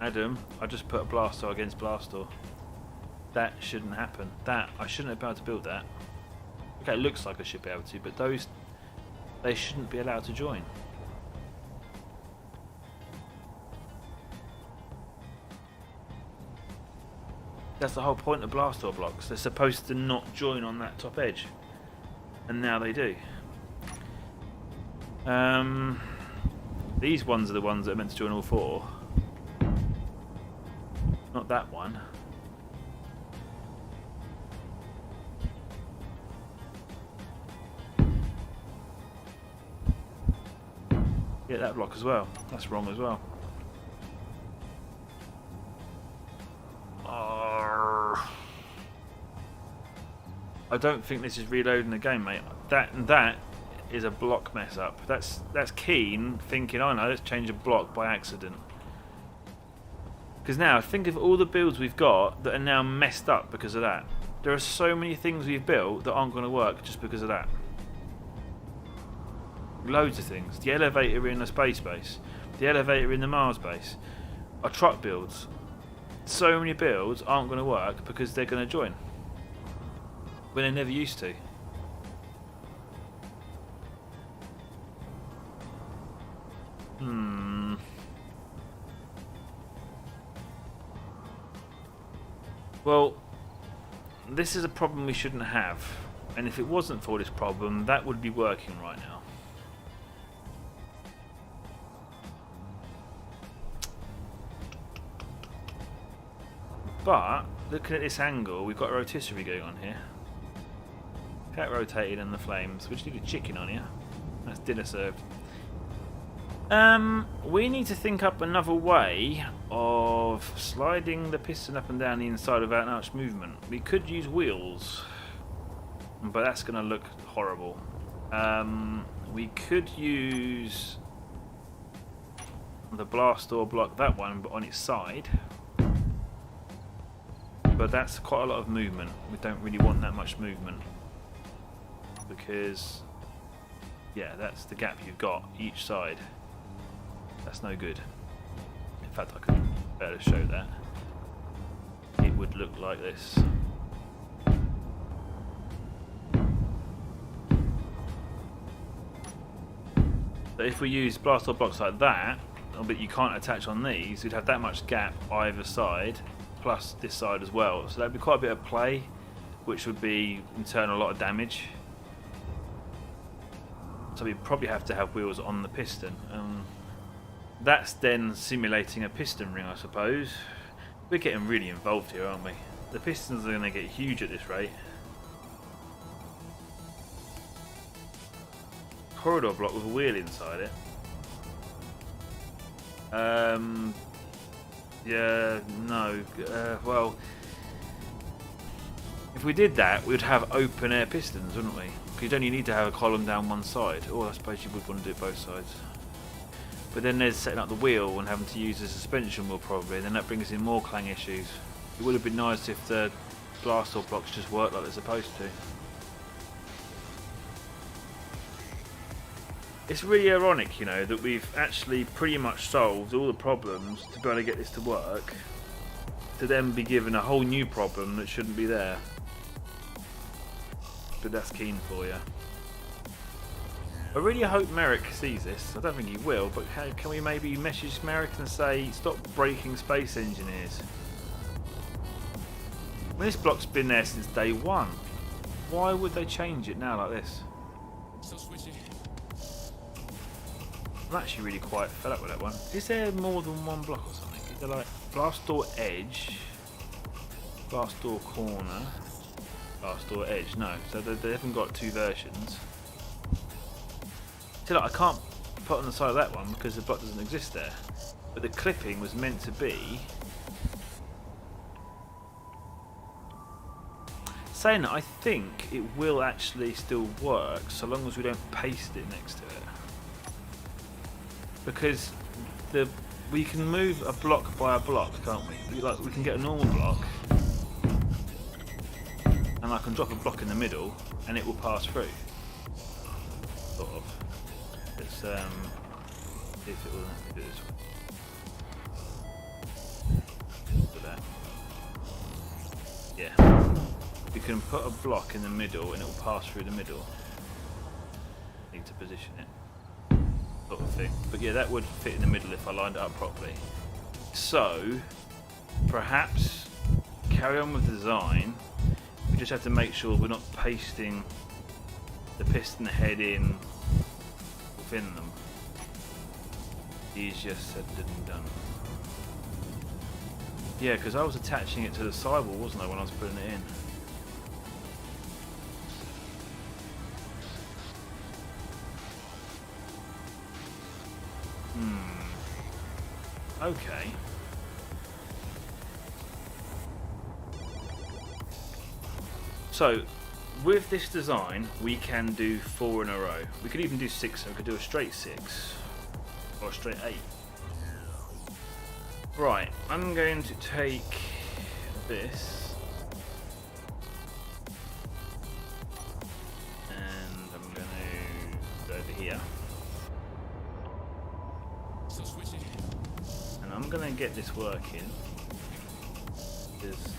Adam, I just put a blast door against blast door. That shouldn't happen. That, I shouldn't have been able to build that. Okay, it looks like I should be able to, but those, they shouldn't be allowed to join. That's the whole point of blast door blocks. They're supposed to not join on that top edge, and now they do. These ones are the ones that are meant to join all four. Not that one. Yeah, that block as well. That's wrong as well. I don't think this is reloading the game, mate. That is a block mess up. That's Keen thinking, oh no, let's change a block by accident. Because now, think of all the builds we've got that are now messed up because of that. There are so many things we've built that aren't going to work just because of that. Loads of things. The elevator in the space base. The elevator in the Mars base. Our truck builds. So many builds aren't going to work because they're going to join. When they never used to. Well, this is a problem we shouldn't have. And if it wasn't for this problem, that would be working right now. But, looking at this angle, we've got a rotisserie going on here. Cat rotated and the flames. We just need a chicken on here. That's dinner served. We need to think up another way of sliding the piston up and down the inside without much movement. We could use wheels, but that's going to look horrible. We could use the blast door block, that one, but on its side. But that's quite a lot of movement. We don't really want that much movement. Because, yeah, that's the gap you've got each side. That's no good. In fact, I could better show that. It would look like this. But if we use blast door blocks like that, but you can't attach on these, we'd have that much gap either side, plus this side as well. So that'd be quite a bit of play, which would be in turn a lot of damage. So we probably have to have wheels on the piston. That's then simulating a piston ring, I suppose. We're getting really involved here, aren't we? The pistons are going to get huge at this rate. Corridor block with a wheel inside it. Yeah, no. Well, if we did that, we'd have open air pistons, wouldn't we? You'd only need to have a column down one side. Or I suppose you would want to do both sides. But then there's setting up the wheel and having to use the suspension wheel probably, and then that brings in more clang issues. It would have been nice if the blast door blocks just worked like they're supposed to. It's really ironic, you know, that we've actually pretty much solved all the problems to be able to get this to work, to then be given a whole new problem that shouldn't be there. But that's Keen for you. I really hope Merrick sees this. I don't think he will, but can we maybe message Merrick and say, stop breaking space engineers? I mean, this block's been there since day one. Why would they change it now like this? So switchy. I'm actually really quite fed up with that one. Is there more than one block or something? Is there like blast door edge, blast door corner, blast door edge? No, so they haven't got two versions. So like, I can't put on the side of that one because the block doesn't exist there. But the clipping was meant to be. Saying that, I think it will actually still work so long as we don't paste it next to it. Because we can move a block by a block, can't we? Like, we can get a normal block, and I can drop a block in the middle, and it will pass through. Sort of. Let's see if it will let me do this one. Do that. Yeah. You can put a block in the middle, and it will pass through the middle. Need to position it. Sort of thing. But yeah, that would fit in the middle if I lined it up properly. So, perhaps carry on with the design. We just have to make sure we're not pasting the piston head in within them. Easier said than done. Yeah, because I was attaching it to the sidewall, wasn't I, when I was putting it in? Okay. So, with this design, we can do 4 in a row. We could even do 6, so we could do a straight 6 or a straight 8. Right, I'm going to take this and I'm going to go over here. And I'm going to get this working because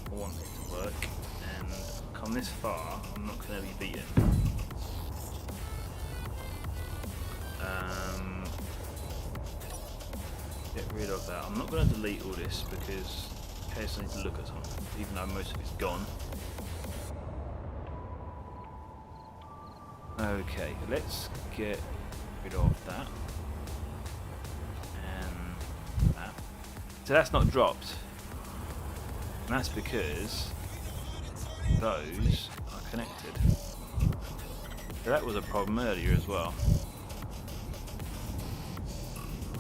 I want it to work, and come this far, I'm not going to be beaten. Get rid of that. I'm not going to delete all this because in case I need to look at something, even though most of it's gone. Okay, let's get rid of that. And that. So that's not dropped. And that's because those are connected. So that was a problem earlier as well.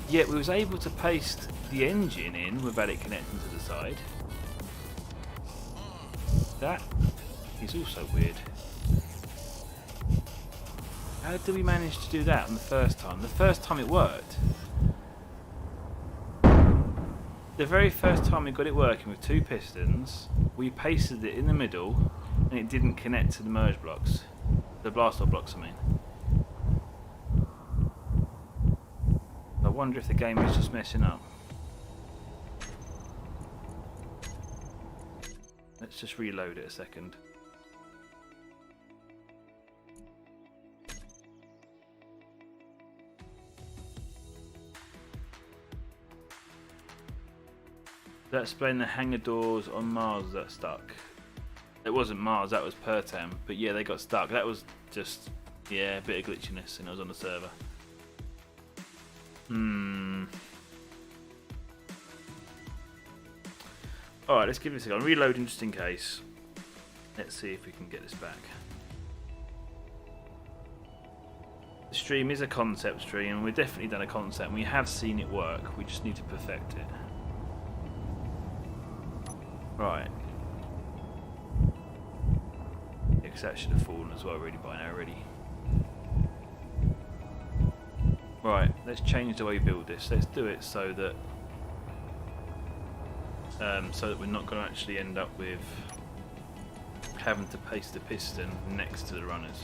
Yet we was able to paste the engine in without it connecting to the side. That is also weird. How did we manage to do that on the first time? The first time it worked. The very first time we got it working with 2 pistons, we pasted it in the middle and it didn't connect to the merge blocks. The blast off blocks, I mean. I wonder if the game is just messing up. Let's just reload it a second. That explain the hangar doors on Mars that stuck. It wasn't Mars, that was Pertam, but yeah, they got stuck. That was just, yeah, a bit of glitchiness, and it was on the server. Alright, let's give this a go. I'm reloading just in case. Let's see if we can get this back. The stream is a concept stream, and we've definitely done a concept, and we have seen it work. We just need to perfect it. Right. Because that should have fallen as well really by now already. Right, let's change the way we build this. Let's do it so that we're not going to actually end up with having to paste the piston next to the runners.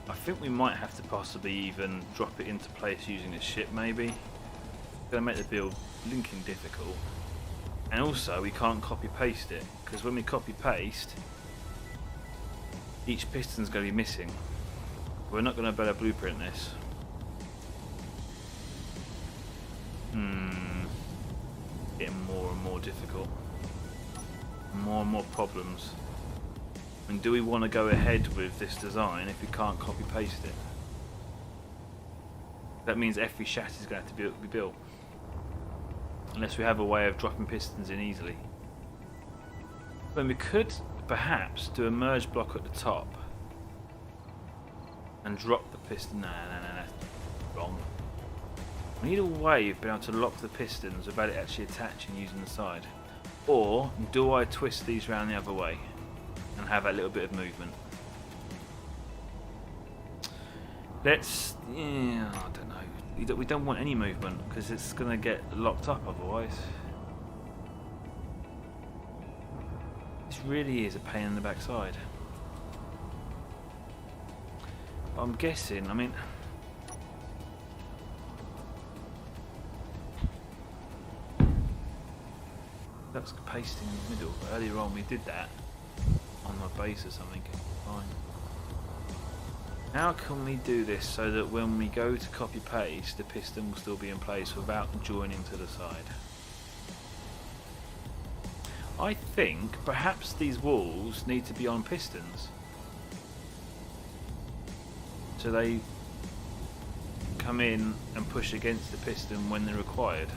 I think we might have to possibly even drop it into place using a ship maybe. It's going to make the build linking difficult. And also we can't copy paste it, because when we copy paste, each piston's going to be missing. We're not going to be able to blueprint this. Getting more and more difficult. More and more problems. I mean, do we want to go ahead with this design if we can't copy paste it? That means every chassis is going to have to be built. Unless we have a way of dropping pistons in easily. Then we could perhaps do a merge block at the top and drop the piston. No, wrong. We need a way of being able to lock the pistons without it actually attaching using the side. Or do I twist these round the other way and have a little bit of movement? Let's, yeah, I don't know. We don't want any movement because it's going to get locked up otherwise. This really is a pain in the backside. But I'm guessing, I mean, that's pasting in the middle. But earlier on we did that on my base or something. Fine. How can we do this so that when we go to copy paste, the piston will still be in place without joining to the side? I think perhaps these walls need to be on pistons, so they come in and push against the piston when they're required.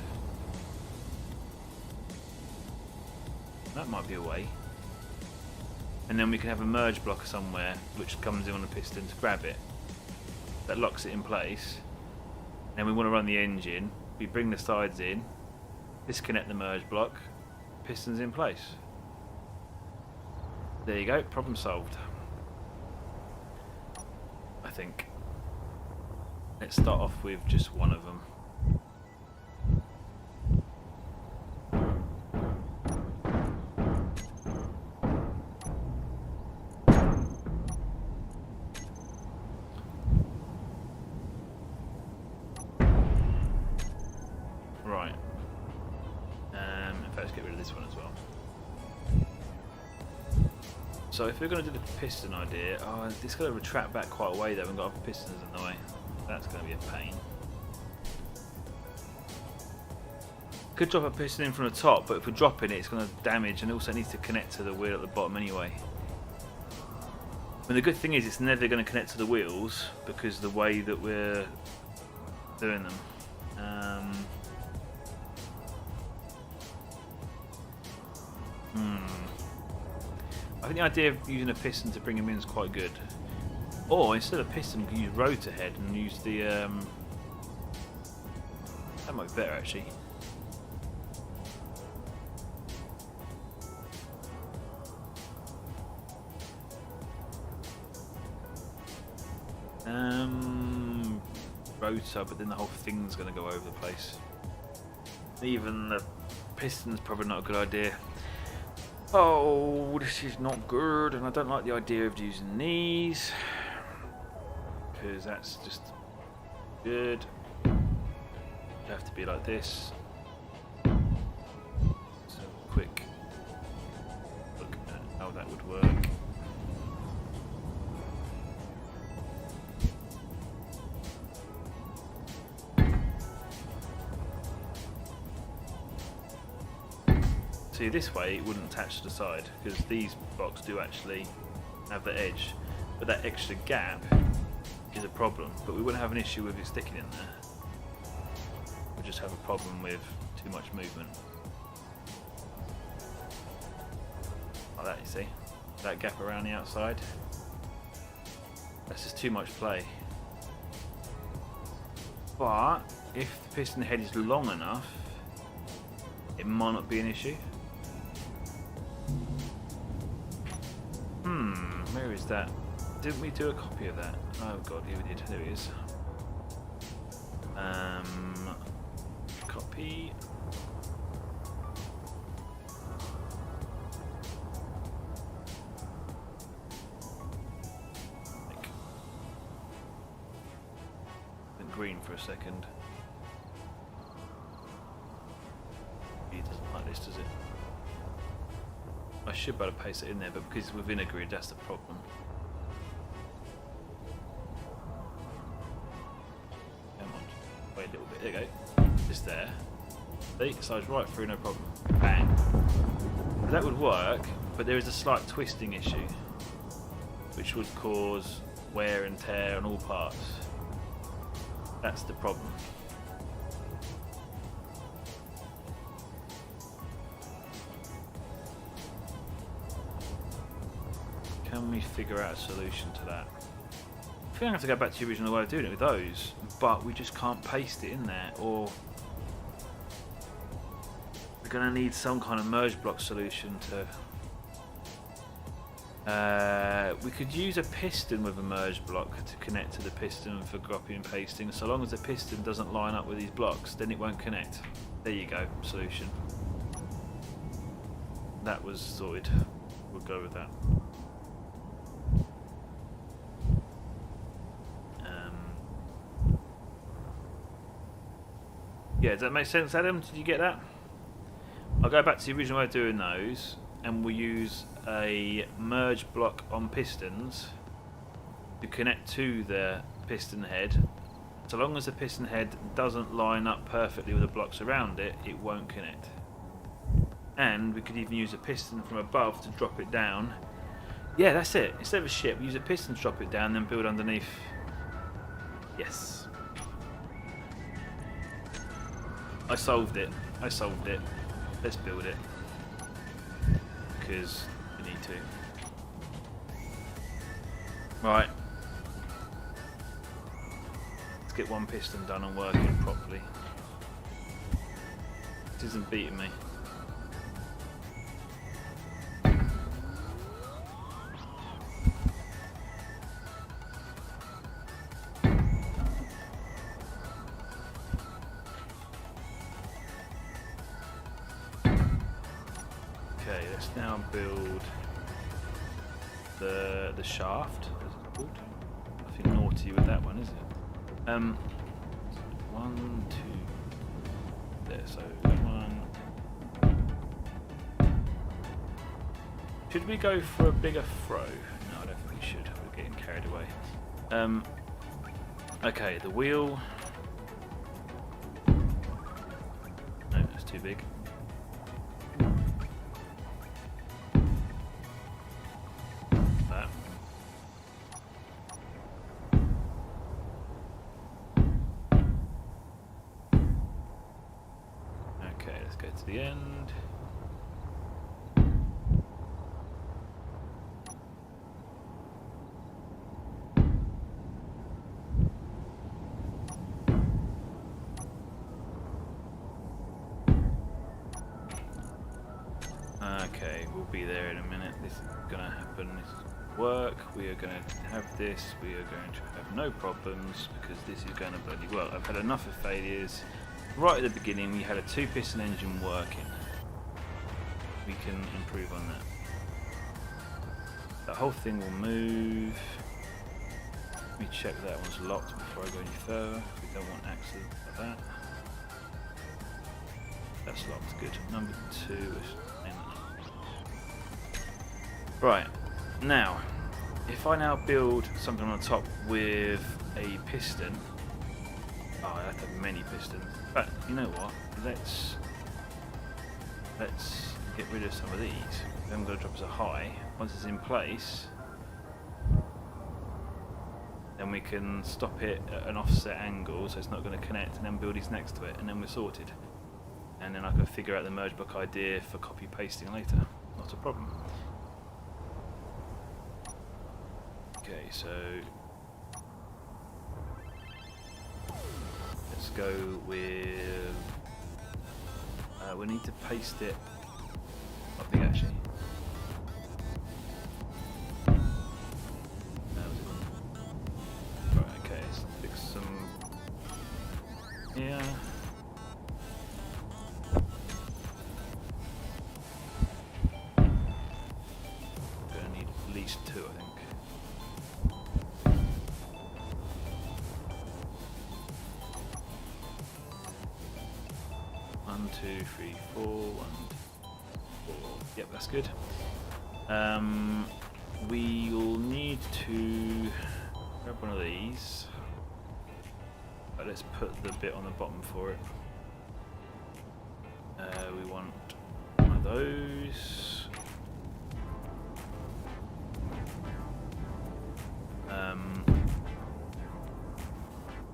That might be a way. And then we can have a merge block somewhere which comes in on the piston to grab it. That locks it in place. Then we want to run the engine. We bring the sides in, disconnect the merge block, piston's in place. There you go, problem solved. I think. Let's start off with just one of them. Right. In fact, let's get rid of this one as well. So if we're going to do the piston idea, it's going to retract back quite a way though, and got other pistons in the way. That's going to be a pain. Could drop a piston in from the top, but if we're dropping it, it's going to damage, and also needs to connect to the wheel at the bottom anyway. And the good thing is it's never going to connect to the wheels because the way that we're doing them. I think the idea of using a piston to bring them in is quite good. Or instead of piston, we can use rotor head and use the. That might be better actually. Rotor, but then the whole thing's going to go over the place. Even the piston's probably not a good idea. Oh, this is not good, and I don't like the idea of using these. Because that's just good. It'd have to be like this. So quick look at how that would work. See, this way it wouldn't attach to the side because these blocks do actually have the edge, but that extra gap is a problem, but we wouldn't have an issue with it sticking in there. We just have a problem with too much movement. Like that, you see? That gap around the outside. That's just too much play. But if the piston head is long enough, it might not be an issue. Where is that? Didn't we do a copy of that? Oh god, here we did. There it is. Copy. Went green for a second. He doesn't like this, does it? I should be able to paste it in there, but because it's within a grid, that's the problem. Come on, wait a little bit. There you go. Just there. See, it slides right through, no problem. Bang. That would work, but there is a slight twisting issue, which would cause wear and tear on all parts. That's the problem. Can we figure out a solution to that? I think I have to go back to the original way of doing it with those, but we just can't paste it in there, or we're going to need some kind of merge block solution to... we could use a piston with a merge block to connect to the piston for copy and pasting. So long as the piston doesn't line up with these blocks, then it won't connect. There you go, solution. That was sorted. We'll go with that. Yeah, does that make sense, Adam? Did you get that? I'll go back to the original way of doing those, and we'll use a merge block on pistons to connect to the piston head. So long as the piston head doesn't line up perfectly with the blocks around it, it won't connect. And we could even use a piston from above to drop it down. Yeah, that's it. Instead of a ship, we use a piston to drop it down, then build underneath. Yes. I solved it. I solved it. Let's build it. Because we need to. Right. Let's get one piston done and working properly. This isn't beating me. Okay, let's now build the shaft. Is it called? Nothing naughty with that one, is it? 1, 2. There. So 1. Should we go for a bigger throw? No, I don't think we should. We're getting carried away. Okay, the wheel. No, that's too big. That. Okay, let's go to the end. Okay, we'll be there in a minute. This is going to happen. This is work. We are going to have this. We are going to have no problems because this is going to bloody well. I've had enough of failures. Right at the beginning, we had a 2-piston engine working. We can improve on that. The whole thing will move. Let me check that one's locked before I go any further. We don't want accidents like that. That's locked. Good. Number 2 is. Right, now, if I now build something on top with a piston, oh, I have to have many pistons, but you know what, let's get rid of some of these. Then I'm going to drop as a high. Once it's in place, then we can stop it at an offset angle so it's not going to connect, and then build these next to it, and then we're sorted. And then I can figure out the merge block idea for copy pasting later. Not a problem. Okay, so let's go with. We need to paste it. I think actually. Right, okay, let's fix some. Yeah. Gonna need at least 2, I think. 1, 2, 3, 4. 1, 4. Yep, that's good. We will need to grab one of these. But let's put the bit on the bottom for it. We want one of those.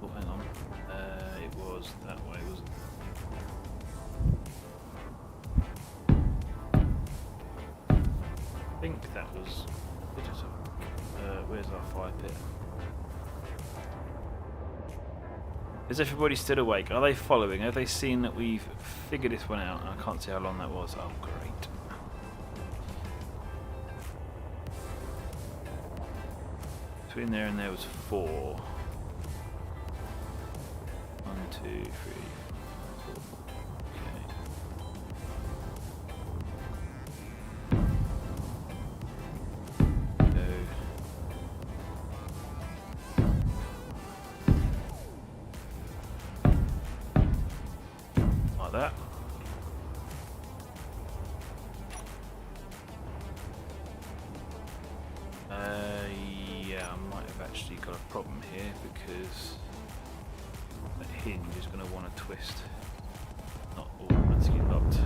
Oh, hang on. It was that way, wasn't it? I think that was. Where's our fire pit? Is everybody still awake? Are they following? Have they seen that we've figured this one out? I can't see how long that was. Oh, great. Between there and there was 4. 1, 2, 3, 4. That. Yeah, I might have actually got a problem here because that hinge is going to want to twist. Not automatically locked.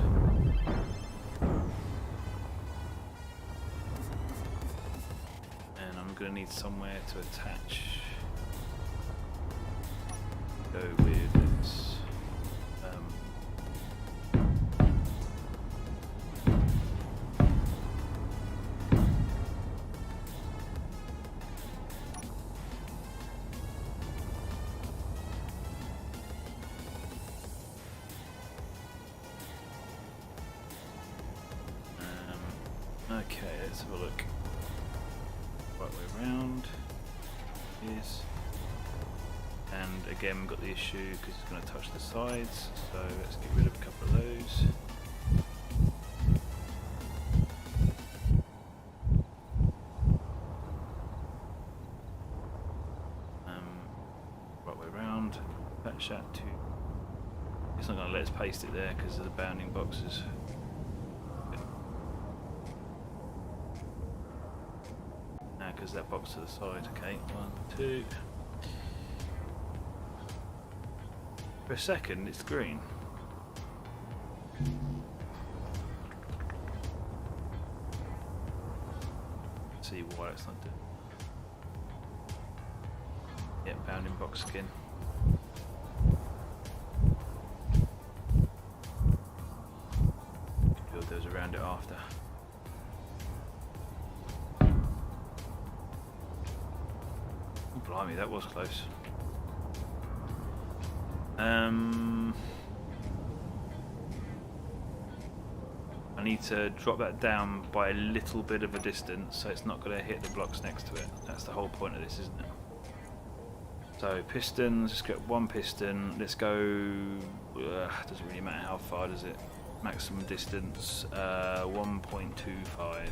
And I'm going to need somewhere to attach. Go with this. Okay, let's have a look. Right way round is, and again we've got the issue because it's going to touch the sides, so let's get rid of a couple of those. Right way round, attach that to. It's not going to let us paste it there because of the bounding boxes. Because that box to the side. Okay, 1, 2. For a second, it's green. Let's see why it's not doing. Yeah, bounding box skin. Build those around it after. Blimey, that was close. I need to drop that down by a little bit of a distance so it's not going to hit the blocks next to it. That's the whole point of this, isn't it? So pistons, let's get one piston. Let's go, doesn't really matter how far, does it? Maximum distance, 1.25.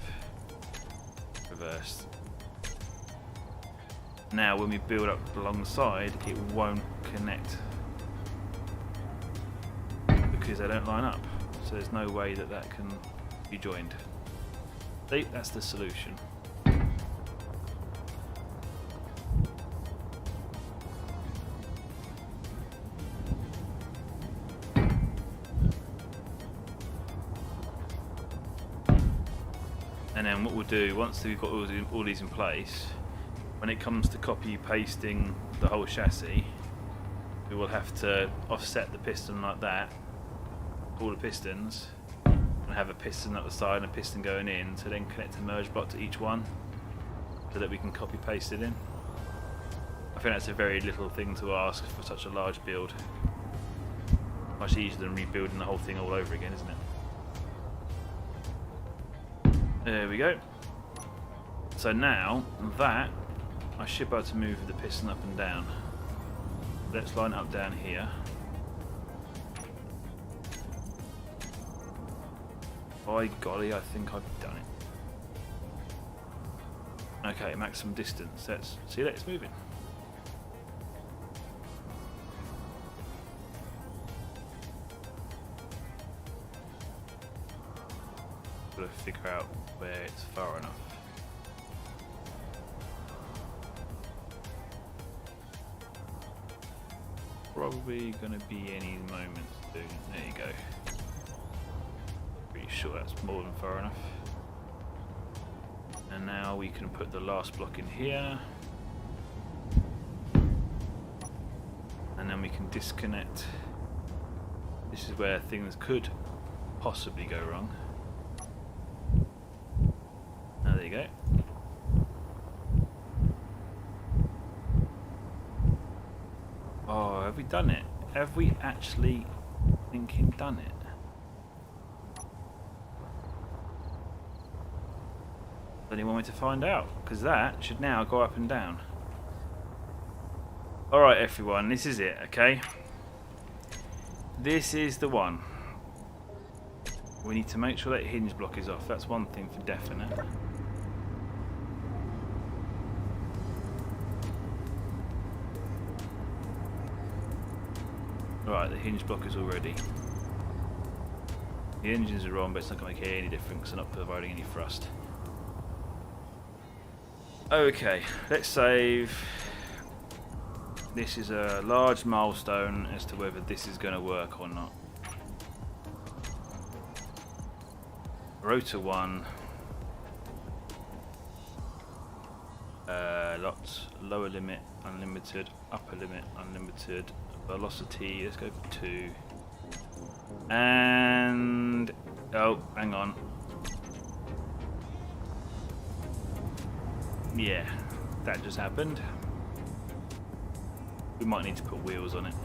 Reversed. Now when we build up alongside, it won't connect because they don't line up, so there's no way that that can be joined. See, that's the solution. And then what we'll do, once we've got all these in place, when it comes to copy pasting the whole chassis, we will have to offset the piston like that, all the pistons, and have a piston at the side and a piston going in, to then connect a merge block to each one, so that we can copy paste it in. I think that's a very little thing to ask for such a large build. Much easier than rebuilding the whole thing all over again, isn't it? There we go. So now that I should be able to move the piston up and down. Let's line it up down here. By golly, I think I've done it. Okay, maximum distance. Let's see that it's moving. Got to figure out where it's far enough. Probably going to be any moment soon. There you go. Pretty sure that's more than far enough. And now we can put the last block in here. And then we can disconnect. This is where things could possibly go wrong. Now there you go. Oh, have we done it? Have we actually thinking done it? Then you want me to find out, because that should now go up and down. Alright everyone, this is it, okay? This is the one. We need to make sure that hinge block is off, that's one thing for definite. Right, the hinge block is all ready. The engines are on, but it's not going to make any difference, they're not providing any thrust. Okay, let's save. This is a large milestone as to whether this is going to work or not. Rotor 1. Lots. Lower limit, unlimited. Upper limit, unlimited. Velocity, let's go for 2. And... oh, hang on. Yeah, that just happened. We might need to put wheels on it.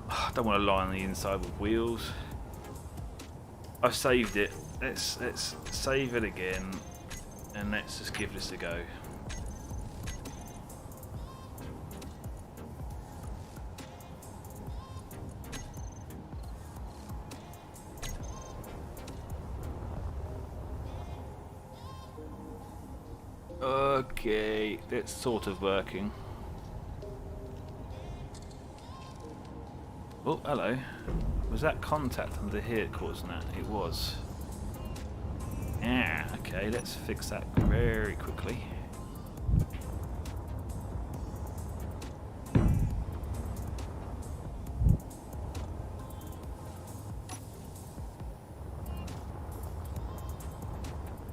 I don't want to lie on the inside with wheels. I've saved it. Let's save it again, and let's just give this a go. Okay, it's sort of working. Oh, hello. Was that contact under here causing that? It was. Yeah, okay, let's fix that very quickly.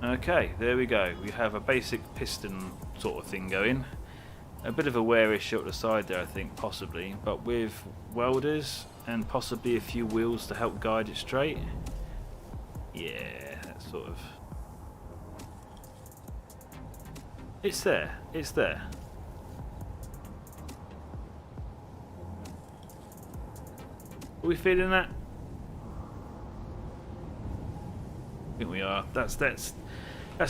Okay, there we go. We have a basic piston sort of thing going. A bit of a wear issue at the side there, I think, possibly, but with welders and possibly a few wheels to help guide it straight. Yeah, that's sort of... it's there, it's there. Are we feeling that? I think we are. That's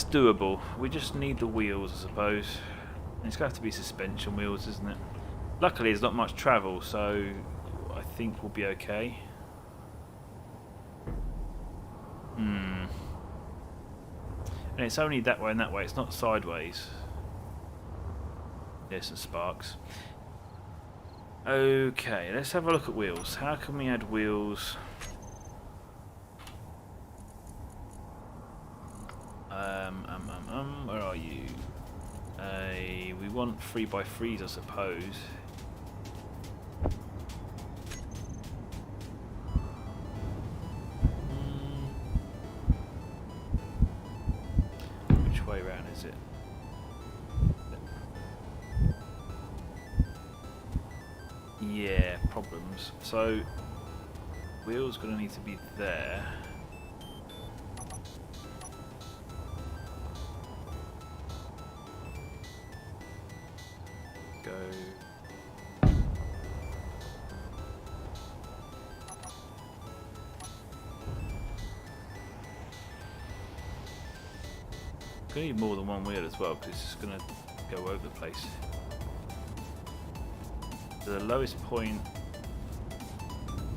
doable. We just need the wheels, I suppose. It's going to have to be suspension wheels, isn't it? Luckily, there's not much travel, so I think we'll be okay. And it's only that way and that way. It's not sideways. There's some sparks. Okay, let's have a look at wheels. How can we add wheels? Where are you? We want 3x3s, I suppose. Which way round is it? Yeah, problems. So, wheels gonna need to be there. Gonna need more than one wheel as well, because it's just gonna go over the place. So the lowest point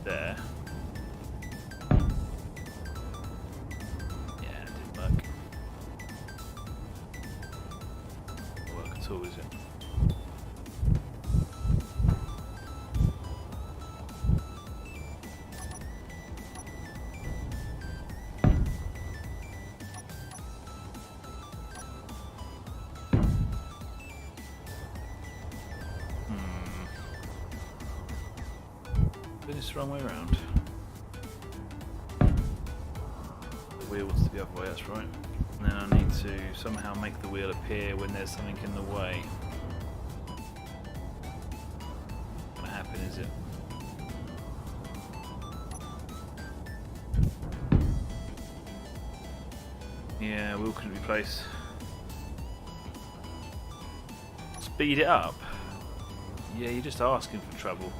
there. Yeah, it didn't work. Didn't work at all, is it? It's the wrong way around. The wheel wants to be the other way, that's right. And then I need to somehow make the wheel appear when there's something in the way. Not gonna happen, is it? Yeah, wheel couldn't replace. Speed it up? Yeah, you're just asking for trouble.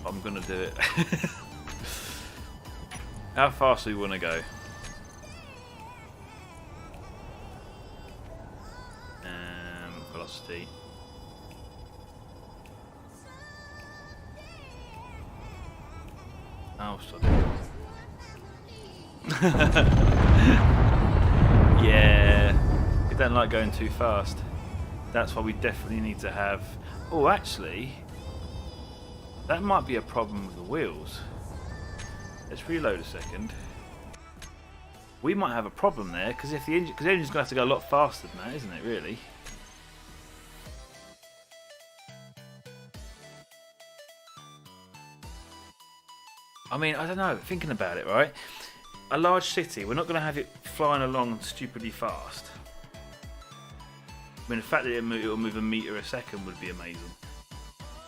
I'm gonna do it. How fast do we want to go? Velocity. Oh, sorry. Yeah, we don't like going too fast. That's why we definitely need to have... oh, actually... that might be a problem with the wheels. Let's reload a second. We might have a problem there, because if the engine's going to have to go a lot faster than that, isn't it, really? I mean, I don't know, thinking about it, right? A large city, we're not going to have it flying along stupidly fast. I mean, the fact that it'll move a metre a second would be amazing.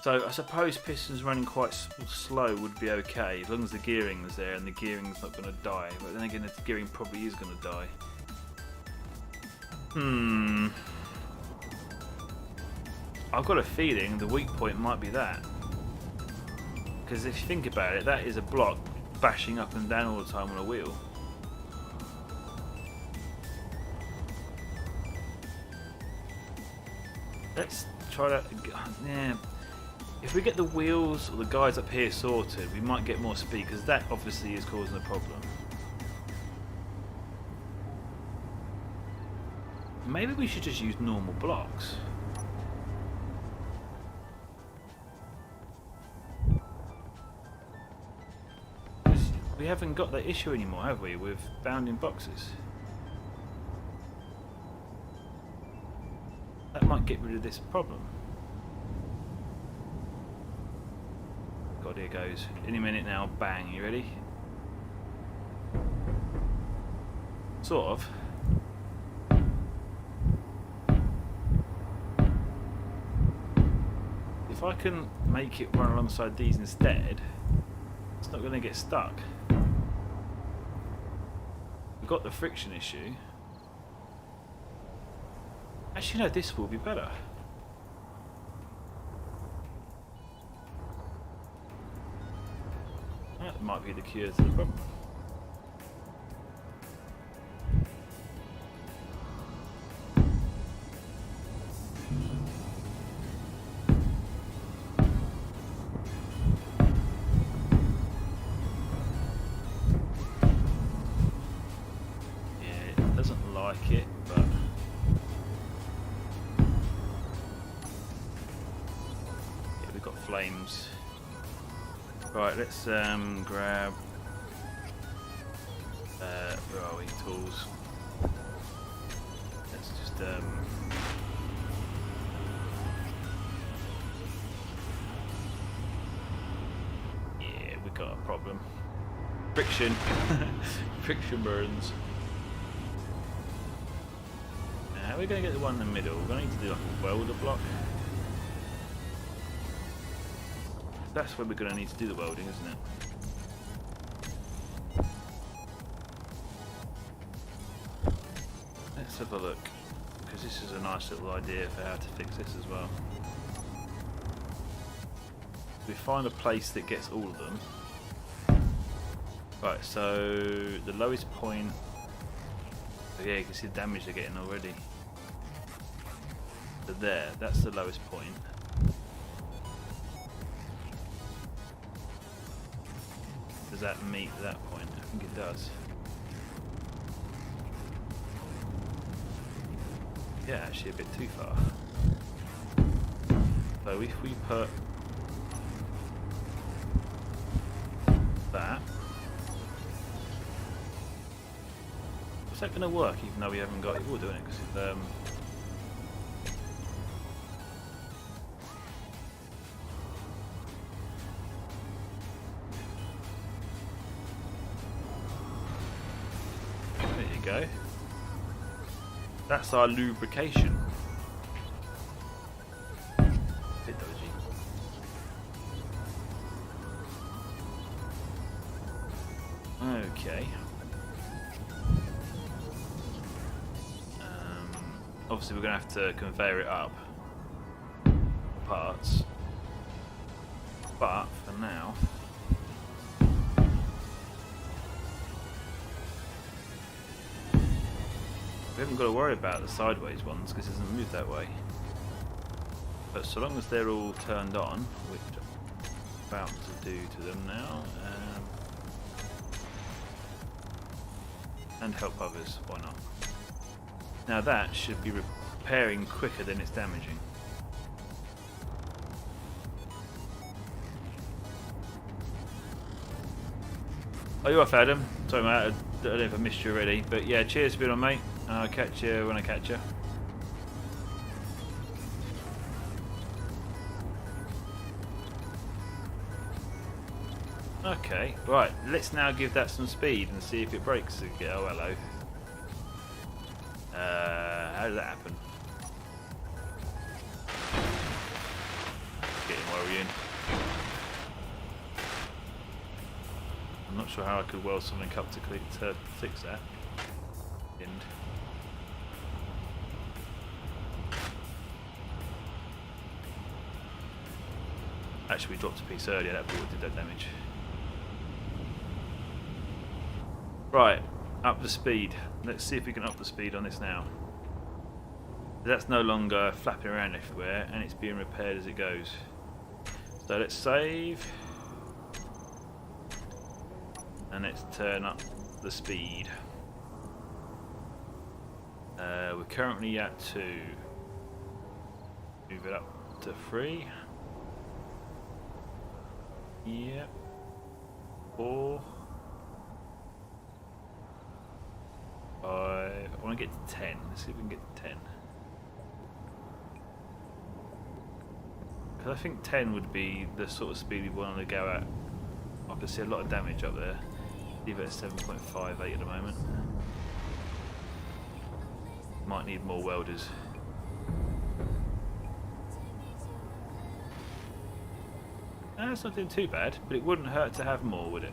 So I suppose Piston's running quite slow would be okay, as long as the gearing's there and the gearing's not going to die. But then again, the gearing probably is going to die. I've got a feeling the weak point might be that. Because if you think about it, that is a block bashing up and down all the time on a wheel. Let's try that. Yeah. If we get the wheels or the guys up here sorted, we might get more speed, because that obviously is causing a problem. Maybe we should just use normal blocks. We haven't got that issue anymore, have we, with bounding boxes? That might get rid of this problem. God, here goes. Any minute now, bang, you ready? Sort of. If I can make it run alongside these instead, it's not going to get stuck. We've got the friction issue. Actually, no, this will be better. That might be the cure to the problem. Flames. Right, let's grab where are we? Tools. Let's just yeah, we got a problem. Friction. Friction burns. Now, how are we going to get the one in the middle? We're going to need to do like a welder block. That's where we're going to need to do the welding, isn't it? Let's have a look, because this is a nice little idea for how to fix this as well. We find a place that gets all of them. Right, so the lowest point. Oh yeah, you can see the damage they're getting already. So there, that's the lowest point. Does that meet that point? I think it does. Yeah, actually a bit too far. So if we put that, is that going to work even though we haven't got it? We're doing it because go. That's our lubrication. Bit dodgy. Okay. Obviously we're going to have to conveyor it up parts, but for now we haven't got to worry about the sideways ones because it doesn't move that way. But so long as they're all turned on, which I'm about to do to them now, and help others, why not? Now that should be repairing quicker than it's damaging. Oh, you're off, Adam. Sorry mate, I don't know if I missed you already, but yeah, cheers for being on, mate. I'll catch you when I catch you. Okay, right, let's now give that some speed and see if it breaks again. Oh, hello. How did that happen? Get in while we're in. I'm not sure how I could weld something up to fix that. End. Actually, we dropped a piece earlier, that probably did that damage. Right, up the speed. Let's see if we can up the speed on this now. That's no longer flapping around everywhere and it's being repaired as it goes. So let's save. And let's turn up the speed. We're currently at 2. Move it up to 3. Yep. 4. 5. I want to get to 10. Let's see if we can get to 10. Because I think 10 would be the sort of speed we want to go at. I can see a lot of damage up there. Leave it at 7.58 at the moment. Might need more welders. That's not doing too bad, but it wouldn't hurt to have more, would it?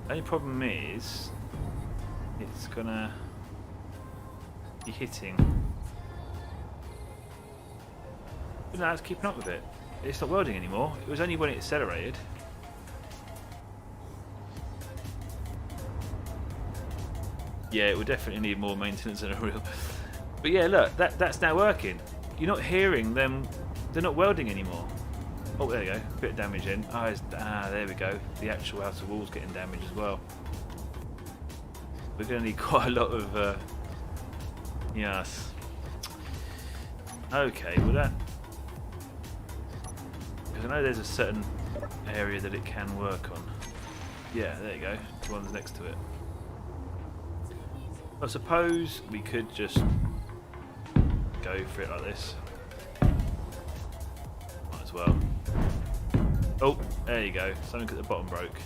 The only problem is it's gonna be hitting. But no, it's keeping up with it. It's not welding anymore. It was only when it accelerated. Yeah, it would definitely need more maintenance than a real. But yeah, look, that's now working. You're not hearing them. They're not welding anymore. Oh, there you go. Bit of damage in. There we go. The actual outer wall's getting damaged as well. We're going to need quite a lot of. Yes. Okay, well that. Because I know there's a certain area that it can work on. Yeah, there you go. The one's next to it. I suppose we could just go for it like this. Might as well. Oh, there you go. Something at the bottom broke.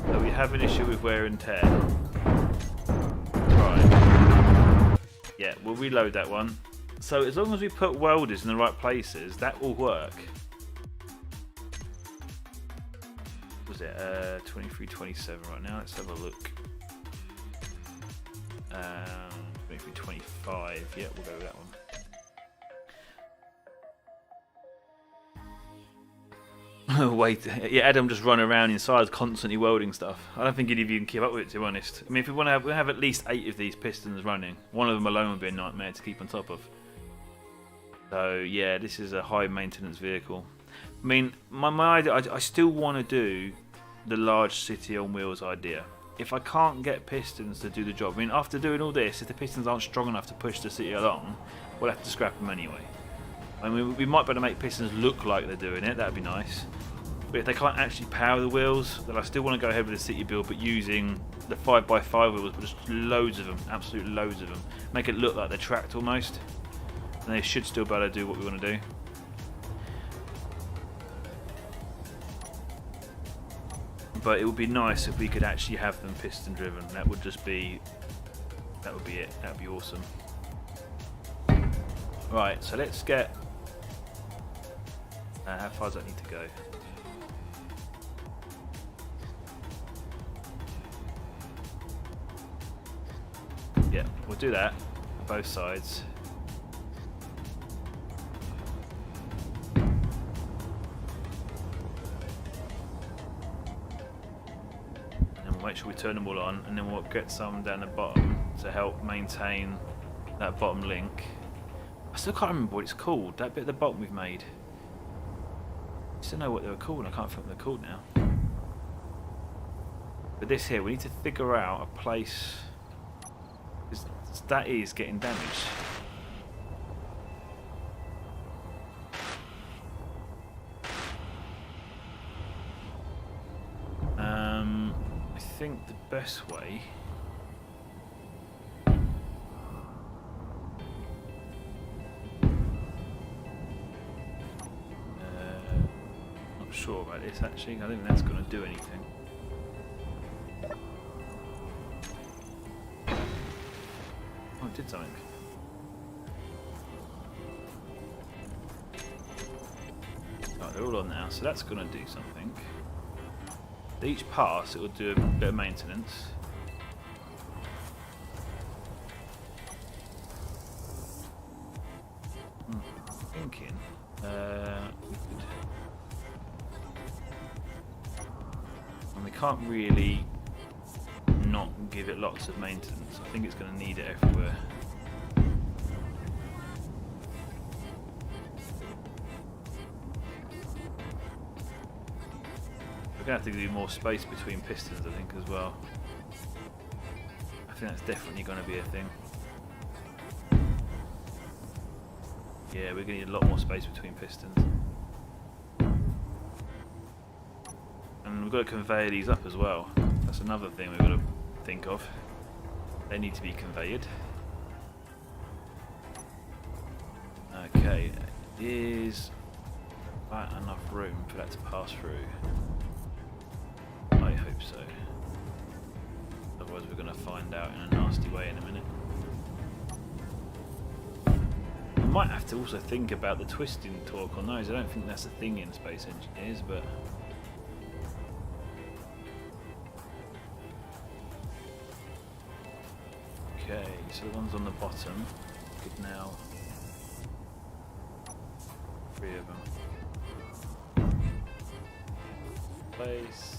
So we have an issue with wear and tear. Right. Yeah, we'll reload that one. So as long as we put welders in the right places, that will work. Was it 23.27 right now? Let's have a look. 23.25. Yeah, we'll go with that one. Wait, yeah, Adam just run around inside constantly welding stuff. I don't think any of you can keep up with it, to be honest. I mean, if we want to we'll have at least 8 of these pistons running. One of them alone would be a nightmare to keep on top of. So yeah, this is a high maintenance vehicle. I mean, my idea, I still want to do the large city on wheels idea. If I can't get pistons to do the job, I mean, after doing all this, if the pistons aren't strong enough to push the city along, we'll have to scrap them anyway. I mean, we might be able to make pistons look like they're doing it, that'd be nice. But if they can't actually power the wheels, then I still want to go ahead with the city build, but using the 5x5 wheels, but just loads of them, absolute loads of them. Make it look like they're tracked almost. And they should still be able to do what we want to do. But it would be nice if we could actually have them piston driven. That would just be, that would be it. That would be awesome. Right, so let's get. How far does that need to go? Yeah, we'll do that. Both sides. Make sure we turn them all on, and then we'll get some down the bottom to help maintain that bottom link. I still can't remember what it's called, that bit at the bottom we've made. I still know what they were called, and I can't think what they're called now. But this here, we need to figure out a place, because that is getting damaged. I think the best way sure about this actually. I don't think that's going to do anything. Oh, it did something. Right, they're all on now, so that's going to do something. Each pass, it will do a bit of maintenance. Thinking, we could, and we can't really not give it lots of maintenance. I think it's going to need it everywhere. We're going to have to do more space between pistons, I think, as well. I think that's definitely going to be a thing. Yeah, we're going to need a lot more space between pistons. And we've got to convey these up as well. That's another thing we've got to think of. They need to be conveyed. Okay, is that enough room for that to pass through? I hope so. Otherwise we're going to find out in a nasty way in a minute. I might have to also think about the twisting torque on those. I don't think that's a thing in Space Engineers, but... Okay, so the ones on the bottom could now... 3 of them. Place.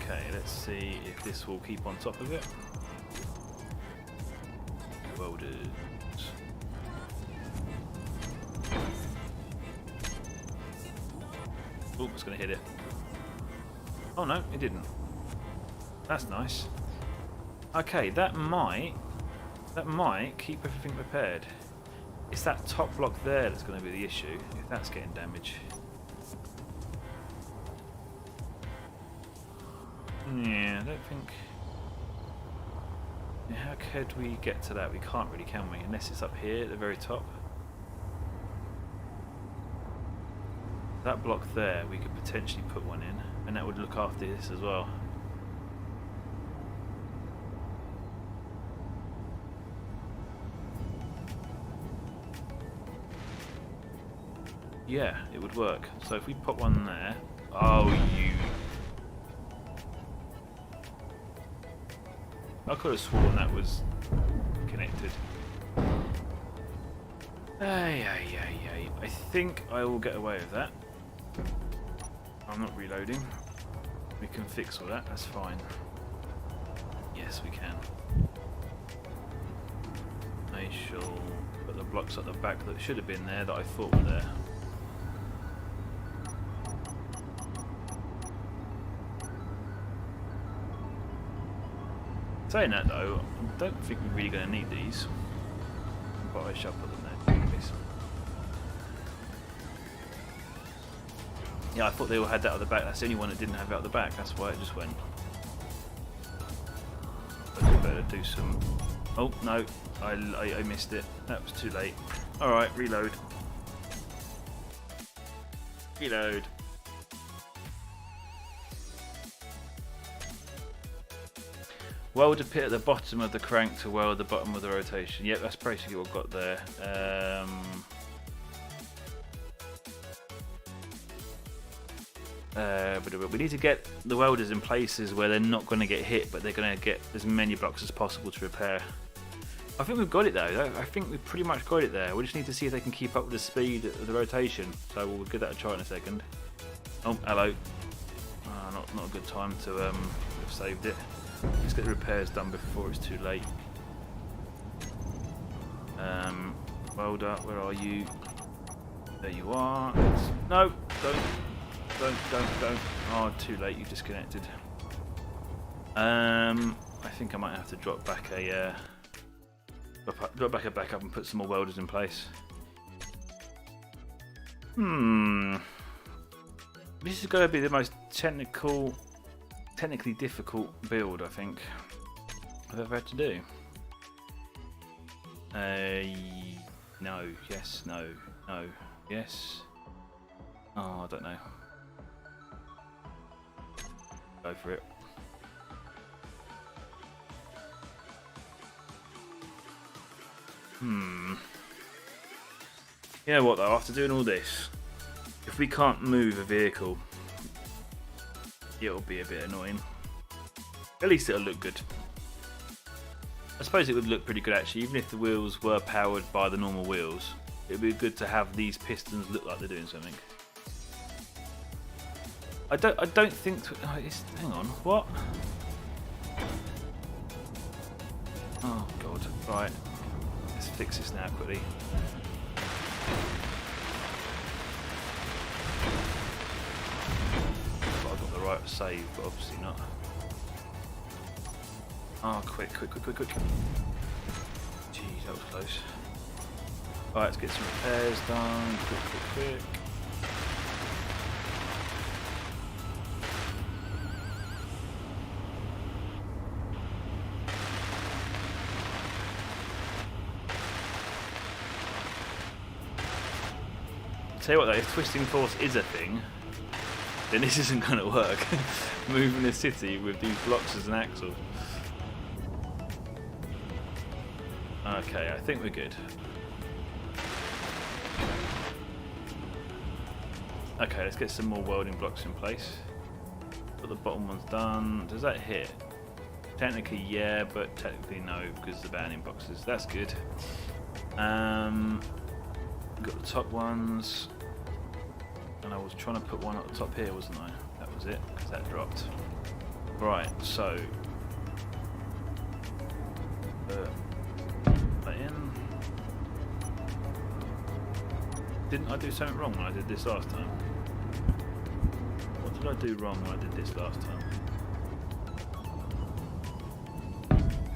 Okay, let's see if this will keep on top of it. Welded. Oh, it's going to hit it. Oh no, it didn't. That's nice. Okay, that might keep everything repaired. It's that top block there that's going to be the issue, if that's getting damaged. Yeah, I don't think... Yeah, how could we get to that? We can't really, can we? Unless it's up here at the very top. That block there, we could potentially put one in, and that would look after this as well. Yeah, it would work. So if we put one there... Oh, you... I could have sworn that was connected. Ay. I think I will get away with that. I'm not reloading. We can fix all that, that's fine. Yes, we can. I shall put the blocks at the back that should have been there that I thought were there. Saying that though, I don't think we're really going to need these, but I shall put them there. Please. Yeah, I thought they all had that at the back. That's the only one that didn't have it at the back. That's why it just went. But I better do some. Oh no, I missed it. That was too late. All right, reload. Reload. Weld a pit at the bottom of the crank to weld the bottom of the rotation. Yep, that's basically what I've got there. We need to get the welders in places where they're not going to get hit, but they're going to get as many blocks as possible to repair. I think we've got it though. I think we've pretty much got it there. We just need to see if they can keep up with the speed of the rotation. So we'll give that a try in a second. Oh, hello. Not a good time to have saved it. Let's get the repairs done before it's too late. Welder, where are you? There you are. No, don't. Oh, too late. You disconnected. I think I might have to drop back a backup and put some more welders in place. This is going to be the most technically difficult build, I think. I've ever had to do. No, yes, no, no, yes. Oh, I don't know. Go for it. You know what though, after doing all this, if we can't move a vehicle, it'll be a bit annoying. At least it'll look good. I suppose it would look pretty good actually, even if the wheels were powered by the normal wheels. It would be good to have these pistons look like they're doing something. I don't think. Hang on, what? Oh god! Right, let's fix this now quickly. I've got the right save, but obviously not. Oh, quick. Jeez, that was close. Alright, let's get some repairs done. Quick. Tell you what though, if twisting force is a thing, then this isn't going to work. Moving a city with these blocks as an axle. Okay, I think we're good. Okay, let's get some more welding blocks in place. But the bottom one's done. Does that hit? Technically yeah, but technically no, because the bounding boxes. That's good. Got the top ones. And I was trying to put one at the top here, wasn't I? That was it, because that dropped. Right, so that in. Didn't I do something wrong when I did this last time? What did I do wrong when I did this last time?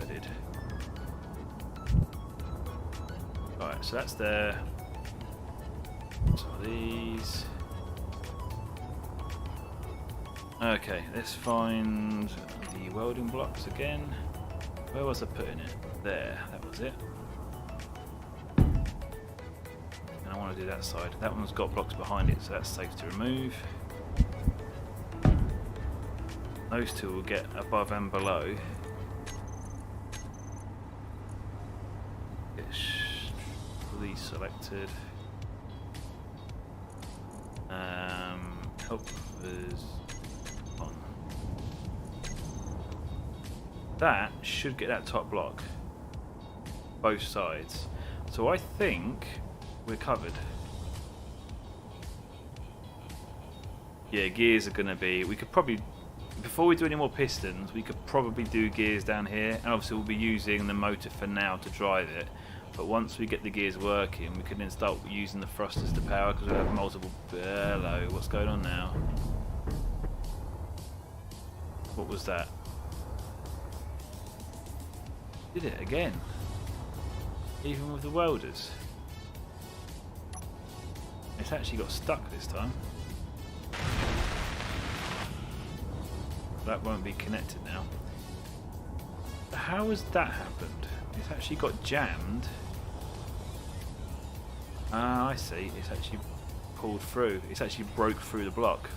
I did. Alright, so that's there. Some of these. Okay, let's find the welding blocks again. Where was I putting it? There, that was it. And I want to do that side. That one's got blocks behind it, so that's safe to remove. Those two will get above and below. Get these selected. Help is on. That should get that top block. Both sides. So I think we're covered. Yeah, gears are going to be... We could probably... Before we do any more pistons, we could probably do gears down here. And obviously we'll be using the motor for now to drive it. But once we get the gears working, we can then start using the thrusters to power because we have multiple... Hello, what's going on now? What was that? Did it again? Even with the welders? It's actually got stuck this time. That won't be connected now. How has that happened? It's actually got jammed. Ah, I see. It's actually pulled through. It's actually broke through the block.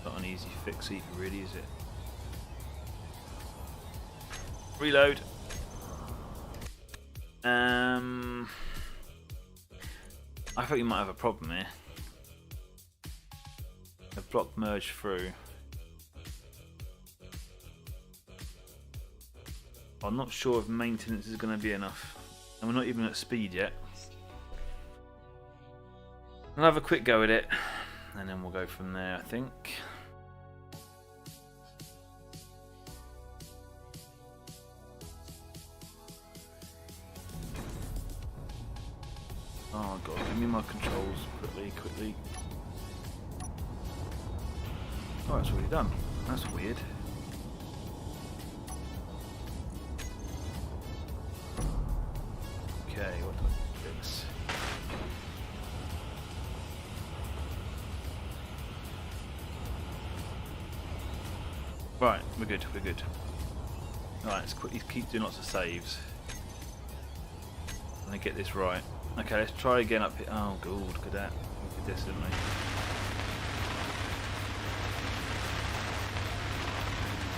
Not an easy fix either, really, is it? Reload. I thought you might have a problem here. The block merged through. I'm not sure if maintenance is going to be enough, and we're not even at speed yet. I'll have a quick go at it, and then we'll go from there, I think. Oh god, give me my controls quickly. Oh, it's already done. That's weird. Okay, what do I fix? Right, we're good, we're good. Right, let's quickly keep doing lots of saves. I'm gonna get this right. Okay, let's try again up here. Oh god, look at that. We did this, didn't we?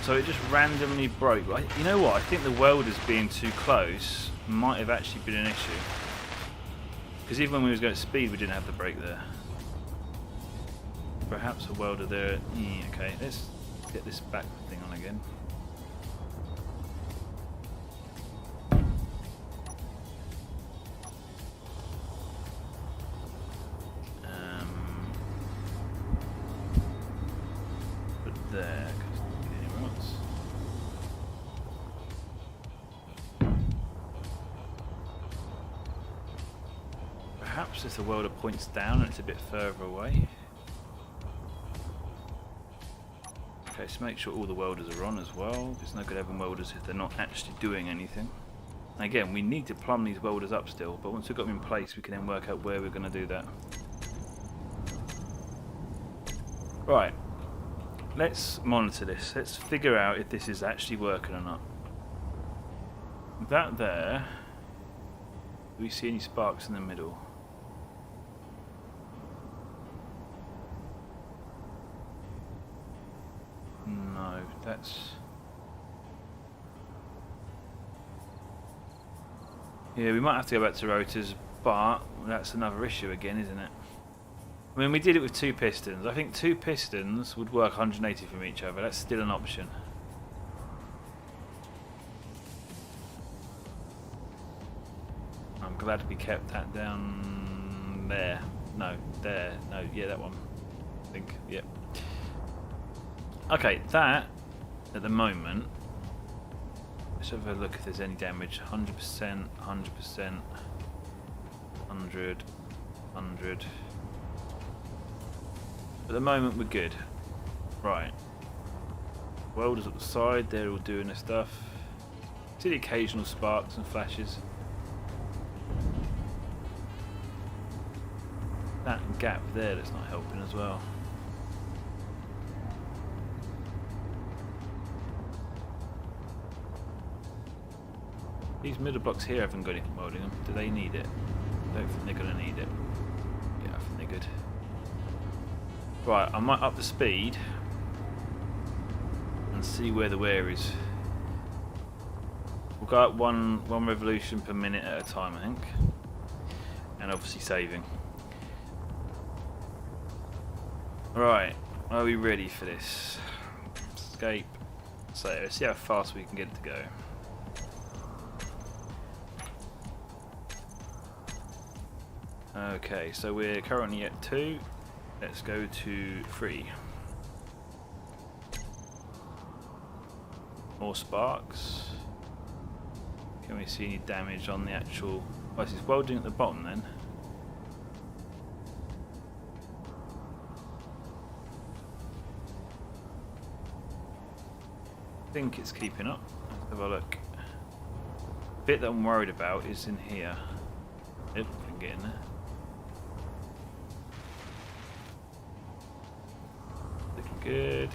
So it just randomly broke. You know what? I think the welders being too close might have actually been an issue. Because even when we was going at speed, we didn't have the brake there. Perhaps a welder there. Okay, let's get this back thing on again. Put there, because anywhere else. Perhaps if the welder points down and it's a bit further away. Okay, so make sure all the welders are on as well. It's no good having welders if they're not actually doing anything. And again, we need to plumb these welders up still, but once we've got them in place, we can then work out where we're going to do that. Right, let's monitor this. Let's figure out if this is actually working or not. That there, do we see any sparks in the middle? No, that's... Yeah, we might have to go back to rotors, but that's another issue again, isn't it? I mean, we did it with 2 pistons. I think 2 pistons would work 180 from each other. That's still an option. I'm glad we kept that down there. No, there. No, yeah, that one. I think, yep. Okay, that, at the moment, let's have a look if there's any damage. 100%, 100%, 100, 100. At the moment, we're good. Right. Welders at the side, they're all doing their stuff. See the occasional sparks and flashes. That gap there that's not helping as well. These middle blocks here haven't got anything welding them. Do they need it? I don't think they're going to need it. Yeah, I think they're good. Right, I might up the speed and see where the wear is. We'll go up one revolution per minute at a time, I think. And obviously saving. Right, are we ready for this? Escape. So let's see how fast we can get it to go. Okay, so we're currently at 2. Let's go to 3. More sparks. Can we see any damage on the actual... Oh, this is welding at the bottom then. I think it's keeping up. Let's have a look. The bit that I'm worried about is in here. Yep, we can get in there. Looking good.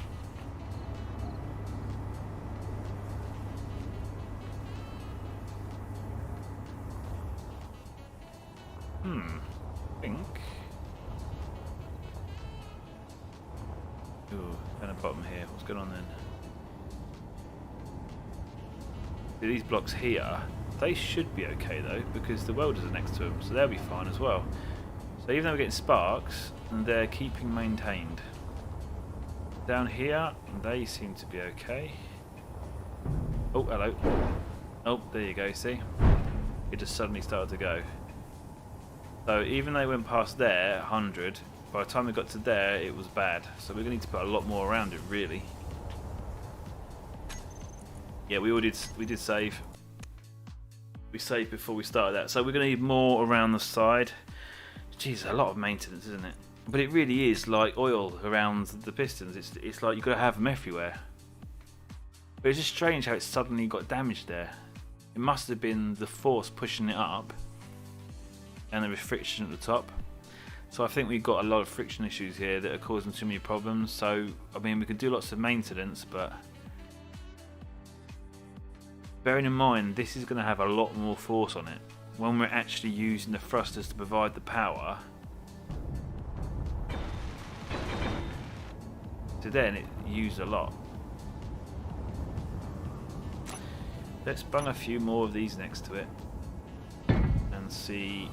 I think. Ooh, down the bottom here. What's going on then? These blocks here, they should be okay though, because the welders are next to them, so they'll be fine as well. So even though we're getting sparks, they're keeping maintained. Down here, they seem to be okay. Oh, hello. Oh, there you go, see? It just suddenly started to go. So even though it went past there, 100, by the time we got to there, it was bad. So we're going to need to put a lot more around it, really. Yeah, we did save. We saved before we started that. So we're going to need more around the side. Jeez, a lot of maintenance, isn't it? But it really is like oil around the pistons. It's like you've got to have them everywhere. But it's just strange how it suddenly got damaged there. It must have been the force pushing it up. And there was friction at the top. So I think we've got a lot of friction issues here that are causing too many problems. So, I mean, we could do lots of maintenance, but Bearing in mind, this is going to have a lot more force on it. When we're actually using the thrusters to provide the power, so then it used a lot. Let's bung a few more of these next to it and see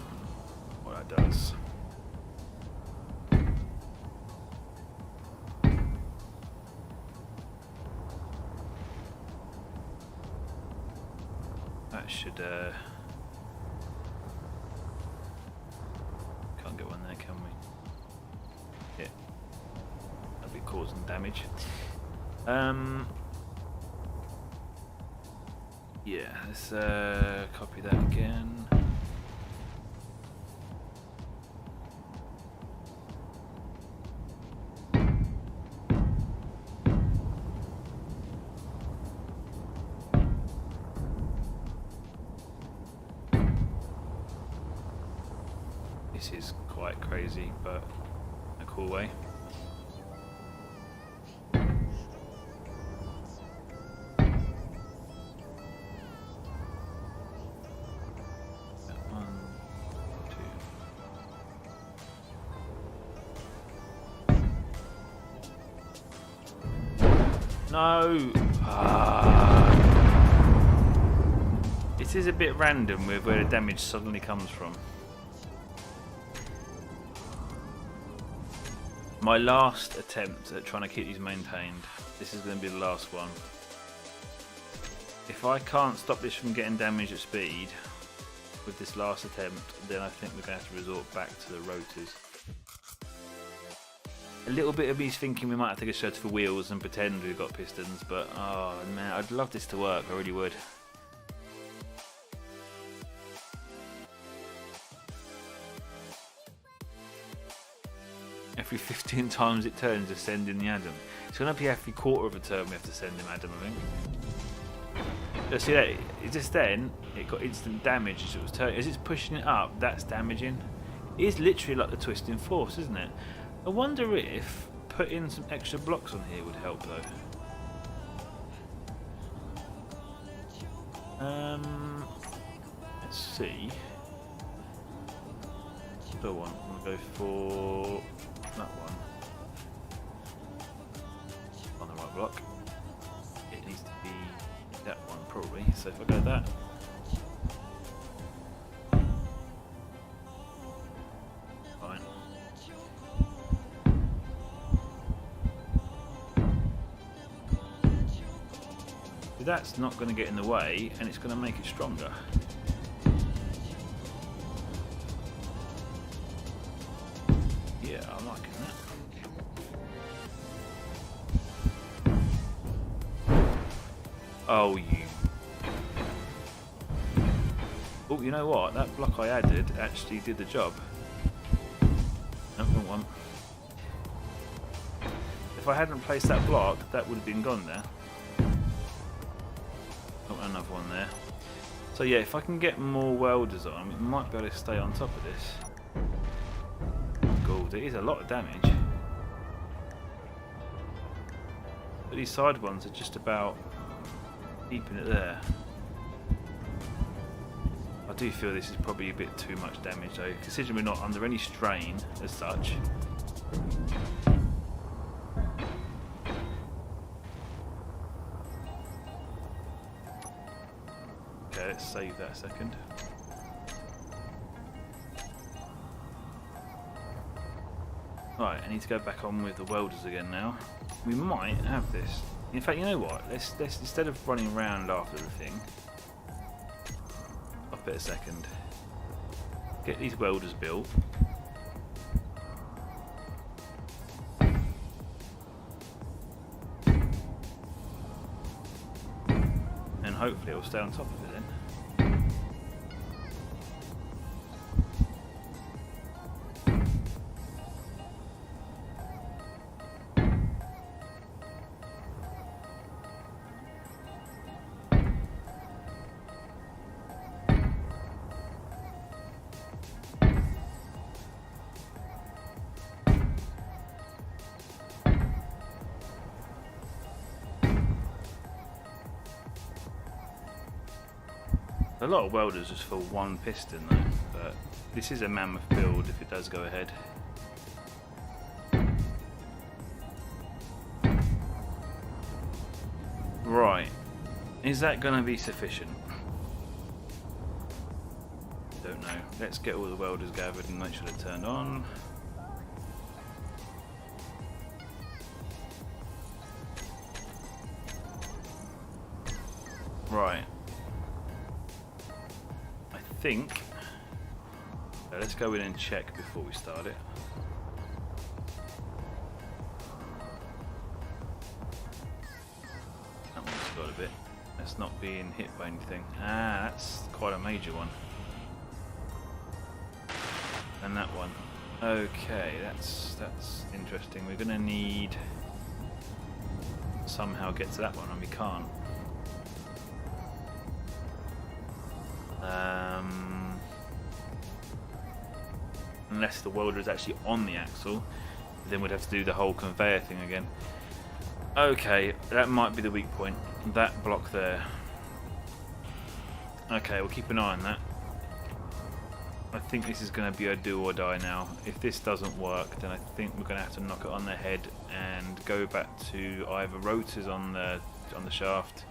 what that does. That should can't get one there, can we? Yeah, that'll be causing damage. Yeah, let's copy that again. This is quite crazy, but in a cool way. No! This is a bit random with where the damage suddenly comes from. My last attempt at trying to keep these maintained. This is going to be the last one. If I can't stop this from getting damage at speed with this last attempt, then I think we're going to have to resort back to the rotors. A little bit of me's thinking we might have to go search for wheels and pretend we've got pistons, but oh man, I'd love this to work, I really would. Every 15 times it turns, just send in the Adam. It's going to be every quarter of a turn we have to send him Adam, I think. But see that, it just then, it got instant damage as it was turning. As it's pushing it up, that's damaging. It is literally like the twisting force, isn't it? I wonder if putting some extra blocks on here would help though. Let's see. Still one. I'm going to go for that one. On the right block. It needs to be that one probably. So if I go that. Fine. So that's not going to get in the way and it's going to make it stronger. Yeah, I'm liking that. Oh, you. Oh, you know what? That block I added actually did the job. No, wrong one. If I hadn't placed that block, that would have been gone there. Got another one there. So yeah, if I can get more welders on, we might be able to stay on top of this. Glude, it is a lot of damage. But these side ones are just about keeping it there. I do feel this is probably a bit too much damage though, considering we're not under any strain as such. Okay, let's save that a second. Right, I need to go back on with the welders again now. We might have this. In fact, you know what? Let's instead of running around after the thing, I'll bet a second. Get these welders built. And hopefully it'll stay on top of it then. lot of welders just for one piston though, but this is a mammoth build if it does go ahead. Right, is that going to be sufficient? Don't know. Let's get all the welders gathered and make sure they're turned on. Right. I think... let's go in and check before we start it. That one's got a bit. That's not being hit by anything. Ah, that's quite a major one. And that one. Okay, that's interesting. We're gonna need somehow get to that one, and we can't. Unless the welder is actually on the axle, then we'd have to do the whole conveyor thing again. Okay, that might be the weak point. That block there. Okay, we'll keep an eye on that. I think this is going to be a do or die now. If this doesn't work, then I think we're going to have to knock it on the head and go back to either rotors on the shaft,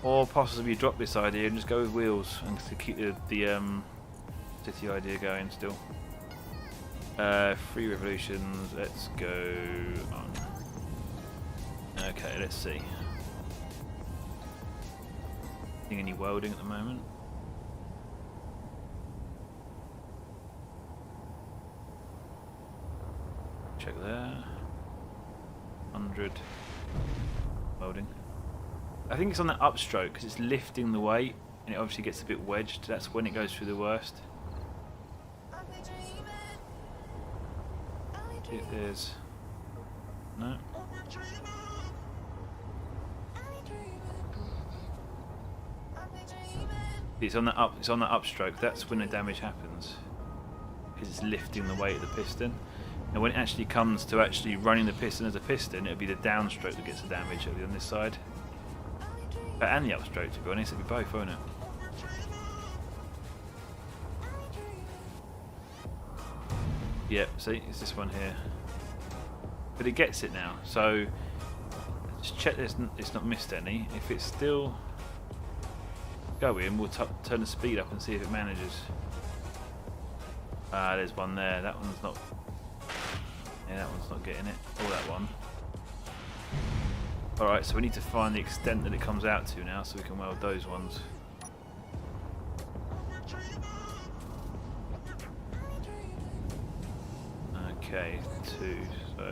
or possibly drop this idea and just go with wheels and to keep the city idea going still. 3 revolutions, let's go on. Okay, let's see. Seeing any welding at the moment? Check there. 100 welding. I think it's on that upstroke because it's lifting the weight and it obviously gets a bit wedged. That's when it goes through the worst. If there's no. It's on the upstroke. That's when the damage happens because it's lifting the weight of the piston. And when it actually comes to actually running the piston as a piston, it'll be the downstroke that gets the damage. It'll be on this side, and the upstroke. To be honest, it'll be both, won't it? Yep, see, it's this one here. But it gets it now, so just check it's not missed any. If it's still going, we'll turn the speed up and see if it manages. Ah, there's one there. That one's not. Yeah, that one's not getting it. Or that one. Alright, so we need to find the extent that it comes out to now so we can weld those ones. Okay, 2, so...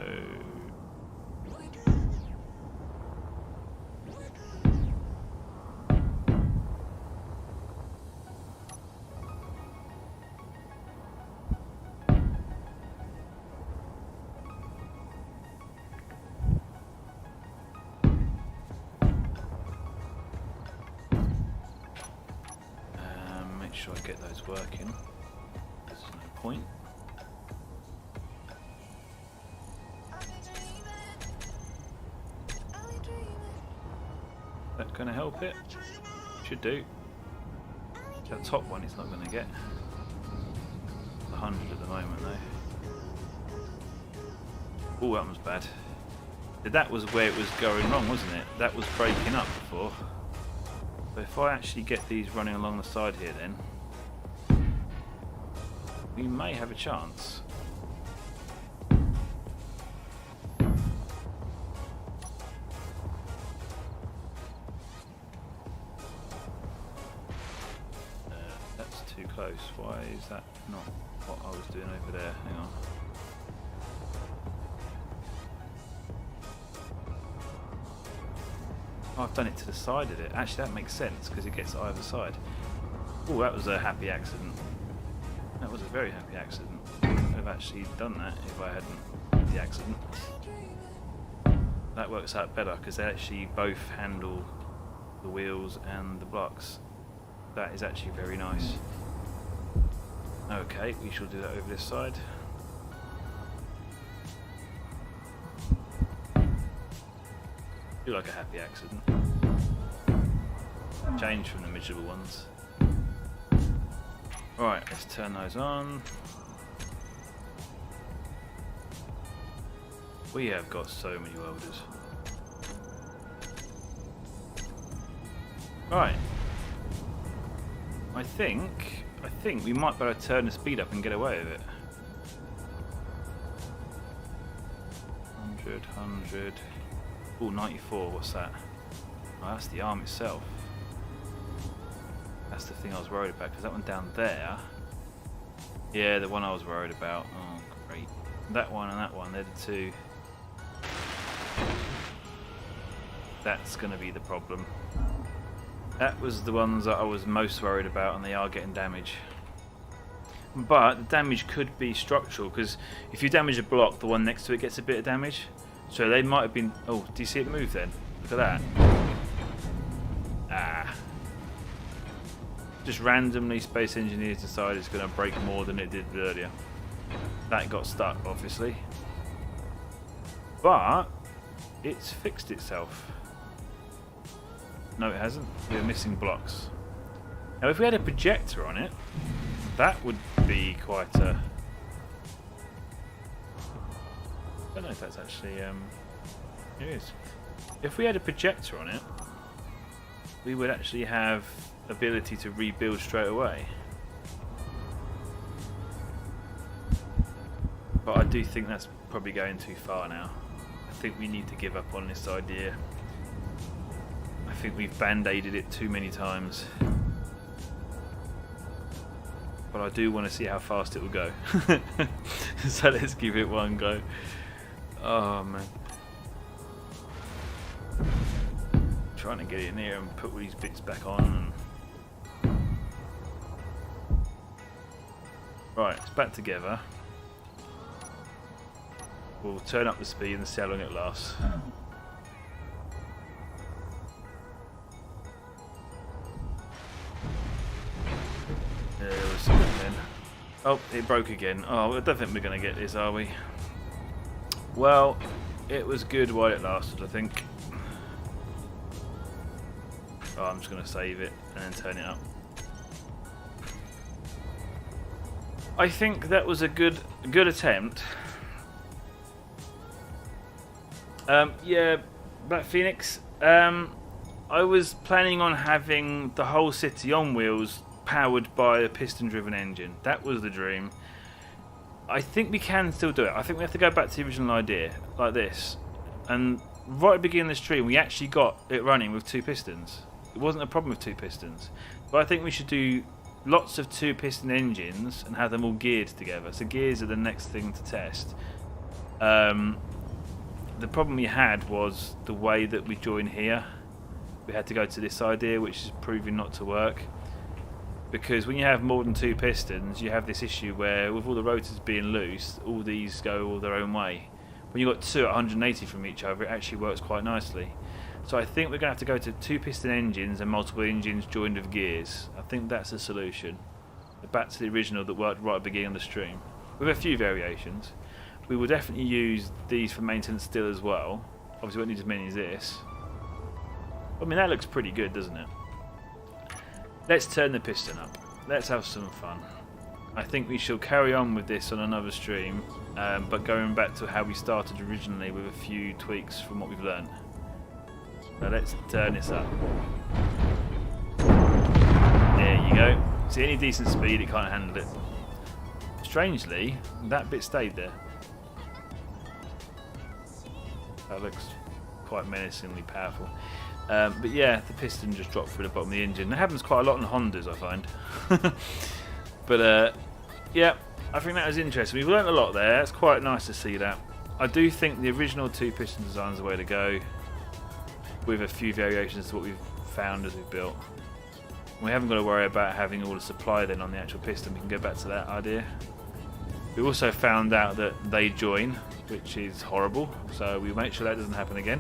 make sure I get those working. There's no point. That going to help it? Should do. That top one it's not going to get. 100 at the moment though. Oh, that was bad. That was where it was going wrong, wasn't it? That was breaking up before. So if I actually get these running along the side here then, we may have a chance. That's too close. Why is that not what I was doing over there? Hang on. Oh, I've done it to the side of it. Actually, that makes sense because it gets either side. Oh, that was a happy accident. That was a very happy accident. I would have actually done that if I hadn't had the accident. That works out better because they actually both handle the wheels and the blocks. That is actually very nice. Okay, we shall do that over this side. Do like a happy accident. Change from the miserable ones. Right, let's turn those on. We have got so many welders. Right. I think we might better turn the speed up and get away with it. 100. Oh, 94, what's that? Oh, that's the arm itself. That's the thing I was worried about, because that one down there... Yeah, the one I was worried about. Oh, great. That one and that one, they're the two. That's going to be the problem. That was the ones that I was most worried about, and they are getting damage. But the damage could be structural, because if you damage a block, the one next to it gets a bit of damage. So they might have been... Oh, do you see it move then? Look at that. Ah. Just randomly Space Engineers decided it's going to break more than it did earlier. That got stuck, obviously. But it's fixed itself. No, it hasn't. We're missing blocks. Now, if we had a projector on it, that would be quite a... I don't know if that's actually... It is. If we had a projector on it, we would actually have ability to rebuild straight away. But I do think that's probably going too far now. I think we need to give up on this idea. I think we've band-aided it too many times. But I do want to see how fast it will go. So let's give it one go. Oh man. Trying to get it in here and put all these bits back on. Right, it's back together. We'll turn up the speed and see how long it lasts. There was something then. Oh, it broke again. Oh, I don't think we're going to get this, are we? Well, it was good while it lasted, I think. Oh, I'm just going to save it and then turn it up. I think that was a good attempt. Yeah, Black Phoenix. I was planning on having the whole city on wheels powered by a piston-driven engine. That was the dream. I think we can still do it. I think we have to go back to the original idea, like this. And right at the beginning of the stream, we actually got it running with 2 pistons. It wasn't a problem with 2 pistons. But I think we should do lots of 2-piston engines and have them all geared together. So gears are the next thing to test. The problem we had was the way that we join here. We had to go to this idea, which is proving not to work. Because when you have more than 2 pistons, you have this issue where with all the rotors being loose, all these go all their own way. When you've got 2 at 180 from each other, it actually works quite nicely. So I think we're going to have to go to 2-piston engines and multiple engines joined with gears. I think that's the solution. Back to the original that worked right at the beginning of the stream. With a few variations. We will definitely use these for maintenance still as well. Obviously we won't need as many as this. I mean, that looks pretty good, doesn't it? Let's turn the piston up. Let's have some fun. I think we shall carry on with this on another stream, but going back to how we started originally with a few tweaks from what we've learned. So let's turn this up. There you go. See, any decent speed, it can't handle it. Strangely, that bit stayed there. That looks quite menacingly powerful. But yeah, the piston just dropped through the bottom of the engine. That happens quite a lot in Hondas, I find. But yeah, I think that was interesting. We've learnt a lot there. It's quite nice to see that. I do think the original 2-piston design is the way to go, with a few variations to what we've found as we've built. We haven't got to worry about having all the supply then on the actual piston. We can go back to that idea. We also found out that they join, which is horrible, so we'll make sure that doesn't happen again.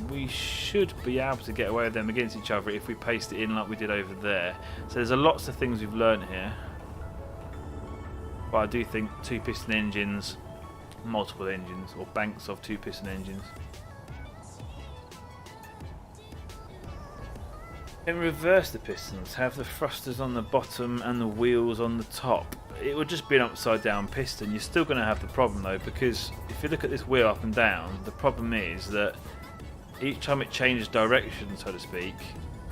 We should be able to get away with them against each other if we paste it in like we did over there. So there's lots of things we've learned here. But I do think 2-piston engines, multiple engines, or banks of 2-piston engines. and reverse the pistons, have the thrusters on the bottom and the wheels on the top. It would just be an upside down piston. You're still going to have the problem though, because if you look at this wheel up and down, the problem is that each time it changes direction, so to speak,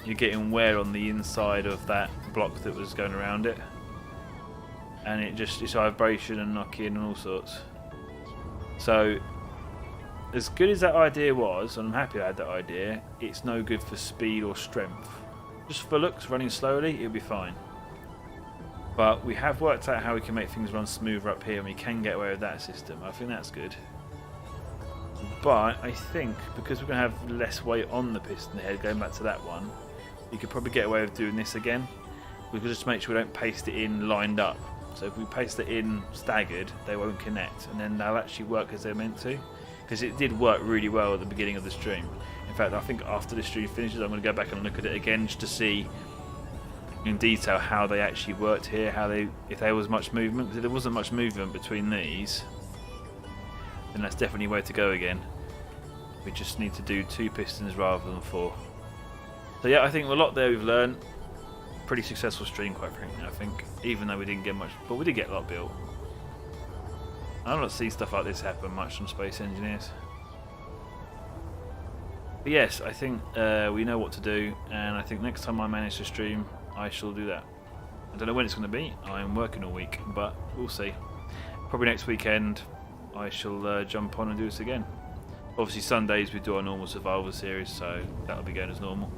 you're getting wear on the inside of that block that was going around it, and it's vibration and knocking and all sorts. So as good as that idea was, and I'm happy I had that idea, it's no good for speed or strength. Just for looks, running slowly, it'll be fine. But we have worked out how we can make things run smoother up here, and we can get away with that system. I think that's good. But I think because we're going to have less weight on the piston head, going back to that one, you could probably get away with doing this again. We could just make sure we don't paste it in lined up. So if we paste it in staggered, they won't connect, and then they'll actually work as they're meant to. Because it did work really well at the beginning of the stream. In fact, I think after the stream finishes, I'm going to go back and look at it again just to see in detail how they actually worked here, if there was much movement. Because if there wasn't much movement between these, then that's definitely where to go again. We just need to do 2 pistons rather than 4. So yeah, I think a lot there we've learned. Pretty successful stream, quite frankly, I think. Even though we didn't get much, but we did get a lot built. I don't see stuff like this happen much from space engineers. But yes, I think we know what to do, and I think next time I manage to stream, I shall do that. I don't know when it's going to be. I'm working all week, but we'll see. Probably next weekend I shall jump on and do this again. Obviously Sundays we do our normal survival series, so that'll be going as normal.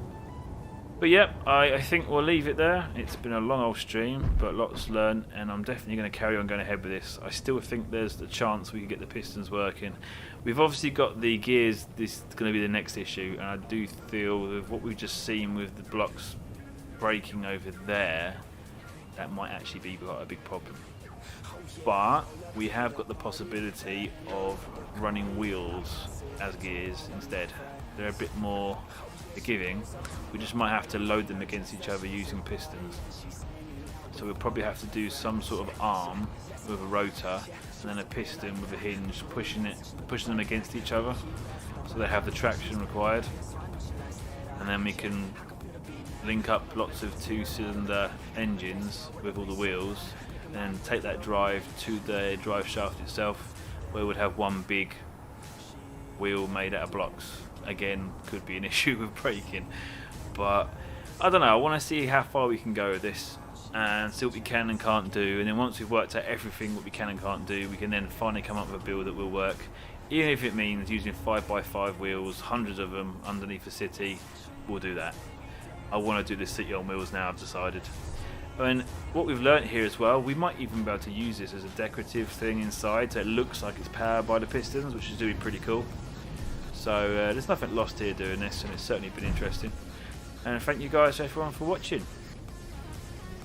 But yeah, I think we'll leave it there. It's been a long old stream, but lots learned, and I'm definitely going to carry on going ahead with this. I still think there's the chance we can get the pistons working. We've obviously got the gears. This is going to be the next issue, and I do feel with what we've just seen with the blocks breaking over there, that might actually be quite a big problem. But we have got the possibility of running wheels as gears instead. They're a bit more forgiving. We just might have to load them against each other using pistons. So we'll probably have to do some sort of arm with a rotor and then a piston with a hinge pushing them against each other, so they have the traction required. And then we can link up lots of 2-cylinder engines with all the wheels, and take that drive to the drive shaft itself, where we'd have one big wheel made out of blocks. Again, could be an issue with braking, but I don't know. I want to see how far we can go with this and see what we can and can't do, and then once we've worked out everything what we can and can't do, we can then finally come up with a build that will work, even if it means using 5x5 wheels, hundreds of them underneath the city. We'll do that. I want to do this city on wheels now, I've decided. And what we've learnt here as well, we might even be able to use this as a decorative thing inside, so it looks like it's powered by the pistons, which is doing pretty cool. So there's nothing lost here doing this, and it's certainly been interesting. And thank you guys everyone for watching.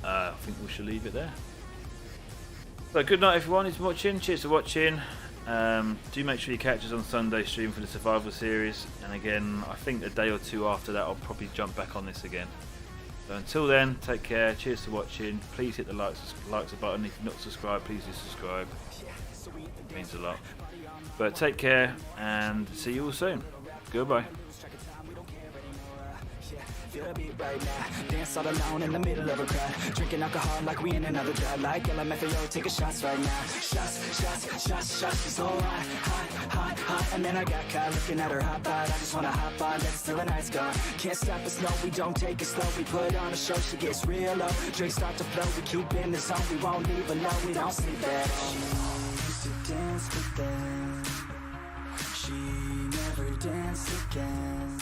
I think we shall leave it there. So good night everyone who's watching, cheers for watching. Do make sure you catch us on Sunday stream for the survival series, and again I think a day or two after that I'll probably jump back on this again. So until then, take care, cheers for watching. Please hit the likes button. If you're not subscribed, please do subscribe. It means a lot. But take care and see you all soon. Goodbye. Feel the beat right now. Dance all alone in the middle of a crowd. Drinking alcohol like we in another crowd. Like LMFAO, taking shots right now. Shots, she's so hot. And then I got caught looking at her hot bod. I just wanna hop on, that's still a nice car. Can't stop us, no, we don't take it slow. We put on a show, she gets real low. Drinks start to flow, we keep in the zone. We won't leave alone, we don't sleep at all. Used to dance with them. She never danced again.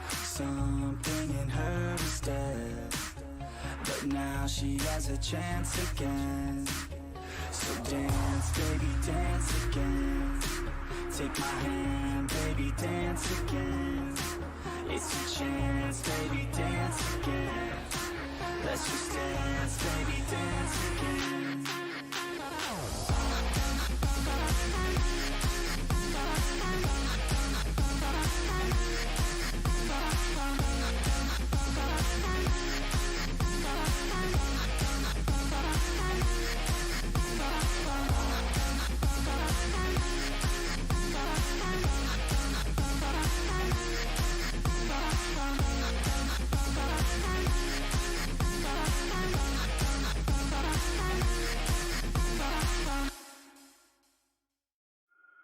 Something in her was dead, but now she has a chance again. So dance, baby, dance again. Take my hand, baby, dance again. It's your chance, baby, dance again. Let's just dance, baby, dance again.